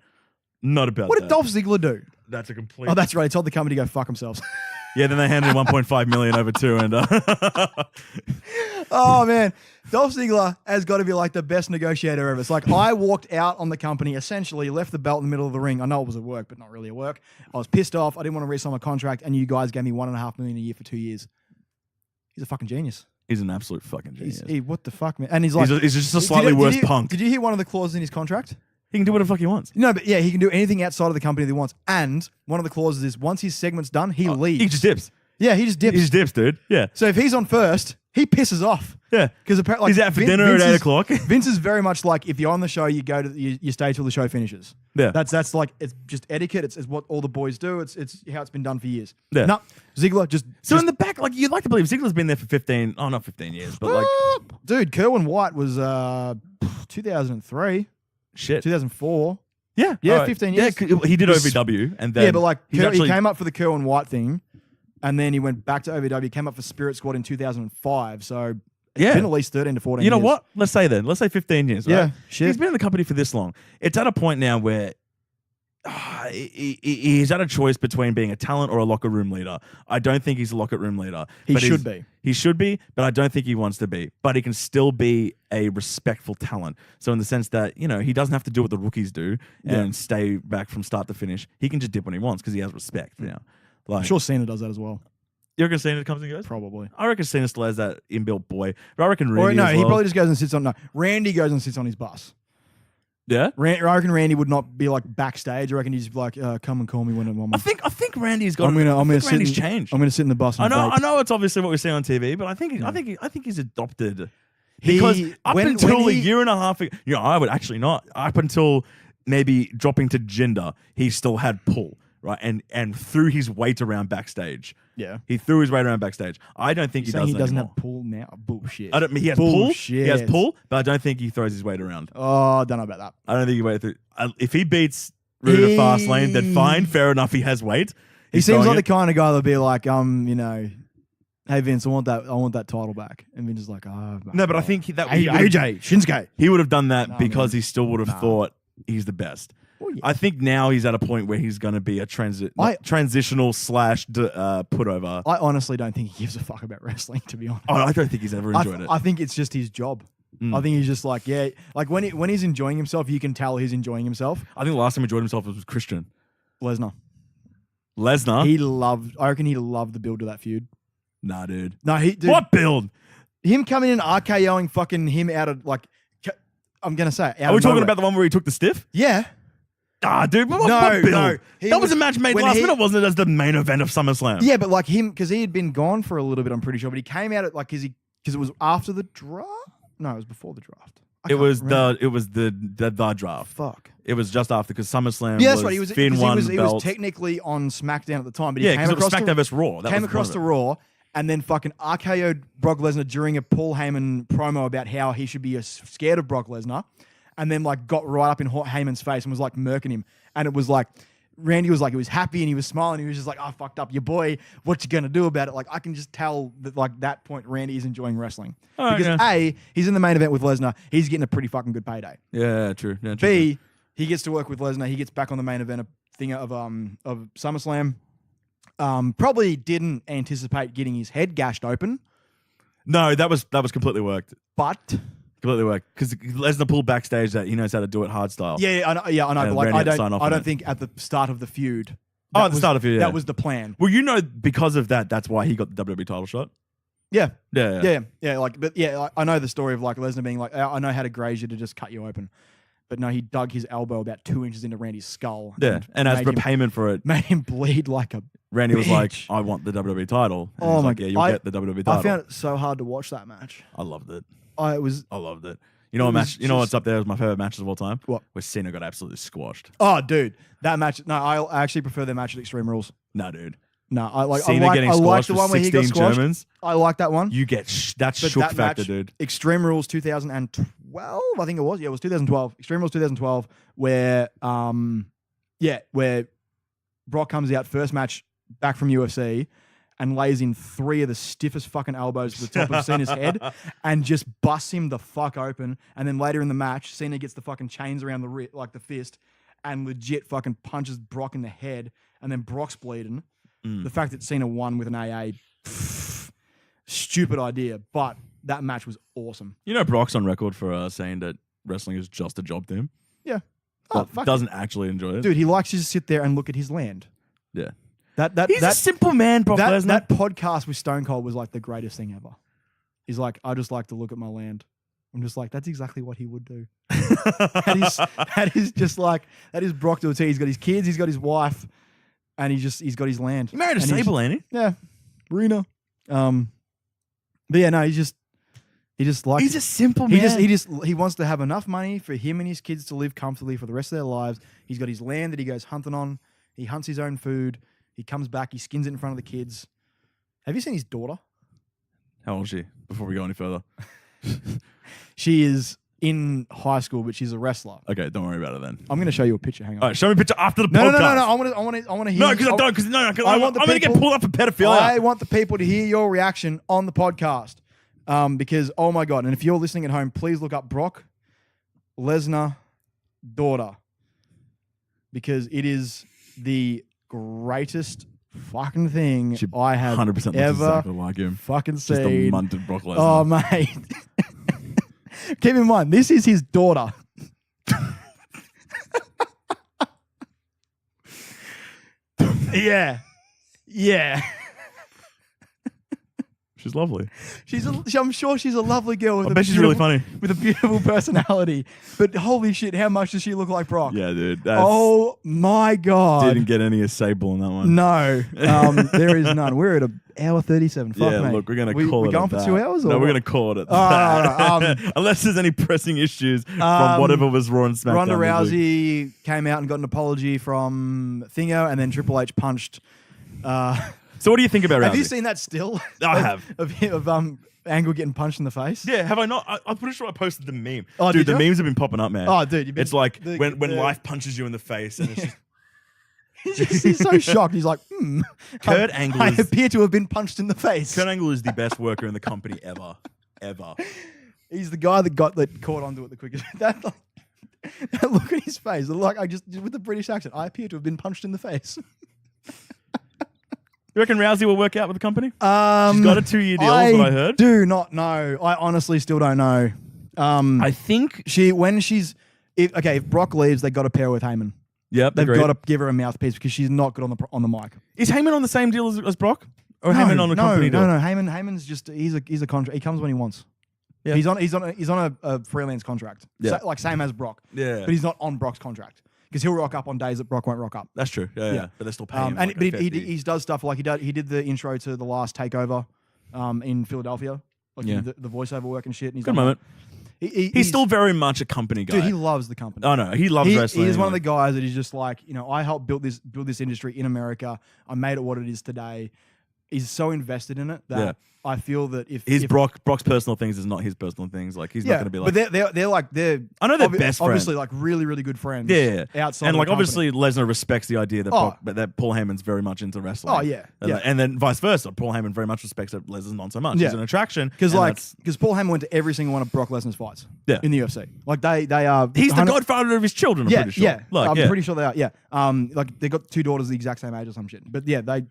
[SPEAKER 3] Not about that.
[SPEAKER 2] What did Dolph Ziggler do?
[SPEAKER 3] That's a complete...
[SPEAKER 2] Oh, that's right. He told the company to go fuck themselves.
[SPEAKER 3] Yeah, then they handed 1.5 million over too, and
[SPEAKER 2] oh man, Dolph Ziggler has got to be like the best negotiator ever. It's like I walked out on the company, essentially left the belt in the middle of the ring. I know it was at work, but not really at work. I was pissed off. I didn't want to re-sign my contract, and you guys gave me $1.5 million a year for 2 years. He's a fucking genius.
[SPEAKER 3] He's an absolute fucking genius.
[SPEAKER 2] What the fuck, man? And he's like,
[SPEAKER 3] he's just a slightly worse punk.
[SPEAKER 2] Did you hear one of the clauses in his contract?
[SPEAKER 3] He can do whatever the fuck he wants.
[SPEAKER 2] No, but yeah, he can do anything outside of the company that he wants. And one of the clauses is once his segment's done, he leaves.
[SPEAKER 3] He just dips.
[SPEAKER 2] Yeah, he just dips.
[SPEAKER 3] He just dips, dude. Yeah.
[SPEAKER 2] So if he's on first, he pisses off.
[SPEAKER 3] Yeah.
[SPEAKER 2] Because apparently
[SPEAKER 3] he's out for dinner at 8 o'clock.
[SPEAKER 2] Vince is very much like, if you're on the show, you go to you stay till the show finishes.
[SPEAKER 3] Yeah.
[SPEAKER 2] That's like, it's just etiquette. It's what all the boys do. It's how it's been done for years.
[SPEAKER 3] Yeah.
[SPEAKER 2] No, Ziggler just...
[SPEAKER 3] So in the back, like, you'd like to believe Ziggler's been there for not 15 years, but like...
[SPEAKER 2] Dude, Kerwin White was 2003.
[SPEAKER 3] Shit.
[SPEAKER 2] 2004.
[SPEAKER 3] Yeah.
[SPEAKER 2] Yeah, 15 years.
[SPEAKER 3] Yeah, he did OVW, and then...
[SPEAKER 2] Yeah, but like, he came up for the Kerwin White thing, and then he went back to OVW, came up for Spirit Squad in 2005, so... It's been at least 13 to 14 years.
[SPEAKER 3] You know what? Let's say 15 years, right?
[SPEAKER 2] Yeah, shit.
[SPEAKER 3] He's been in the company for this long. It's at a point now where he's at a choice between being a talent or a locker room leader. I don't think he's a locker room leader.
[SPEAKER 2] He should be.
[SPEAKER 3] He should be, but I don't think he wants to be. But he can still be a respectful talent. So in the sense that, he doesn't have to do what the rookies do and stay back from start to finish. He can just dip when he wants because he has respect now. Like,
[SPEAKER 2] I'm sure Cena does that as well.
[SPEAKER 3] You reckon Cena comes and goes?
[SPEAKER 2] Probably.
[SPEAKER 3] I reckon Cena still has that inbuilt boy. But I reckon Randy
[SPEAKER 2] he probably just goes and sits on... No, Randy goes and sits on his bus.
[SPEAKER 3] Yeah?
[SPEAKER 2] I reckon Randy would not be like backstage. I reckon he's like, come and call me when I'm...
[SPEAKER 3] I think Randy's got...
[SPEAKER 2] Randy's
[SPEAKER 3] changed.
[SPEAKER 2] I'm going to sit in the bus and
[SPEAKER 3] I know it's obviously what we see on TV, but I think he's adopted... Because until a year and a half ago... I would actually not. Up until maybe dropping to gender, he still had pull. Right, and threw his weight around backstage.
[SPEAKER 2] Yeah,
[SPEAKER 3] he threw his weight around backstage. I don't think he does.
[SPEAKER 2] He doesn't
[SPEAKER 3] anymore.
[SPEAKER 2] have pull now. Bullshit.
[SPEAKER 3] He has pull. He has pull, but I don't think he throws his weight around.
[SPEAKER 2] Oh, I don't know about that.
[SPEAKER 3] I don't think he weight through. If he beats Rude at Fastlane, then fine, fair enough. He has weight.
[SPEAKER 2] He seems like the kind of guy that'll be like, hey Vince, I want that title back. And Vince is like,
[SPEAKER 3] no, but I think
[SPEAKER 2] AJ Shinsuke.
[SPEAKER 3] He would have done that because he still would have thought he's the best.
[SPEAKER 2] Well, yeah.
[SPEAKER 3] I think now he's at a point where he's going to be a transitional / put over.
[SPEAKER 2] I honestly don't think he gives a fuck about wrestling, to be honest.
[SPEAKER 3] I don't think he's ever enjoyed it.
[SPEAKER 2] I think it's just his job. I think he's just like, like when he's enjoying himself, you can tell he's enjoying himself.
[SPEAKER 3] I think the last time he enjoyed himself was with Christian.
[SPEAKER 2] Lesnar.
[SPEAKER 3] I reckon
[SPEAKER 2] he loved the build to that feud.
[SPEAKER 3] Nah, dude.
[SPEAKER 2] No, dude,
[SPEAKER 3] What build?
[SPEAKER 2] him coming in RKOing fucking him out of like, I'm gonna say,
[SPEAKER 3] Are we talking about the one where he took the stiff?
[SPEAKER 2] Yeah.
[SPEAKER 3] Ah, dude. What
[SPEAKER 2] No,
[SPEAKER 3] build?
[SPEAKER 2] no.
[SPEAKER 3] That was a match made
[SPEAKER 2] when
[SPEAKER 3] last minute, wasn't it? As the main event of SummerSlam.
[SPEAKER 2] Yeah, but like him, because he had been gone for a little bit, I'm pretty sure. But he came out at like because it was after the draft. No, it was before the draft.
[SPEAKER 3] It was the draft.
[SPEAKER 2] Fuck.
[SPEAKER 3] It was just after because SummerSlam.
[SPEAKER 2] Yeah, that's right. He was
[SPEAKER 3] Finn won
[SPEAKER 2] he was
[SPEAKER 3] belt.
[SPEAKER 2] technically on SmackDown at the time, but he
[SPEAKER 3] Yeah,
[SPEAKER 2] came
[SPEAKER 3] because it was
[SPEAKER 2] across
[SPEAKER 3] SmackDown vs. Raw. That
[SPEAKER 2] came
[SPEAKER 3] was
[SPEAKER 2] across to Raw, and then fucking RKO'd Brock Lesnar during a Paul Heyman promo about how he should be scared of Brock Lesnar, and then like got right up in Heyman's face and was like murking him, and it was like. Randy was like, he was happy and he was smiling. He was just like, "I fucked up, your boy. What you gonna do about it?" Like, I can just tell that, like, that point, Randy is enjoying wrestling because A, he's in the main event with Lesnar. He's getting a pretty fucking good payday.
[SPEAKER 3] Yeah, true. Yeah, true.
[SPEAKER 2] B, he gets to work with Lesnar. He gets back on the main event of SummerSlam. Probably didn't anticipate getting his head gashed open,
[SPEAKER 3] No, that was completely worked.
[SPEAKER 2] but
[SPEAKER 3] Completely worked because Lesnar pulled backstage that he knows how to do it hard style.
[SPEAKER 2] I know.
[SPEAKER 3] And
[SPEAKER 2] But like,
[SPEAKER 3] Randy had to sign off
[SPEAKER 2] I
[SPEAKER 3] on
[SPEAKER 2] don't
[SPEAKER 3] it.
[SPEAKER 2] think at the start of the feud.
[SPEAKER 3] At the start of it, yeah.
[SPEAKER 2] That was the plan.
[SPEAKER 3] Well, because of that, that's why he got the WWE title shot.
[SPEAKER 2] Yeah.
[SPEAKER 3] Yeah.
[SPEAKER 2] I know the story of like Lesnar being like, I know how to graze you to just cut you open. But no, he dug his elbow about 2 inches into Randy's skull.
[SPEAKER 3] Yeah. And as for payment for it,
[SPEAKER 2] made him bleed like a
[SPEAKER 3] Randy was like,
[SPEAKER 2] bitch.
[SPEAKER 3] I want the WWE title. And
[SPEAKER 2] Oh
[SPEAKER 3] he's
[SPEAKER 2] my
[SPEAKER 3] like, yeah, you'll get the WWE title.
[SPEAKER 2] I found it so hard to watch that match.
[SPEAKER 3] I loved it.
[SPEAKER 2] I
[SPEAKER 3] loved it. You know what match? You know what's up there as my favorite matches of all time?
[SPEAKER 2] What?
[SPEAKER 3] Where Cena got absolutely squashed.
[SPEAKER 2] Oh, dude, that match. No, I actually prefer their match at Extreme Rules.
[SPEAKER 3] No, dude.
[SPEAKER 2] No,
[SPEAKER 3] Cena getting squashed
[SPEAKER 2] the one
[SPEAKER 3] with
[SPEAKER 2] where he got
[SPEAKER 3] 16
[SPEAKER 2] squashed.
[SPEAKER 3] Germans.
[SPEAKER 2] I like that one.
[SPEAKER 3] You get that's
[SPEAKER 2] But
[SPEAKER 3] shook
[SPEAKER 2] that
[SPEAKER 3] factor,
[SPEAKER 2] match,
[SPEAKER 3] dude.
[SPEAKER 2] Extreme Rules 2012, I think it was. Yeah, it was 2012. Extreme Rules 2012, where where Brock comes out first match back from UFC and lays in 3 of the stiffest fucking elbows to the top of Cena's head and just busts him the fuck open. And then later in the match, Cena gets the fucking chains around the fist and legit fucking punches Brock in the head. And then Brock's bleeding. The fact that Cena won with an AA, stupid idea, but that match was awesome.
[SPEAKER 3] You know, Brock's on record for saying that wrestling is just a job to him.
[SPEAKER 2] Yeah.
[SPEAKER 3] Doesn't actually enjoy it.
[SPEAKER 2] Dude, he likes to just sit there and look at his land.
[SPEAKER 3] Yeah.
[SPEAKER 2] He's
[SPEAKER 3] a simple man, Brock Lesnar.
[SPEAKER 2] That podcast with Stone Cold was like the greatest thing ever. He's like, I just like to look at my land. I'm just like, that's exactly what he would do. that is Brock to a T. He's got his kids, he's got his wife, and he's got his land.
[SPEAKER 3] He married a Sable, ain't he?
[SPEAKER 2] Yeah. Rena. But yeah, no, he's a
[SPEAKER 3] simple man.
[SPEAKER 2] He wants to have enough money for him and his kids to live comfortably for the rest of their lives. He's got his land that he goes hunting on. He hunts his own food. He comes back, he skins it in front of the kids. Have you seen his daughter?
[SPEAKER 3] How old is she? Before we go any further.
[SPEAKER 2] She is in high school, but she's a wrestler.
[SPEAKER 3] Okay, don't worry about it then.
[SPEAKER 2] I'm going to show you a picture. Hang on.
[SPEAKER 3] All right, show me a picture after the podcast.
[SPEAKER 2] No. I want to hear.
[SPEAKER 3] No, because I don't. Because I'm going to get pulled up for pedophilia.
[SPEAKER 2] I want the people to hear your reaction on the podcast. Because, oh my God. And if you're listening at home, please look up Brock Lesnar daughter. Because it is the greatest fucking thing I have 100% ever
[SPEAKER 3] exactly like him.
[SPEAKER 2] Fucking seen.
[SPEAKER 3] Just a munted Brock Lesnar.
[SPEAKER 2] Oh, mate. Keep in mind, this is his daughter. Yeah.
[SPEAKER 3] She's lovely.
[SPEAKER 2] I'm sure she's a lovely girl.
[SPEAKER 3] I bet she's really funny.
[SPEAKER 2] With a beautiful personality. But holy shit, how much does she look like Brock?
[SPEAKER 3] Yeah, dude.
[SPEAKER 2] Oh my God.
[SPEAKER 3] Didn't get any of Sable in that one.
[SPEAKER 2] No. There is none. We're at an hour 37. Fuck
[SPEAKER 3] yeah,
[SPEAKER 2] me.
[SPEAKER 3] look, we're going to call it
[SPEAKER 2] We're going
[SPEAKER 3] at
[SPEAKER 2] for
[SPEAKER 3] that.
[SPEAKER 2] 2 hours? Or
[SPEAKER 3] No, we're
[SPEAKER 2] what?
[SPEAKER 3] going to call it at that. Unless there's any pressing issues from whatever was Raw and SmackDown.
[SPEAKER 2] Ronda Rousey came out and got an apology from Thingo, and then Triple H punched...
[SPEAKER 3] So what do you think about Rousey?
[SPEAKER 2] Have you seen that still?
[SPEAKER 3] I have.
[SPEAKER 2] Of Angle getting punched in the face?
[SPEAKER 3] Yeah, have I not? I'm pretty sure I posted the meme.
[SPEAKER 2] Oh,
[SPEAKER 3] dude,
[SPEAKER 2] did
[SPEAKER 3] the
[SPEAKER 2] you?
[SPEAKER 3] memes have been popping up, man.
[SPEAKER 2] Oh, dude.
[SPEAKER 3] It's like when life punches you in the face and it's just...
[SPEAKER 2] He's so shocked. He's like,
[SPEAKER 3] Kurt Angle
[SPEAKER 2] I
[SPEAKER 3] is...
[SPEAKER 2] appear to have been punched in the face.
[SPEAKER 3] Kurt Angle is the best worker in the company ever.
[SPEAKER 2] He's the guy that caught onto it the quickest. That look at his face. Like just with the British accent. I appear to have been punched in the face.
[SPEAKER 3] You reckon Rousey will work out with the company? She's got a 2-year deal, is what I heard.
[SPEAKER 2] Do not know. I honestly still don't know.
[SPEAKER 3] I think
[SPEAKER 2] if Brock leaves, they got to pair her with Heyman.
[SPEAKER 3] Yep,
[SPEAKER 2] They've got to give her a mouthpiece because she's not good on the mic.
[SPEAKER 3] Is Heyman on the same deal as Brock? Or Heyman on a company deal?
[SPEAKER 2] No. Heyman's just he's a contract. He comes when he wants.
[SPEAKER 3] Yeah.
[SPEAKER 2] He's on a freelance contract.
[SPEAKER 3] Yeah.
[SPEAKER 2] Like same as Brock.
[SPEAKER 3] Yeah.
[SPEAKER 2] But he's not on Brock's contract because he'll rock up on days that Brock won't rock up.
[SPEAKER 3] That's true. Yeah. But they're still paying him.
[SPEAKER 2] And
[SPEAKER 3] like
[SPEAKER 2] but
[SPEAKER 3] a
[SPEAKER 2] he does stuff like he did the intro to the last takeover, in Philadelphia. Like he did the voiceover work and shit. And he's
[SPEAKER 3] Good moment. He's still very much a company guy.
[SPEAKER 2] Dude, he loves the company.
[SPEAKER 3] Oh no, he loves wrestling.
[SPEAKER 2] He's one of the guys that is just like, I helped build this industry in America. I made it what it is today. He's so invested in it that I feel that if
[SPEAKER 3] Brock's personal things is not his personal things. Like he's not going to be like.
[SPEAKER 2] But they're
[SPEAKER 3] I know they're best friends.
[SPEAKER 2] Obviously, like really really good friends.
[SPEAKER 3] Yeah.
[SPEAKER 2] Outside
[SPEAKER 3] and
[SPEAKER 2] of
[SPEAKER 3] like
[SPEAKER 2] the
[SPEAKER 3] obviously Lesnar respects the idea that that Paul Heyman's very much into wrestling.
[SPEAKER 2] Oh yeah.
[SPEAKER 3] And then vice versa. Paul Heyman very much respects that Lesnar's not so much. He's an attraction
[SPEAKER 2] because Paul Heyman went to every single one of Brock Lesnar's fights. In the UFC. Like they are.
[SPEAKER 3] He's the godfather of his children. I'm pretty sure.
[SPEAKER 2] Yeah. I'm pretty sure they are. Yeah. Like they got 2 daughters the exact same age or some shit. But yeah, they.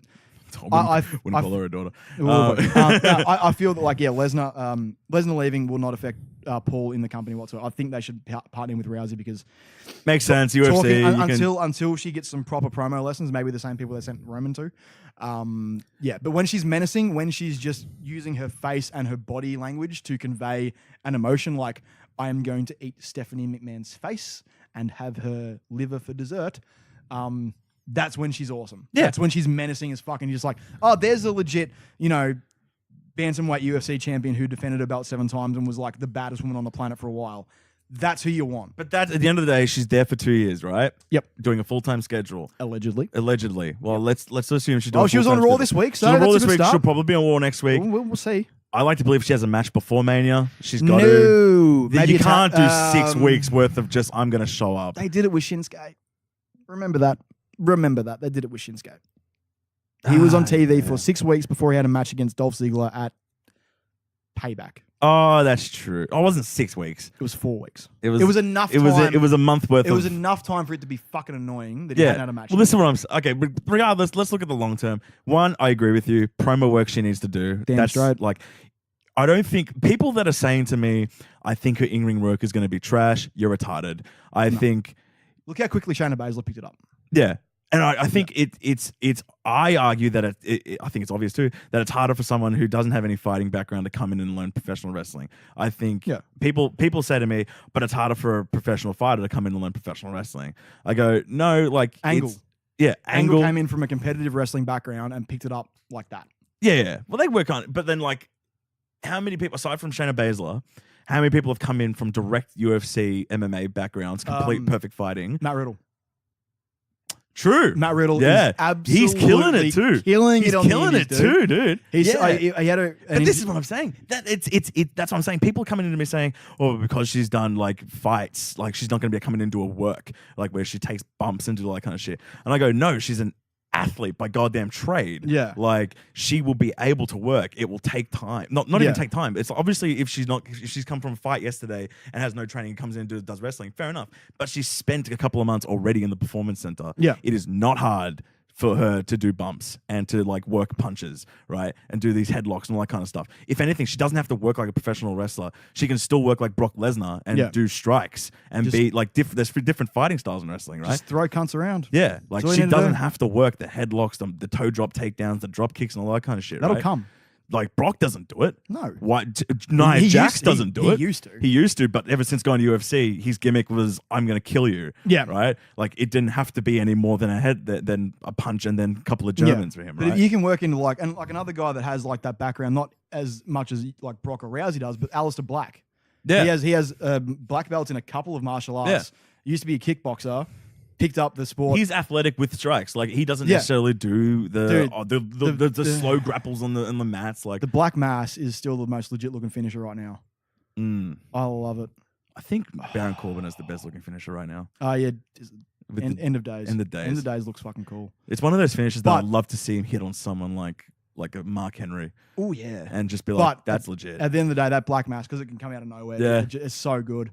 [SPEAKER 3] I wouldn't call her a daughter.
[SPEAKER 2] I feel that Lesnar leaving will not affect Paul in the company whatsoever. I think they should partner with Rousey because
[SPEAKER 3] makes sense. UFC
[SPEAKER 2] until she gets some proper promo lessons, maybe the same people they sent Roman to. But when she's menacing, when she's just using her face and her body language to convey an emotion, like I am going to eat Stephanie McMahon's face and have her liver for dessert. That's when she's awesome.
[SPEAKER 3] Yeah.
[SPEAKER 2] That's when she's menacing as fuck and you're just like, oh, there's a legit, bantamweight UFC champion who defended her belt 7 times and was like the baddest woman on the planet for a while. That's who you want.
[SPEAKER 3] But at the end of the day, she's there for 2 years, right?
[SPEAKER 2] Yep.
[SPEAKER 3] Doing a full-time schedule.
[SPEAKER 2] Allegedly.
[SPEAKER 3] Well, let's assume she's doing
[SPEAKER 2] she was on Raw this week, so
[SPEAKER 3] she's on Raw
[SPEAKER 2] that's
[SPEAKER 3] this
[SPEAKER 2] a good
[SPEAKER 3] week.
[SPEAKER 2] start.
[SPEAKER 3] She'll probably be on Raw next week.
[SPEAKER 2] We'll see.
[SPEAKER 3] I like to believe she has a match before Mania. She's got to.
[SPEAKER 2] Maybe
[SPEAKER 3] you can't do 6 weeks worth of just, I'm going to show up.
[SPEAKER 2] They did it with Shinsuke. Remember that. They did it with Shinsuke. He was on TV for 6 weeks before he had a match against Dolph Ziggler at Payback.
[SPEAKER 3] Oh, that's true. Oh, it wasn't 6 weeks.
[SPEAKER 2] It was 4 weeks.
[SPEAKER 3] It was enough time. It was a month worth.
[SPEAKER 2] It was enough time for it to be fucking annoying that he hadn't had a match.
[SPEAKER 3] Well, this is what I'm saying. Okay, regardless, let's look at the long term. One, I agree with you. Promo work she needs to do.
[SPEAKER 2] That's right.
[SPEAKER 3] Like, I don't think people that are saying to me, I think her in-ring work is going to be trash. You're retarded. I think.
[SPEAKER 2] Look how quickly Shayna Baszler picked it up.
[SPEAKER 3] Yeah. And I think it's I argue that I think it's obvious too that it's harder for someone who doesn't have any fighting background to come in and learn professional wrestling. I think people say to me, but it's harder for a professional fighter to come in and learn professional wrestling. I go, no, like
[SPEAKER 2] Angle.
[SPEAKER 3] Angle
[SPEAKER 2] came in from a competitive wrestling background and picked it up like that.
[SPEAKER 3] Yeah. Well, they work on it, but then like, how many people aside from Shayna Baszler? How many people have come in from direct UFC MMA backgrounds, complete perfect fighting?
[SPEAKER 2] Matt Riddle.
[SPEAKER 3] True.
[SPEAKER 2] Matt Riddle is absolutely
[SPEAKER 3] he's killing it too.
[SPEAKER 2] He's killing it too, dude.
[SPEAKER 3] He
[SPEAKER 2] had a
[SPEAKER 3] but this is what I'm saying. That's what I'm saying. People coming into me saying, oh, because she's done like fights, like she's not going to be coming into a work like where she takes bumps and do all that kind of shit. And I go, no, she's an athlete by goddamn trade.
[SPEAKER 2] Yeah.
[SPEAKER 3] Like she will be able to work. It will take time. Not even take time. It's obviously if she's come from a fight yesterday and has no training and comes in and does wrestling, fair enough. But she's spent a couple of months already in the performance center.
[SPEAKER 2] Yeah.
[SPEAKER 3] It is not hard for her to do bumps and to like work punches, right? And do these headlocks and all that kind of stuff. If anything, she doesn't have to work like a professional wrestler. She can still work like Brock Lesnar and do strikes and be like there's different fighting styles in wrestling, right?
[SPEAKER 2] Just throw cunts around.
[SPEAKER 3] Yeah. Like she doesn't have to work the headlocks, the toe drop takedowns, the drop kicks and all that kind of shit.
[SPEAKER 2] That'll come.
[SPEAKER 3] Like Brock doesn't do it.
[SPEAKER 2] No.
[SPEAKER 3] Why? Nia Jax doesn't do it.
[SPEAKER 2] He used to.
[SPEAKER 3] He used to, but ever since going to UFC, his gimmick was I'm going to kill you.
[SPEAKER 2] Yeah.
[SPEAKER 3] Right. Like it didn't have to be any more than than a punch and then a couple of Germans for him. Right.
[SPEAKER 2] But you can work into like another guy that has like that background, not as much as like Brock or Rousey does, but Aleister Black.
[SPEAKER 3] Yeah.
[SPEAKER 2] He has black belts in a couple of martial arts.
[SPEAKER 3] Yeah.
[SPEAKER 2] Used to be a kickboxer. Picked up the sport.
[SPEAKER 3] He's athletic with strikes. Like he doesn't necessarily do the slow grapples on the mats. Like
[SPEAKER 2] the Black Mass is still the most legit looking finisher right now. I love it.
[SPEAKER 3] I think Baron Corbin is the best looking finisher right now.
[SPEAKER 2] Yeah. End of days.
[SPEAKER 3] End of days.
[SPEAKER 2] End of days looks fucking cool.
[SPEAKER 3] It's one of those finishes that I'd love to see him hit on someone like a Mark Henry.
[SPEAKER 2] Oh yeah.
[SPEAKER 3] And just be like, that's legit.
[SPEAKER 2] At the end of the day, that Black Mass, because it can come out of nowhere.
[SPEAKER 3] Yeah.
[SPEAKER 2] It's so good.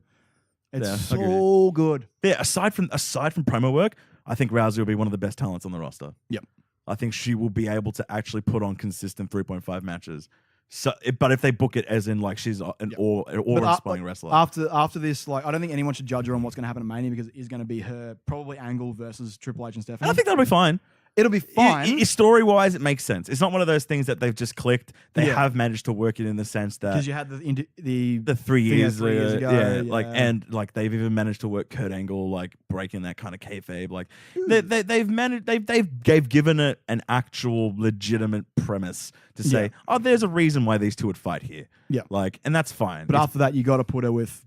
[SPEAKER 2] It's
[SPEAKER 3] so
[SPEAKER 2] good.
[SPEAKER 3] Yeah, aside from promo work, I think Rousey will be one of the best talents on the roster.
[SPEAKER 2] Yep.
[SPEAKER 3] I think she will be able to actually put on consistent 3.5 matches. So, but if they book it as in like she's an awe-inspiring wrestler.
[SPEAKER 2] After this, like I don't think anyone should judge her on what's going to happen at Mania because it is going to be her probably Angle versus Triple H and Stephanie.
[SPEAKER 3] I think that'll be fine.
[SPEAKER 2] It'll be fine.
[SPEAKER 3] Story-wise, it makes sense. It's not one of those things that they've just clicked. They
[SPEAKER 2] Yeah.
[SPEAKER 3] have managed to work it in the sense that
[SPEAKER 2] Because you had the
[SPEAKER 3] 3 years,
[SPEAKER 2] 3 years ago.
[SPEAKER 3] yeah, like and like they've even managed to work Kurt Angle like breaking that kind of kayfabe. Like they've given it an actual legitimate premise to say, oh, there's a reason why these two would fight here.
[SPEAKER 2] Yeah,
[SPEAKER 3] like, and that's fine.
[SPEAKER 2] But after that, you got to put her with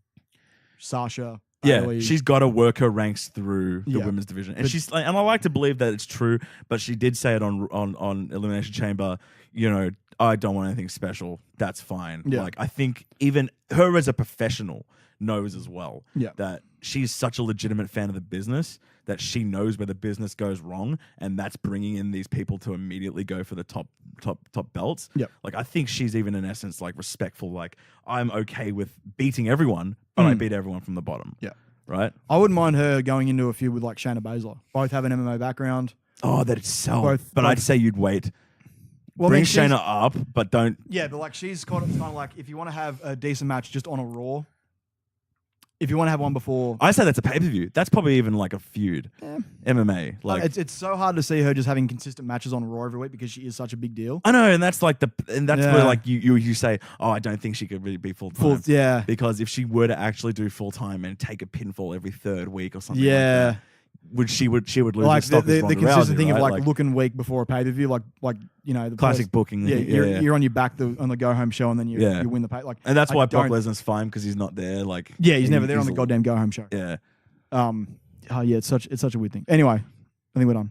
[SPEAKER 2] Sasha.
[SPEAKER 3] Yeah,
[SPEAKER 2] Bailey.
[SPEAKER 3] she's got to work her ranks through the
[SPEAKER 2] Yeah.
[SPEAKER 3] women's division, and she's like, and I like to believe that it's true. But she did say it on Elimination Chamber. You know, I don't want anything special. That's fine.
[SPEAKER 2] Yeah.
[SPEAKER 3] Like, I think even her as a professional knows as well that she's such a legitimate fan of the business that she knows where the business goes wrong, and that's bringing in these people to immediately go for the top belts.
[SPEAKER 2] Yeah.
[SPEAKER 3] Like, I think she's even in essence like respectful. Like, I'm okay with beating everyone, but I beat everyone from the bottom.
[SPEAKER 2] Yeah.
[SPEAKER 3] Right?
[SPEAKER 2] I wouldn't mind her going into a feud with like Shayna Baszler. Both have an MMA background.
[SPEAKER 3] Oh, that itself.
[SPEAKER 2] Both-
[SPEAKER 3] I'd say you'd wait.
[SPEAKER 2] Well,
[SPEAKER 3] Bring
[SPEAKER 2] I mean, she's-
[SPEAKER 3] Shayna up, but don't.
[SPEAKER 2] Yeah, but like she's kind of like if you want to have a decent match just on a Raw, if you want to have one before,
[SPEAKER 3] I say that's a pay-per-view. That's probably even like a feud. MMA. Like,
[SPEAKER 2] it's so hard to see her just having consistent matches on Raw every week because she is such a big deal.
[SPEAKER 3] I know, and that's like
[SPEAKER 2] Yeah.
[SPEAKER 3] where like you say, oh, I don't think she could really be full time.
[SPEAKER 2] Yeah,
[SPEAKER 3] Because if she were to actually do full time and take a pinfall every third week or something,
[SPEAKER 2] yeah.
[SPEAKER 3] like that, she would lose
[SPEAKER 2] Like
[SPEAKER 3] her stock as
[SPEAKER 2] the
[SPEAKER 3] Ronda
[SPEAKER 2] consistent
[SPEAKER 3] Rousey,
[SPEAKER 2] thing
[SPEAKER 3] right?
[SPEAKER 2] of like looking weak before a pay per view, like you know the
[SPEAKER 3] classic
[SPEAKER 2] first-
[SPEAKER 3] booking.
[SPEAKER 2] Yeah, you're on your back on the go home show and then you win the pay. Like,
[SPEAKER 3] and that's
[SPEAKER 2] I
[SPEAKER 3] why Brock
[SPEAKER 2] don't-
[SPEAKER 3] Lesnar's fine because he's not there. Like,
[SPEAKER 2] Yeah, he's never there on the goddamn go home show.
[SPEAKER 3] Yeah.
[SPEAKER 2] Oh yeah, it's such a weird thing. Anyway, I think we're done.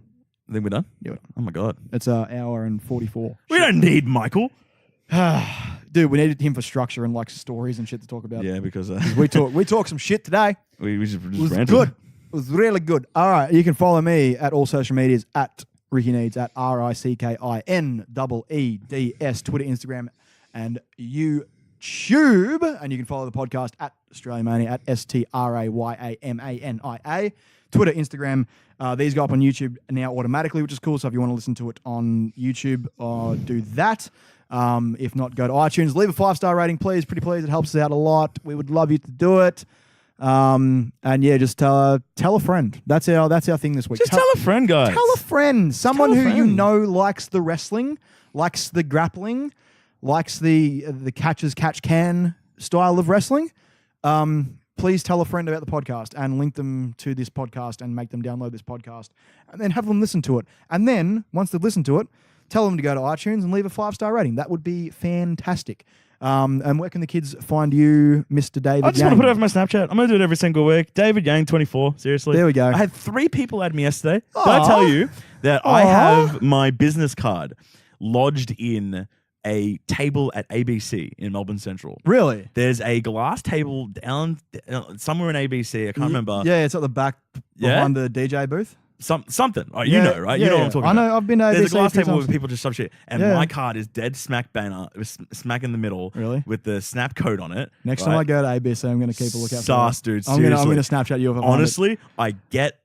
[SPEAKER 3] I think we're done.
[SPEAKER 2] Yeah, we're done.
[SPEAKER 3] Oh my god,
[SPEAKER 2] It's an hour and 44.
[SPEAKER 3] we don't need Michael.
[SPEAKER 2] Dude, we needed him for structure and like stories and shit to talk about.
[SPEAKER 3] Yeah, because
[SPEAKER 2] we talk some shit today.
[SPEAKER 3] we just
[SPEAKER 2] It was
[SPEAKER 3] ranted.
[SPEAKER 2] good. It was really good. All right, you can follow me at all social medias at Ricki Needs at RICKINEEDS, Twitter, Instagram, and YouTube. And you can follow the podcast at Australiamania at STRAYAMANIA. Twitter, Instagram. These go up on YouTube now automatically, which is cool. So if you want to listen to it on YouTube, do that. If not, go to iTunes. Leave a 5-star rating, please. Pretty please. It helps us out a lot. We would love you to do it. And yeah, just tell a friend. That's our thing this week.
[SPEAKER 3] Just tell a friend, guys.
[SPEAKER 2] Tell a friend. Someone
[SPEAKER 3] Tell a
[SPEAKER 2] who you
[SPEAKER 3] friend.
[SPEAKER 2] know likes the wrestling, likes the grappling, likes the catch can style of wrestling. Please tell a friend about the podcast and link them to this podcast and make them download this podcast and then have them listen to it. And then once they've listened to it, tell them to go to iTunes and leave a 5-star rating. That would be fantastic. And where can the kids find you, Mr. David
[SPEAKER 3] I just
[SPEAKER 2] Yang?
[SPEAKER 3] want to put it over my Snapchat. I'm going to do it every single week. David Yang 24. Seriously.
[SPEAKER 2] There we go.
[SPEAKER 3] I had 3 people add me yesterday. Did I tell you that I have my business card lodged in a table at ABC in Melbourne Central?
[SPEAKER 2] Really?
[SPEAKER 3] There's a glass table down somewhere in ABC. I can't remember.
[SPEAKER 2] Yeah, it's at the back behind the DJ booth.
[SPEAKER 3] Something. Oh, you know, right?
[SPEAKER 2] Yeah,
[SPEAKER 3] you know what I'm talking about.
[SPEAKER 2] I know. I've been to ABC.
[SPEAKER 3] There's a glass
[SPEAKER 2] few
[SPEAKER 3] table
[SPEAKER 2] times.
[SPEAKER 3] where people just stop shit. And my card is dead smack banner, smack in the middle.
[SPEAKER 2] Really?
[SPEAKER 3] With the snap code on it.
[SPEAKER 2] Next time I go to ABC, I'm going to keep a lookout.
[SPEAKER 3] Sauce, dude.
[SPEAKER 2] I'm
[SPEAKER 3] Seriously.
[SPEAKER 2] going to Snapchat you if I find it.
[SPEAKER 3] Honestly, I get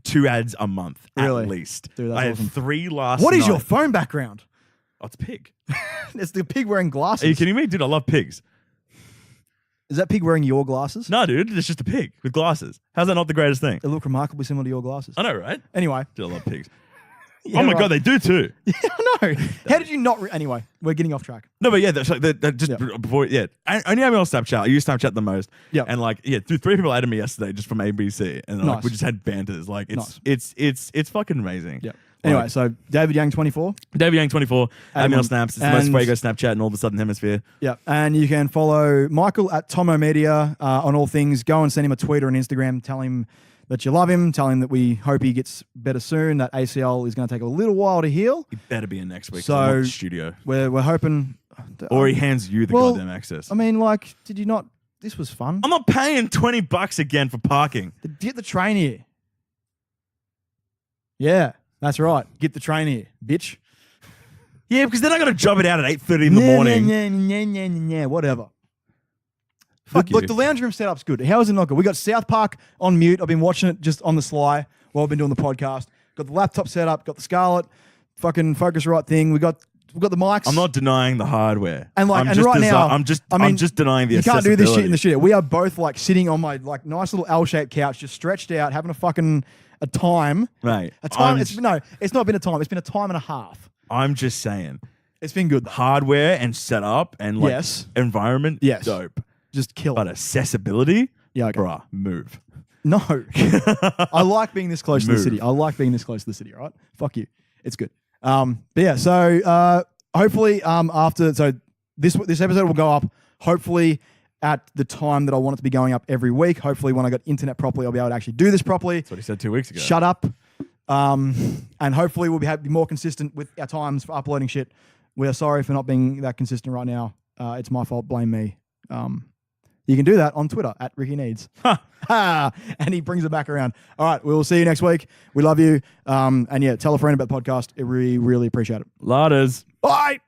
[SPEAKER 3] 2 ads a month
[SPEAKER 2] Really?
[SPEAKER 3] at least.
[SPEAKER 2] Dude, that's
[SPEAKER 3] I
[SPEAKER 2] awesome.
[SPEAKER 3] had 3 last
[SPEAKER 2] What is
[SPEAKER 3] night.
[SPEAKER 2] your phone background?
[SPEAKER 3] Oh, it's a pig.
[SPEAKER 2] It's the pig wearing glasses.
[SPEAKER 3] Are you kidding me? Dude, I love pigs.
[SPEAKER 2] Is that pig wearing your glasses?
[SPEAKER 3] No, dude, it's just a pig with glasses. How's that not the greatest thing?
[SPEAKER 2] They look remarkably similar to your glasses.
[SPEAKER 3] I know, right?
[SPEAKER 2] Anyway.
[SPEAKER 3] Dude, I love pigs.
[SPEAKER 2] Yeah,
[SPEAKER 3] Oh my
[SPEAKER 2] right.
[SPEAKER 3] God, they do too.
[SPEAKER 2] Yeah, I know. How did you not... Anyway, we're getting off track.
[SPEAKER 3] No, but yeah, before, I only have me on Snapchat. I use Snapchat the most.
[SPEAKER 2] Yeah.
[SPEAKER 3] And like, yeah, 3 people added me yesterday just from ABC. And like,
[SPEAKER 2] Nice.
[SPEAKER 3] we just had banters. Like, it's fucking amazing.
[SPEAKER 2] Yeah. Anyway, so David Yang 24.
[SPEAKER 3] David Yang 24, add me on Snaps. It's the most
[SPEAKER 2] and-
[SPEAKER 3] Fuego Snapchat in all the Southern Hemisphere.
[SPEAKER 2] Yeah. And you can follow Michael at Tomo Media on all things. Go and send him a tweet or an Instagram. Tell him that you love him. Tell him that we hope he gets better soon. That ACL is going to take a little while to heal.
[SPEAKER 3] He better be in next week.
[SPEAKER 2] So-
[SPEAKER 3] So, I'm not in the studio.
[SPEAKER 2] We're hoping...
[SPEAKER 3] Or he hands you the goddamn access.
[SPEAKER 2] I mean, like, did you not... This was fun.
[SPEAKER 3] I'm not paying $20 again for parking.
[SPEAKER 2] Get the train here. Yeah, that's right. Get the train here, bitch.
[SPEAKER 3] Yeah, because then I got to job it out at 8:30 in the morning.
[SPEAKER 2] Yeah, whatever.
[SPEAKER 3] Fuck you.
[SPEAKER 2] Look, the lounge room setup's good. How is it not good? We got South Park on mute. I've been watching it just on the sly while I've been doing the podcast. Got the laptop set up. Got the Scarlett fucking Focusrite thing. We got the mics.
[SPEAKER 3] I'm not denying the hardware.
[SPEAKER 2] And like,
[SPEAKER 3] I'm
[SPEAKER 2] and
[SPEAKER 3] just
[SPEAKER 2] right now,
[SPEAKER 3] I'm just denying the
[SPEAKER 2] you can't do this shit in
[SPEAKER 3] accessibility.
[SPEAKER 2] the studio. We are both like sitting on my like nice little L-shaped couch, just stretched out, having a a time.
[SPEAKER 3] Right.
[SPEAKER 2] A time. It's not been a time. It's been a time and a half.
[SPEAKER 3] I'm just saying.
[SPEAKER 2] It's been good. Though.
[SPEAKER 3] Hardware and setup and like
[SPEAKER 2] Yes.
[SPEAKER 3] environment,
[SPEAKER 2] Yes.
[SPEAKER 3] dope.
[SPEAKER 2] Just kill
[SPEAKER 3] But
[SPEAKER 2] it.
[SPEAKER 3] accessibility,
[SPEAKER 2] Yeah, okay.
[SPEAKER 3] bruh, move.
[SPEAKER 2] No. I like being this close to the
[SPEAKER 3] Move.
[SPEAKER 2] city. I like being this close to the city, all right? Fuck you. It's good. But yeah, so hopefully this episode will go up hopefully at the time that I want it to be going up every week. Hopefully when I got internet properly, I'll be able to actually do this properly.
[SPEAKER 3] That's what he said 2 weeks ago.
[SPEAKER 2] Shut up. And hopefully we'll be more consistent with our times for uploading shit. We are sorry for not being that consistent right now. It's my fault. Blame me. You can do that on Twitter at Ricki Needs. And he brings it back around. All right, we will see you next week. We love you. And yeah, tell a friend about the podcast. We really appreciate it.
[SPEAKER 3] Laters.
[SPEAKER 2] Bye.